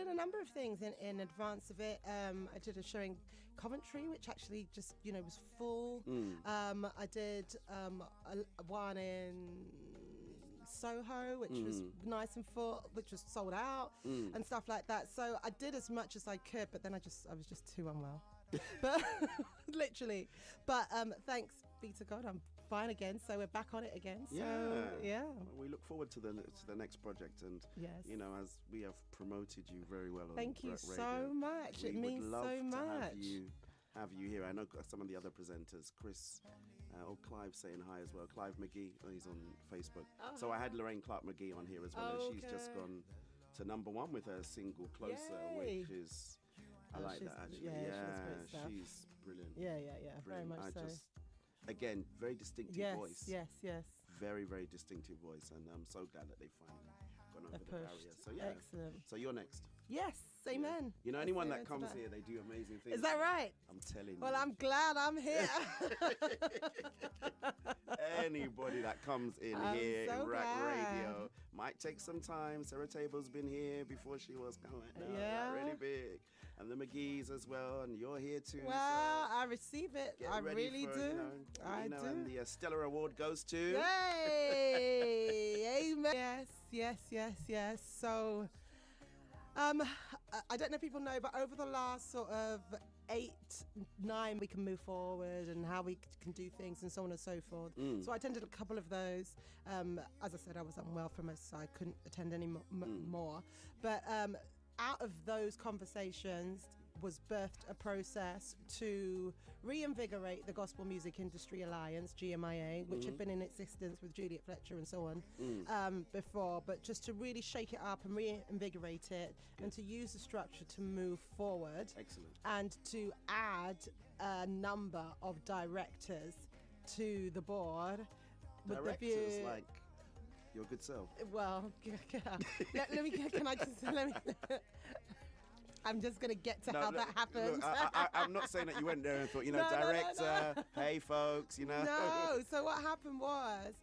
a number of things in advance of it. I did a show in Coventry, which actually just was full. I did one in Soho, which was nice and full, which was sold out, and stuff like that. So I did as much as I could, but then I was just too unwell. But literally, thanks be to God, I'm fine again. So we're back on it again. So, yeah. We look forward to the next project, and you know, as we have promoted you very well. Thank you radio, so much. It means so much. Have you here? I know some of the other presenters, Chris. Clive saying hi as well. Clive McGee, he's on Facebook. So I had Lorraine Clark McGee on here as well, and she's just gone to #1 with her single Closer, which is, I like that actually. She's brilliant. Yeah, Brilliant. very much so. Again, very distinctive voice. Yes. Very, very distinctive voice, and I'm so glad that they finally gone over the barrier. So excellent. So you're next. Yes, amen. You know, anyone that comes here, they do amazing things. Is that right? I'm telling you. Well, I'm glad I'm here. Anybody that comes in here in Rack Radio might take some time. Sarah Table's been here before she was going really big. And the McGee's as well, and you're here too. Well, so I receive it. I really do. I do. And the Stellar Award goes to. Yay! Amen. Yes. So, I don't know if people know, but over the last sort of 8, 9 we can move forward and how we can do things and so on and so forth. So I attended a couple of those. As I said, I was unwell for most, so I couldn't attend any more. But out of those conversations was birthed a process to reinvigorate the Gospel Music Industry Alliance, GMIA, which had been in existence with Juliet Fletcher and so on before, but just to really shake it up and reinvigorate it and to use the structure to move forward. Excellent. And to add a number of directors to the board. With Directors the view, like your good self. well, let me, can I just, let me, I'm just going to get to how that happened. Look, I'm not saying that you went there and thought, No, director, no. hey folks, No, so what happened was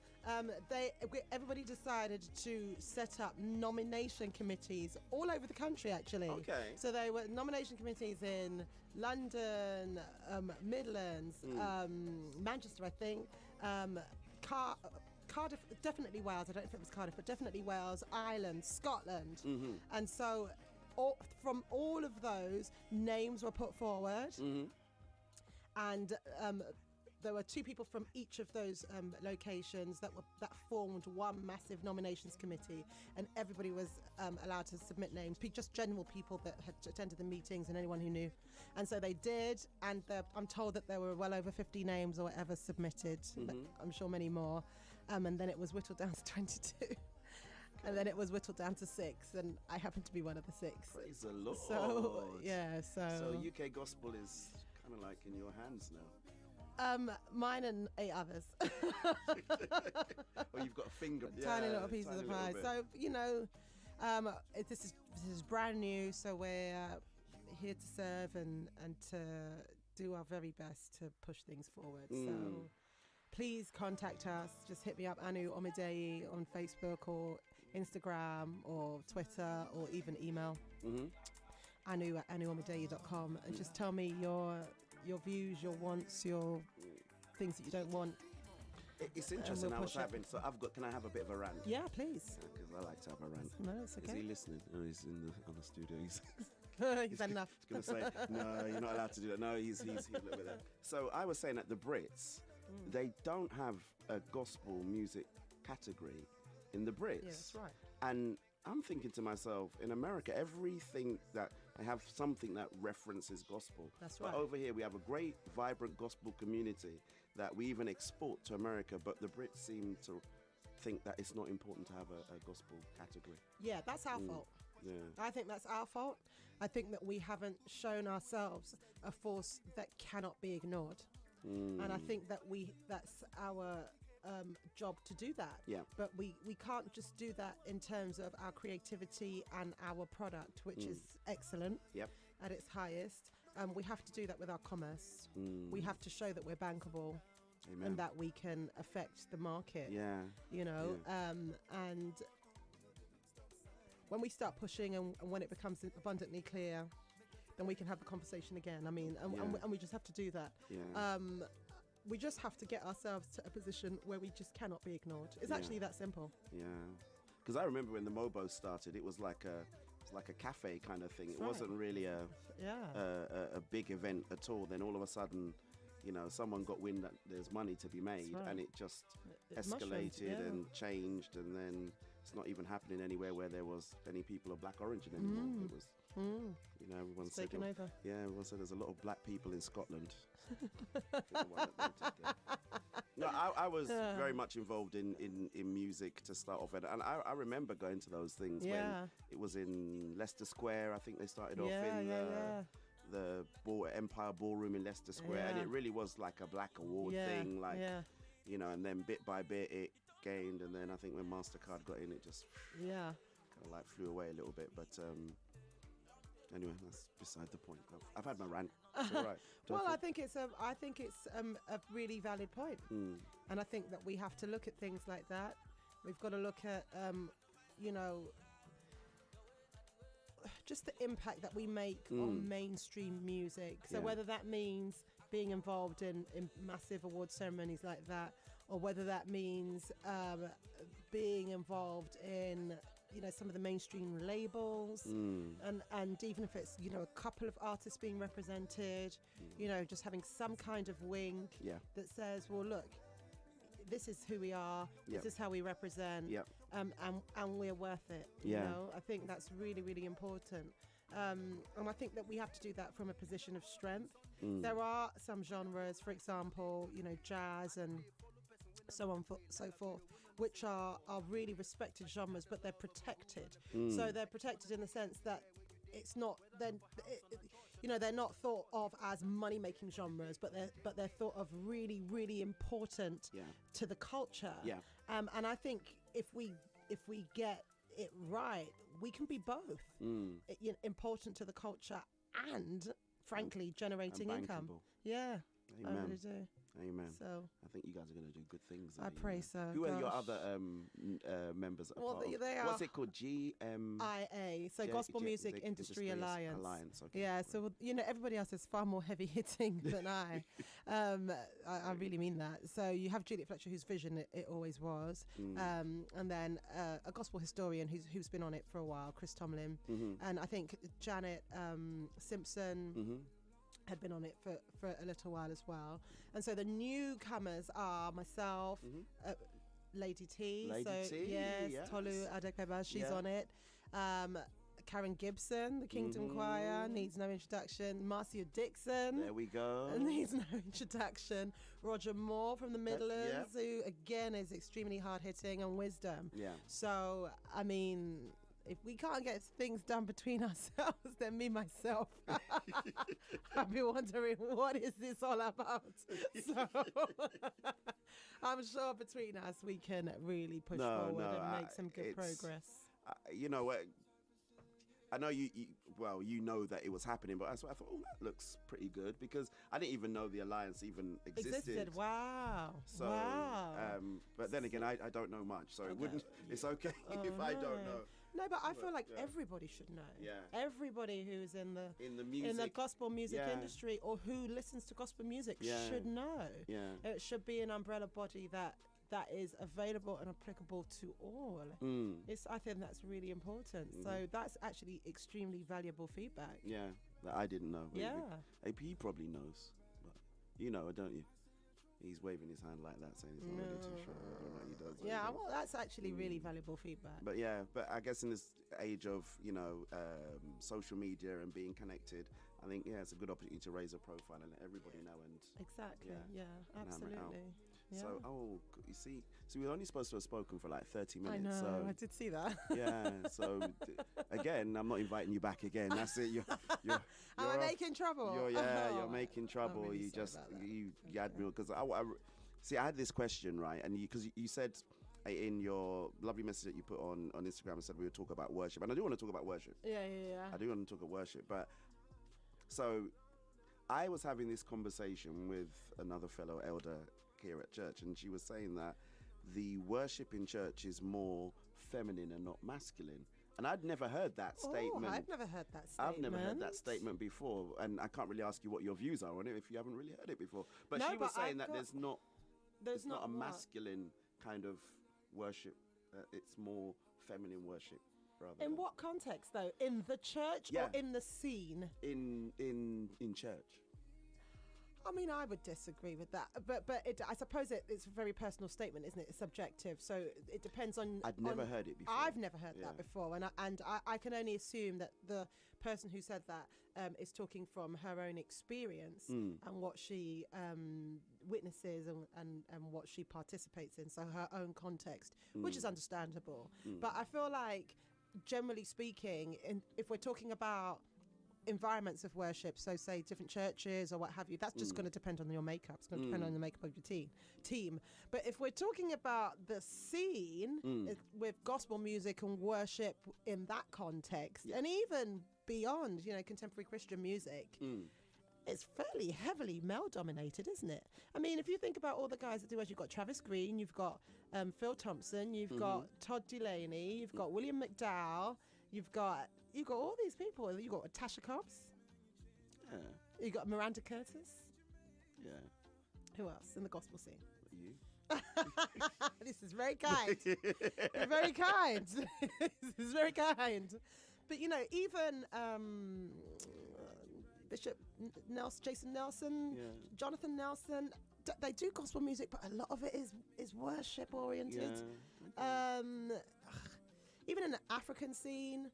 everybody decided to set up nomination committees all over the country, actually. Okay. So there were nomination committees in London, Midlands, Manchester, I think, Cardiff, definitely Wales. I don't know if it was Cardiff, but definitely Wales, Ireland, Scotland. And so from all of those, names were put forward. And there were 2 people from each of those locations that formed one massive nominations committee, and everybody was allowed to submit names, just general people that had attended the meetings and anyone who knew. And so they did, and I'm told that there were well over 50 names or whatever submitted, but I'm sure many more. And then it was whittled down to 22. And then it was whittled down to 6, and I happen to be one of the 6. Praise the Lord. So, yeah, so UK Gospel is kind of like in your hands now. Mine and 8 others. Oh, you've got a finger. Tiny little pieces of pie. So, this is brand new, so we're here to serve and to do our very best to push things forward. So please contact us. Just hit me up, Anu Omideyi, on Facebook or Instagram or Twitter or even email. anu@anuomideyi.com, and just tell me your views, your wants, your things that you don't want. It's interesting how it's happening. So can I have a bit of a rant? Yeah, please. Because I like to have a rant. No, it's okay. Is he listening? Oh, he's on the studio. He's had enough. He's going to say, no, you're not allowed to do that. No, he's a little bit there. So I was saying that the Brits, they don't have a gospel music category in the Brits. Yeah, that's right. And I'm thinking to myself, in America, everything that they have something that references gospel. That's right. But over here, we have a great, vibrant gospel community that we even export to America. But the Brits seem to think that it's not important to have a gospel category. Yeah, that's our fault. Yeah. I think that's our fault. I think that we haven't shown ourselves a force that cannot be ignored. And I think that that's our job to do that. Yeah. But we can't just do that in terms of our creativity and our product, which is excellent at its highest. We have to do that with our commerce. We have to show that we're bankable. Amen. And that we can affect the market. Yeah. And when we start pushing and when it becomes abundantly clear, then we can have the conversation again. I mean, and we just have to do that. Yeah. We just have to get ourselves to a position where we just cannot be ignored. It's actually that simple. Yeah. Because I remember when the Mobo started, it was like a cafe kind of thing. That's it wasn't really a big event at all. Then all of a sudden, someone got wind that there's money to be made, and it just escalated and changed, and then it's not even happening anywhere where there was any people of black origin anymore. It was, everyone said, taken over. Yeah, everyone said there's a lot of black people in Scotland. No, I was very much involved in music to start off, and I remember going to those things when it was in Leicester Square. I think they started off in the Empire Ballroom in Leicester Square, and it really was like a black award thing, and then bit by bit it gained, and then I think when MasterCard got in, it just kind of like flew away a little bit. But anyway, that's beside the point. I've had my rant. It's all right. Well, I think it's a really valid point, and I think that we have to look at things like that. We've got to look at just the impact that we make on mainstream music. So whether that means being involved in massive award ceremonies like that, or whether that means being involved in some of the mainstream labels, and even if it's a couple of artists being represented, just having some kind of wing that says, well, look, this is who we are, this is how we represent, and we're worth it. I think that's really, really important. And I think that we have to do that from a position of strength. There are some genres, for example, jazz and so on, so forth, which are really respected genres, but they're protected. So they're protected in the sense that it's not then they're not thought of as money-making genres, but they're thought of really, really important to the culture. And I think if we get it right, we can be both important to the culture and, frankly, generating income. Yeah, Amen. I really do. Amen. So I think you guys are going to do good things. I pray so. Who are your other members? Well, they are. What's it called? GMIA. So Gospel Music Industry Alliance. Okay. Yeah. So everybody else is far more heavy hitting than I. I really mean that. So you have Juliet Fletcher, whose vision it always was, and then a gospel historian who's been on it for a while, Chris Tomlin, and I think Janet Simpson. Had been on it for a little while as well. And so the newcomers are myself, Lady T. Yes, Tolu Adekeba, she's on it. Karen Gibson, the Kingdom Choir, needs no introduction. Marcia Dixon. There we go. Needs no introduction. Roger Moore from the Midlands, who again is extremely hard hitting, and Wisdom. Yeah. So, I mean, if we can't get things done between ourselves, then me, myself, I'll be wondering, what is this all about? So I'm sure between us, we can really push forward and make some good progress. You know what? I know you know that it was happening, but that's why I thought, oh, that looks pretty good, because I didn't even know the alliance even existed. Wow. So, but then again, I don't know much, so it's okay if I don't know. No, but I feel like everybody should know. Yeah. Everybody who's in the gospel music industry, or who listens to gospel music, should know. Yeah. It should be an umbrella body that is available and applicable to all. I think that's really important. So that's actually extremely valuable feedback. Yeah, that I didn't know. Yeah. He probably knows, but you know, don't you? He's waving his hand like that, saying he's not ready to show. I don't know what he does. Yeah, well, that's actually really valuable feedback. But I guess in this age of social media and being connected, I think it's a good opportunity to raise a profile and let everybody know. And exactly, absolutely. Yeah. So, you see, so we're only supposed to have spoken for like 30 minutes. I know, so, I did see that. Yeah, so again, I'm not inviting you back again. That's it. You're Am I making trouble? You're making trouble. Really you had me, because I had this question, right? And because you said in your lovely message that you put on Instagram, and said we would talk about worship, and I do want to talk about worship. Yeah. I do want to talk about worship, but so I was having this conversation with another fellow elder here at church, and she was saying that the worship in church is more feminine and not masculine. And I'd never heard that statement. I've never heard that statement. I've never heard that statement before, and I can't really ask you what your views are on it if you haven't really heard it before. But she was saying that there's not a masculine kind of worship. It's more feminine worship. In what context, though? In the church or in the scene? In church. I mean, I would disagree with that, but I suppose it's a very personal statement, isn't it? It's subjective, so it depends on. I'd never heard it before. I've never heard that before, and I can only assume that the person who said that is talking from her own experience and what she witnesses and what she participates in, so her own context, which is understandable. But I feel like, generally speaking, if we're talking about environments of worship, so say different churches or what have you, that's just going to depend on your makeup. It's going to depend on the makeup of your team. But if we're talking about the scene with gospel music and worship in that context, and even beyond, contemporary Christian music, it's fairly heavily male dominated, isn't it? I mean, if you think about all the guys that do worship, you've got Travis Green, you've got Phil Thompson, you've got Todd Delaney, you've got William McDowell, you've got all these people. You've got Tasha Cobbs. Yeah. You've got Miranda Curtis. Yeah. Who else in the gospel scene? You? This is very kind. Very kind. This is very kind. But, you know, even Bishop Nelson, Jason Nelson, Jonathan Nelson, they do gospel music, but a lot of it is worship oriented. Even in the African scene,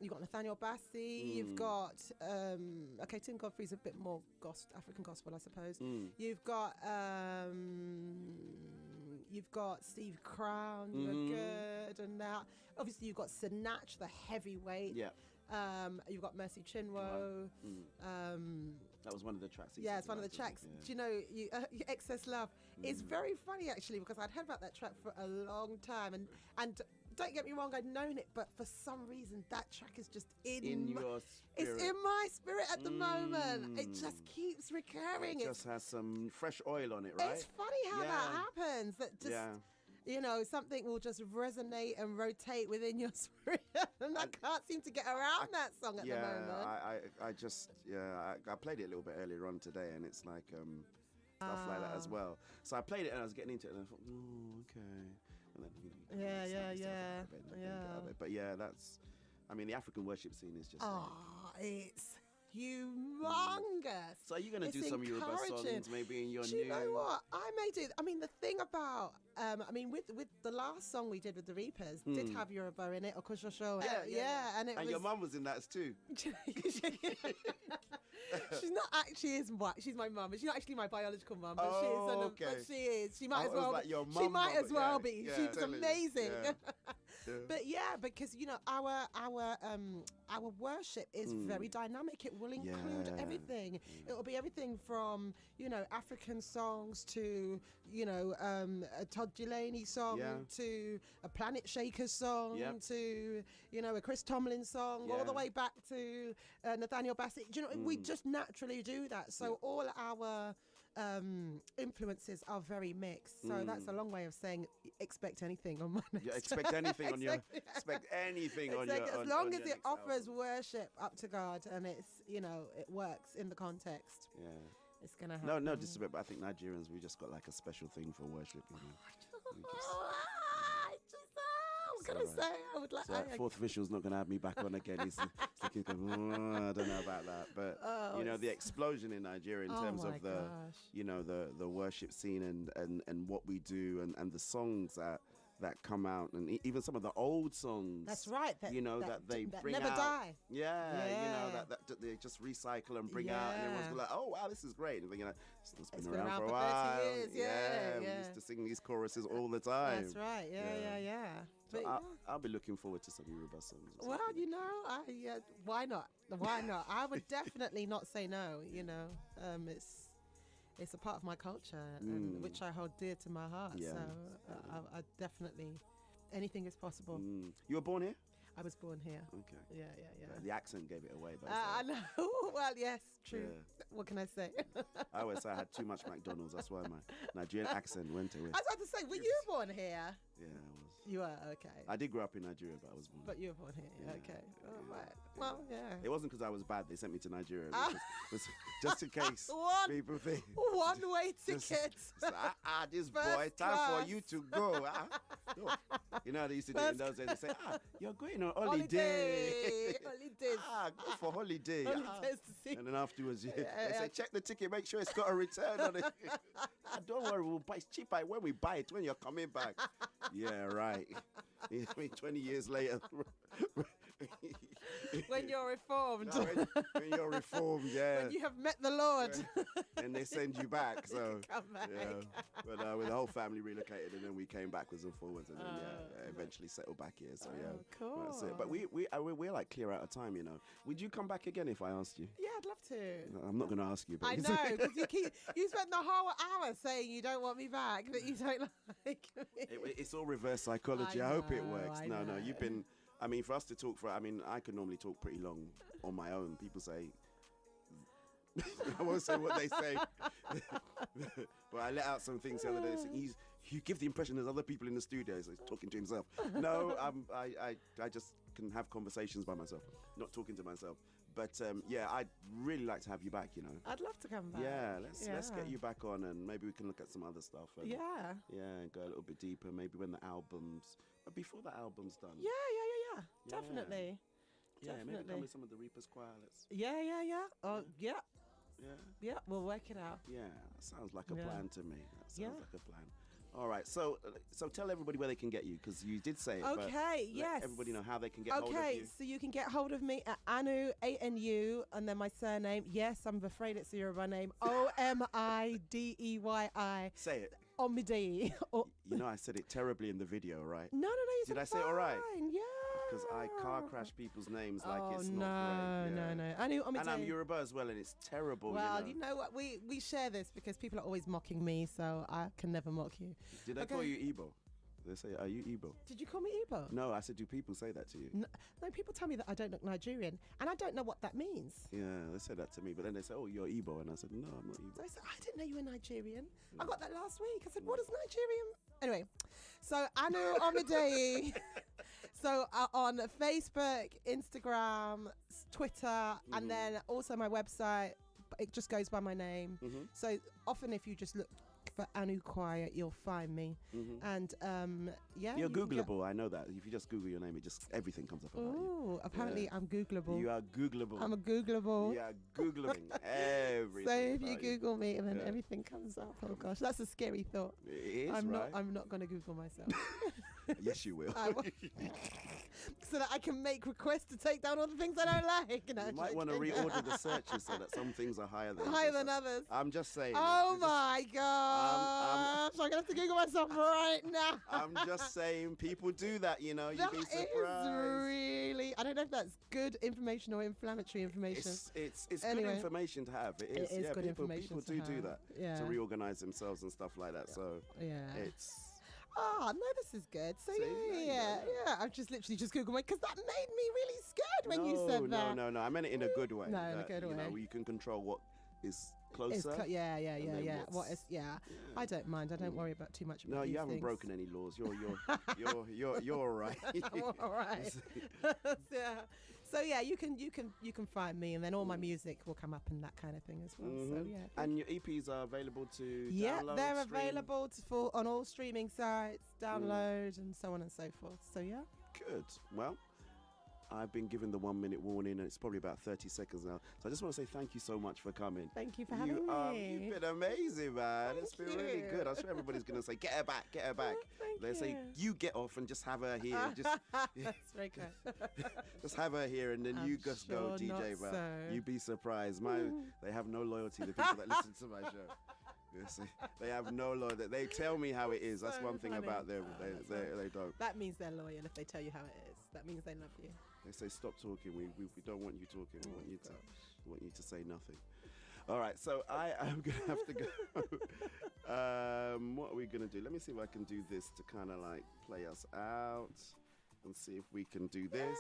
you've got Nathaniel Bassey, you've got Tim Godfrey's a bit more African gospel, I suppose. You've got Steve Crown, you're good, and that. Obviously, you've got Sinach, the heavyweight. Yeah. You've got Mercy Chinwo. That was one of the tracks. Yeah, it's one of the tracks. Yeah. Do you know, Excess Love? It's very funny, actually, because I'd heard about that track for a long time. And don't get me wrong, I'd known it, but for some reason, that track is just in your spirit. It's in my spirit at the moment. It just keeps recurring. It just has some fresh oil on it, right? It's funny how that happens. That just... You know, something will just resonate and rotate within your spirit, and I can't seem to get around that song at the moment. I played it a little bit earlier on today, and it's like stuff like that as well. So I played it, and I was getting into it, and I thought, oh, okay. And then, But yeah, that's. I mean, the African worship scene is just. It's humongous. So are you going to do some Yoruba songs maybe in your new... Do you know what? I may do... I mean, the thing about... with the last song we did with the Reapers, did have Yoruba in it, Okoshosho. Yeah. And your mum was in that too. She's not actually she's my mum. She's not actually my biological mum, but okay. She is. She might as well like be. Your She might as well be. Yeah, She's amazing. Yeah. But yeah, because you know our worship is very dynamic. It will include everything. It will be everything from African songs to a Todd Dulaney song to a Planet Shakers song to a Chris Tomlin song all the way back to Nathaniel Bassett. Do you know we just naturally do that. So all our influences are very mixed. So that's a long way of saying expect anything on my next expect anything on your expect anything on your as long as it offers worship up to God and it's it works in the context. Yeah. It's gonna happen. No disrespect, but I think Nigerians we just got like a special thing for worship. What can I say? I would like. So fourth official's not going to have me back on again. He's going, I don't know about that, but the explosion in Nigeria in terms of the worship scene and what we do and the songs that come out and even some of the old songs. That's right. That they bring never out. Die. Yeah. That they just recycle and bring out, and everyone's like, oh wow, this is great. And it's been around for a while. 30 years. Yeah. We used to sing these choruses all the time. That's right. Yeah. So I'll be looking forward to some Yoruba songs. Well, why not? Why not? I would definitely not say no. It's a part of my culture, which I hold dear to my heart. Yeah. So I definitely, anything is possible. You were born here? I was born here. Okay. Yeah. The accent gave it away. I know. Well, yes, true. Yeah. What can I say? I always say I had too much McDonald's. That's why my Nigerian accent went away. I was about to say, were you born here? Yeah, I was. You were, okay. I did grow up in Nigeria, but I was born. But you were born here, okay. Oh, right. Well, yeah. It wasn't because I was bad. They sent me to Nigeria. Was just in case people think. One-way ticket. This boy, time for you to go. They used to do it in those days. They say, you're going on holiday. Holidays. Go for holiday. Holidays to see. And then afterwards, they say, check the ticket, make sure it's got a return on it. Don't worry, we'll buy it cheaper when we buy it when you're coming back. Yeah, right. 20 years later. When you're reformed. No, when you're reformed, yeah. When you have met the Lord. And they send you back. So you come back. Yeah. But with the whole family relocated, and then we came backwards and forwards, and then eventually settled back here. So cool. That's it. But we're like clear out of time, Would you come back again if I asked you? Yeah, I'd love to. No, I'm not going to ask you. But I know, because you spent the whole hour saying you don't want me back, that you don't like me. It's all reverse psychology. I hope it works. No, you've been. I mean, for us to talk I can normally talk pretty long on my own. People say, I won't say what they say, but I let out some things the other day. So you give the impression there's other people in the studio. So he's talking to himself. No, I just can have conversations by myself, not talking to myself. But yeah, I'd really like to have you back. I'd love to come back. Yeah, let's get you back on, and maybe we can look at some other stuff. And, Yeah. and go a little bit deeper. Maybe when the album's, but before the album's done. Yeah. Definitely. Yeah, maybe Definitely. come with some of the Reaper's Choir. Yeah. Oh, yeah. Yeah. Yeah, we'll work it out. Yeah, that sounds like a Yeah. plan to me. That sounds like a plan. All right, so tell everybody where they can get you, because you did say it. Okay, but yes. Let everybody know how they can get hold of you. Okay, so you can get hold of me at Anu, A-N-U, and then my surname. Yes, I'm afraid it's a Yoruba name. Omidei. Say it. Omideyi. I said it terribly in the video, right? No, you Did said I say it all right? fine, yeah. Because I car crash people's names like it's no, not great. Yeah. no. Anu Omideyi. And I'm Yoruba as well, and it's terrible. Well, you know what? We share this because people are always mocking me, so I can never mock you. Did I call you Igbo? They say, are you Igbo? Did you call me Igbo? No, I said, do people say that to you? No, people tell me that I don't look Nigerian, and I don't know what that means. Yeah, they said that to me, but then they say, oh, you're Igbo, and I said, no, I'm not Igbo. So I said, I didn't know you were Nigerian. I got that last week. I said, what is Nigerian? Anyway, so Anu Omideyi. So on Facebook, Instagram, Twitter, and then also my website, it just goes by my name. So often if you just look for Anu Choir, you'll find me. And yeah. You're Googleable, I know that. If you just Google your name, everything comes up about you. Ooh, apparently I'm Googleable. You are Googleable. I'm a Googleable. You are Googling everything. So if you about Google me and then everything comes up, oh gosh, that's a scary thought. It is, I'm right? not going to Google myself. Yes, you will. I will. So that I can make requests to take down all the things I don't like. You might want to reorder the searches so that some things are higher than others. I'm just saying. Oh my gosh! I'm going to have to Google myself right now. I'm just saying, people do that, You'd That be is surprised. really. I don't know if that's good information or inflammatory information. It's Anyway. good information to have. It is. good people, information People to do have. that Yeah. to reorganize themselves and stuff like that. So it's. Oh, no, this is good. So, See? yeah. I've just literally just Googled my, because that made me really scared when you said that. No. I meant it in a good way. No, in a good way. You can control what is It's closer. yeah. and then What is, I don't mind. I don't worry about too much about No, these you haven't things. broken any laws. You're all right. I'm all right. So yeah, you can find me, and then all my music will come up and that kind of thing as well. So yeah. And your EPs are available to Yeah, download, they're stream? available for on all streaming sites, download, and so on and so forth. So yeah. Good. Well, I've been given the 1 minute warning, and it's probably about 30 seconds now. So I just want to say thank you so much for coming. Thank you for having me. You've been amazing, man. It's been really good. I'm sure everybody's going to say, get her back. They say, you get off and just have her here. That's very good. Just have her here, and then you just go, sure not DJ, man. so. You'd be surprised. They have no loyalty, the people that listen to my show. They have no loyalty. They tell me how it is. That's So one thing funny. about them. They don't. That means they're loyal if they tell you how it is. That means they love you. They say, stop talking. We don't want you talking. We want you to say nothing. All right, so I am going to have to go. What are we going to do? Let me see if I can do this to kind of like play us out and see if we can do this.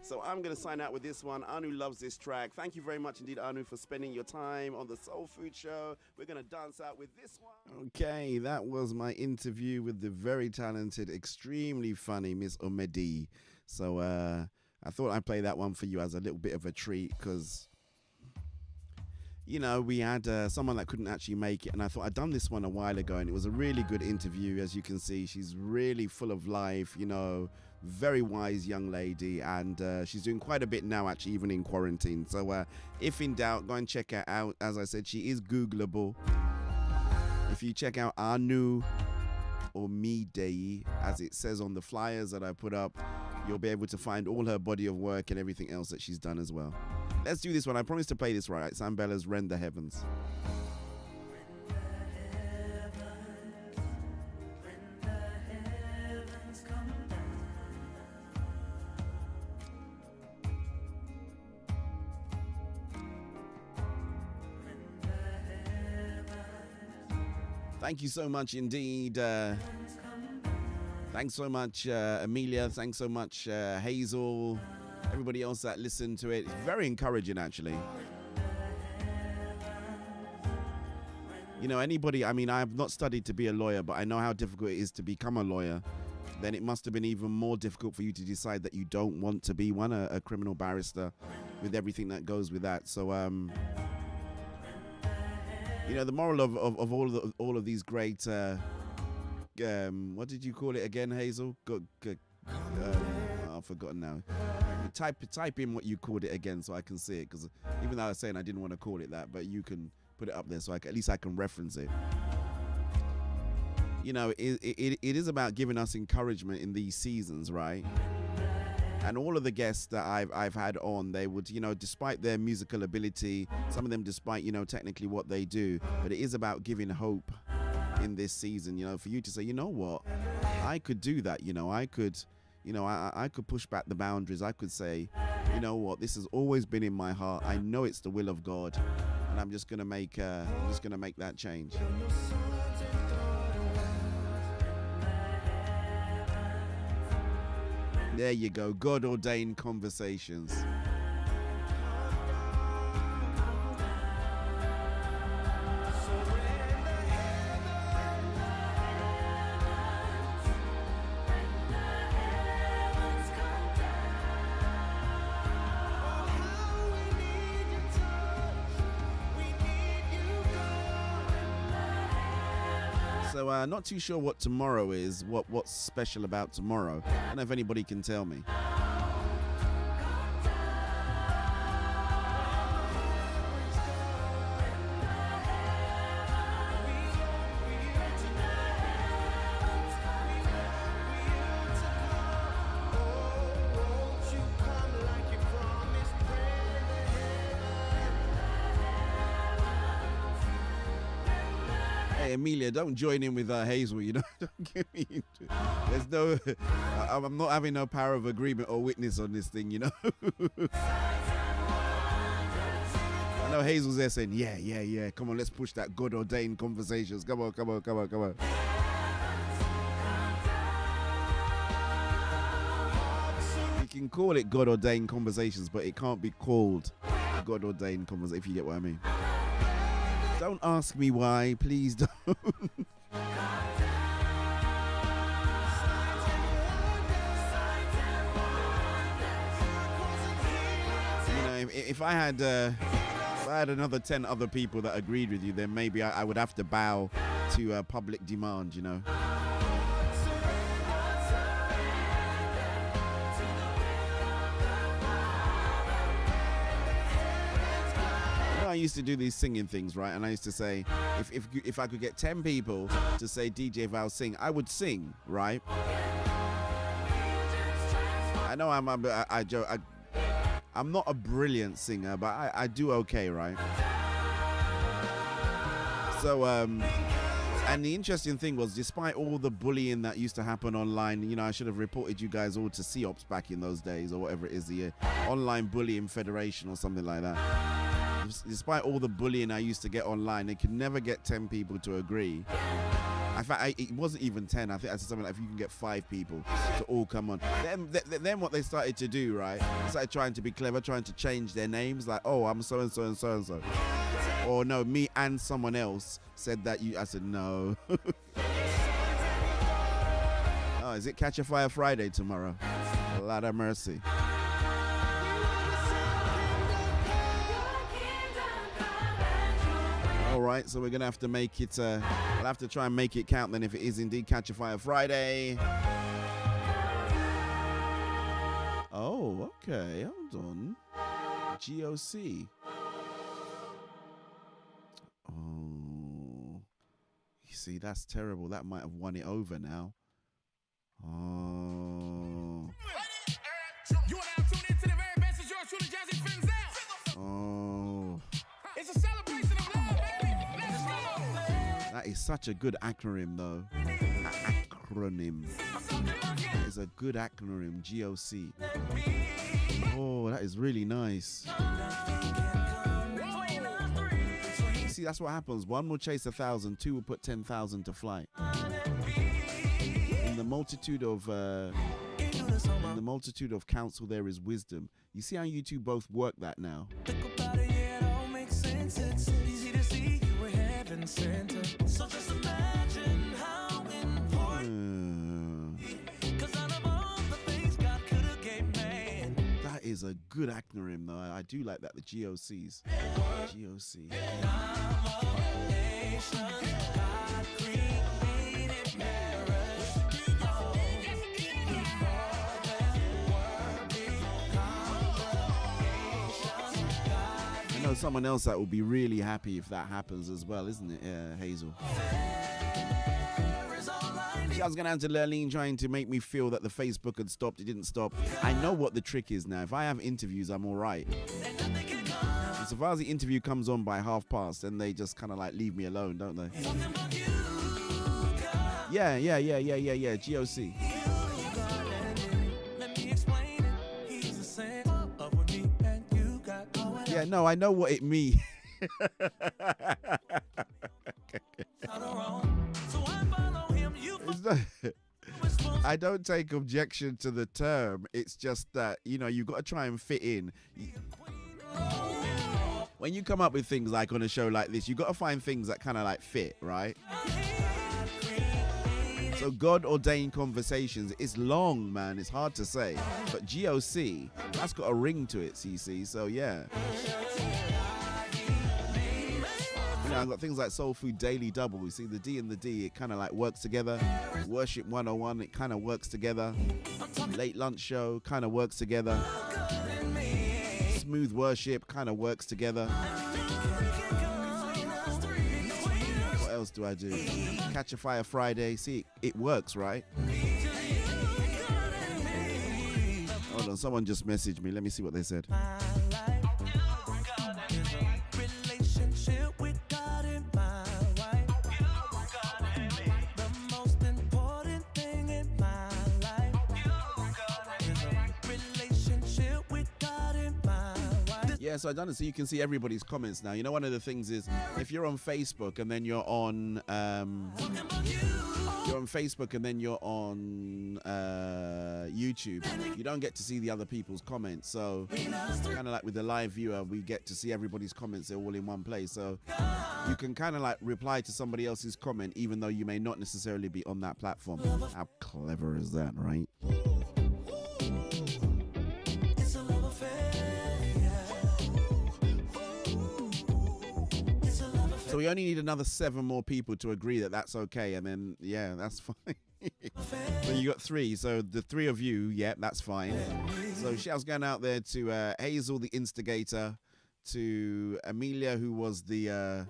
So I'm going to sign out with this one. Anu loves this track. Thank you very much indeed, Anu, for spending your time on the Soul Food Show. We're going to dance out with this one. Okay, that was my interview with the very talented, extremely funny Miss Omideyi. So I thought I'd play that one for you as a little bit of a treat because, we had someone that couldn't actually make it, and I thought I'd done this one a while ago, and it was a really good interview. As you can see, she's really full of life, very wise young lady, and she's doing quite a bit now, actually, even in quarantine. So if in doubt, go and check her out. As I said, she is Googleable. If you check out Anu Omideyi, as it says on the flyers that I put up, you'll be able to find all her body of work and everything else that she's done as well. Let's do this one. I promised to play this right. Sam Bella's Rend the Heavens. Thank you so much indeed. Thanks so much, Amelia. Thanks so much, Hazel. Everybody else that listened to it. It's very encouraging, actually. Anybody, I have not studied to be a lawyer, but I know how difficult it is to become a lawyer. then it must have been even more difficult for you to decide that you don't want to be one, a criminal barrister, with everything that goes with that. So, you know, the moral of all of these great, what did you call it again, Hazel? I've forgotten now. Type in what you called it again so I can see it, because even though I was saying I didn't want to call it that, but you can put it up there so at least I can reference it. You know, it is about giving us encouragement in these seasons, right? And all of the guests that I've had on, they would, you know, despite their musical ability, some of them despite, you know, technically what they do, but it is about giving hope in this season, you know, for you to say, you know what, I could do that, you know, I could push back the boundaries. I could say, you know what, this has always been in my heart. I know it's the will of God, and I'm just gonna make that change. There you go, God-ordained conversations. So not too sure what tomorrow is, what's special about tomorrow. I don't know if anybody can tell me. Amelia, don't join in with Hazel, you know. Don't get me into. There's no. I'm not having no power of agreement or witness on this thing, you know. I know Hazel's there saying, yeah. Come on, let's push that God ordained conversations. Come on. You can call it God ordained conversations, but it can't be called God ordained conversations, if you get what I mean. Don't ask me why, please don't. You know, if I had another 10 other people that agreed with you, then maybe I would have to bow to public demand, you know. I used to do these singing things, right? And I used to say, if I could get 10 people to say DJ Val sing, I would sing, right? I know I'm not a brilliant singer, but I do okay, right? So and the interesting thing was, despite all the bullying that used to happen online, you know, I should have reported you guys all to COPS back in those days, or whatever it is, the Online Bullying Federation or something like that. Despite all the bullying I used to get online, they could never get 10 people to agree. In fact, it wasn't even 10. I think I said something like, if you can get 5 people to all come on. Then what they started to do, right? They started trying to be clever, trying to change their names. Like, oh, I'm so-and-so and so-and-so. Or no, me and someone else said that you. I said, no. Oh, is it Catch a Fire Friday tomorrow? A lot of mercy. All right, so we're going to have to make it, we'll have to try and make it count then if it is indeed Catch a Fire Friday. Oh, okay, hold on. GOC. Oh, you see, that's terrible. That might have won it over now. Oh. Oh. It's a celebration of love, baby. Let's go. That is such a good acronym, though. Acronym. It's a good acronym, GOC. Oh, that is really nice. See, that's what happens. One will chase 1,000, 2 will put 10,000 to flight. In the multitude of counsel, there is wisdom. You see how you two both work that now? It's easy to see you were heaven center. So just imagine how important. is a good acronym, though. I do like that, the GOCs. GOC. I know someone else that will be really happy if that happens as well, isn't it, Hazel? I was going to answer Lurleen trying to make me feel that the Facebook had stopped. It didn't stop. I know what the trick is now. If I have interviews, I'm all right. So far as the interview comes on by past, then they just kind of like leave me alone, don't they? Yeah. GOC. Yeah, no, I know what it means. I don't take objection to the term. It's just that, you've got to try and fit in. When you come up with things like on a show like this, you've got to find things that kind of like fit, right? So God-ordained conversations, it's long, man. It's hard to say. But GOC, that's got a ring to it, CC. So, yeah. I've got things like Soul Food Daily Double. You see, the D and the D, it kind of like works together. Worship 101, it kind of works together. Late Lunch Show kind of works together. Smooth Worship kind of works together. What else do I do? Catch a Fire Friday. See, it works, right? Hold on, someone just messaged me. Let me see what they said. Yeah, so I've done it so you can see everybody's comments now. One of the things is if you're on Facebook and then you're on YouTube, you don't get to see the other people's comments. So kind of like with the live viewer, we get to see everybody's comments. They're all in one place. So you can kind of like reply to somebody else's comment, even though you may not necessarily be on that platform. How clever is that, right? So we only need another 7 more people to agree that that's okay, and then, yeah, that's fine. So you got 3, so the 3 of you, yeah, that's fine. So shouts going out there to Hazel, the instigator, to Amelia, who was the,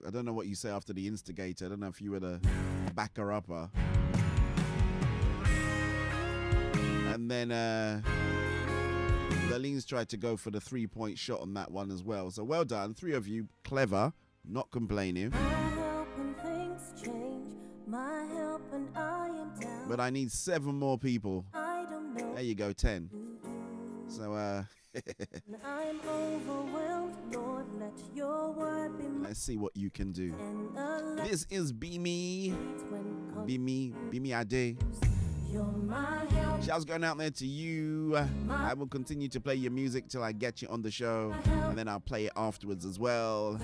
I don't know what you say after the instigator. I don't know if you were the backer-upper. And then, Lalene's tried to go for the 3-point shot on that one as well. So well done. 3 of you. Clever. Not complaining. But I need 7 more people. There you go. 10. So, I'm overwhelmed, Lord, let your word be let's see what you can do. This is Be Me. Be Me Ade. Shouts going out there to you. I will continue to play your music till I get you on the show, and then I'll play it afterwards as well.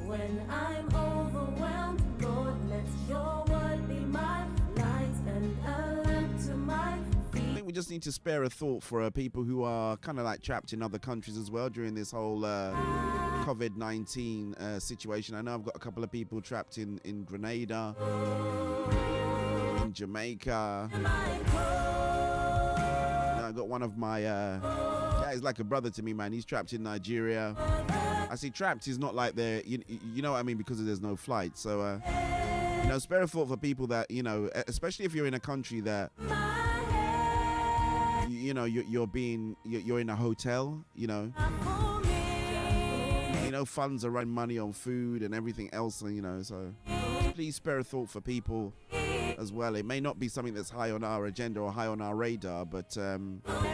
When I'm overwhelmed, Lord, let your word be my light and a lamp to my feet. I think we just need to spare a thought for people who are kind of like trapped in other countries as well during this whole COVID-19 situation. I know I've got a couple of people trapped in Grenada, in Jamaica. I got one of my he's like a brother to me, man. He's trapped in Nigeria. I see trapped is not like they're you know what I mean, because there's no flight. So spare a thought for people that especially if you're in a country that you're in a hotel, funds are running money on food and everything else, so please spare a thought for people as well. It may not be something that's high on our agenda or high on our radar, but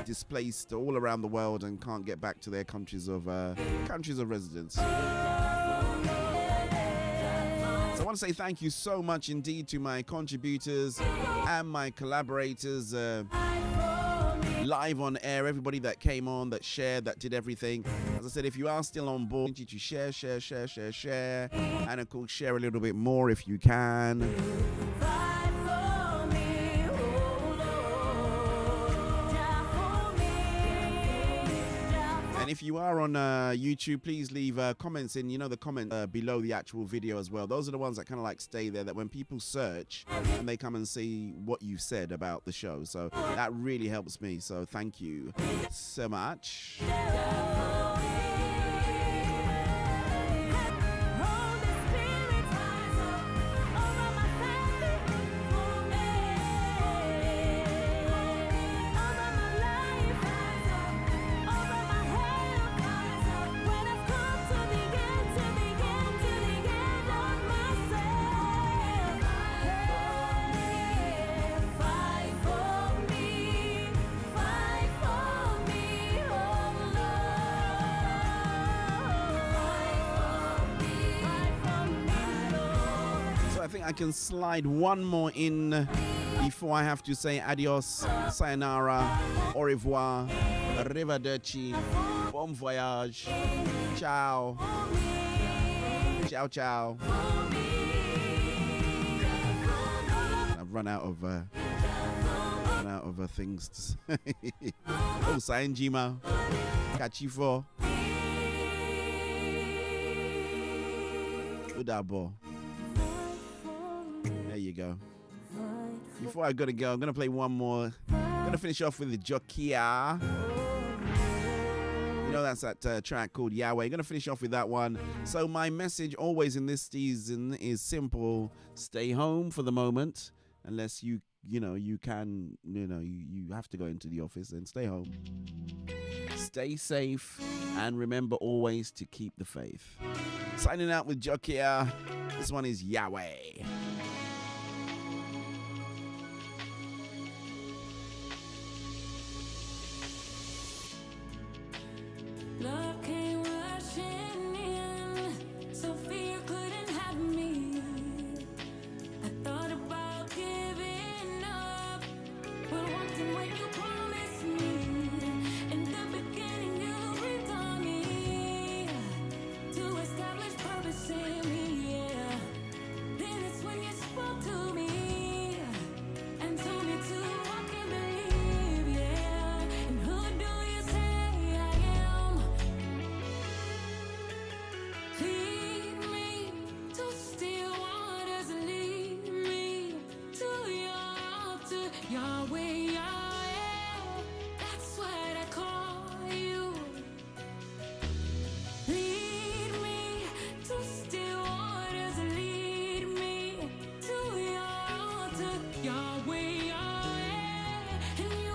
displaced all around the world and can't get back to their countries of residence. So I want to say thank you so much indeed to my contributors and my collaborators live on air, everybody that came on, that shared, that did everything. As I said, if you are still on board, I want you to share, and of course share a little bit more if you can. if you are on YouTube, please leave comments in, the comment below the actual video as well. Those are the ones that kind of like stay there, that when people search and they come and see what you said about the show. So that really helps me. So thank you so much. I think I can slide one more in before I have to say adios, sayonara, au revoir, arrivederci, bon voyage, ciao, ciao, ciao. I've run out of things to say. Oh, Sayanjima, Kachifo, Udabo. There you go. Before I gotta go, I'm gonna play one more. I'm gonna finish off with the Jokia. That's that track called Yahweh. I'm gonna finish off with that one. So my message always in this season is simple: stay home for the moment, unless you can, you have to go into the office, and stay home. Stay safe, and remember always to keep the faith. Signing out with Jokia. This one is Yahweh. Love came rushing in, so fear couldn't have me. I thought about giving up, but wanting what you promised me. In the beginning, you breathed on me to establish purpose in me. Yeah. Then it's when you spoke to me and told me to walk and believe. Yeah. And who do you say I am? Lead me to still waters, lead me to your altar, Yahweh, Yahweh. That's what I call you. Lead me to still waters, lead me to your altar, Yahweh, Yahweh. And you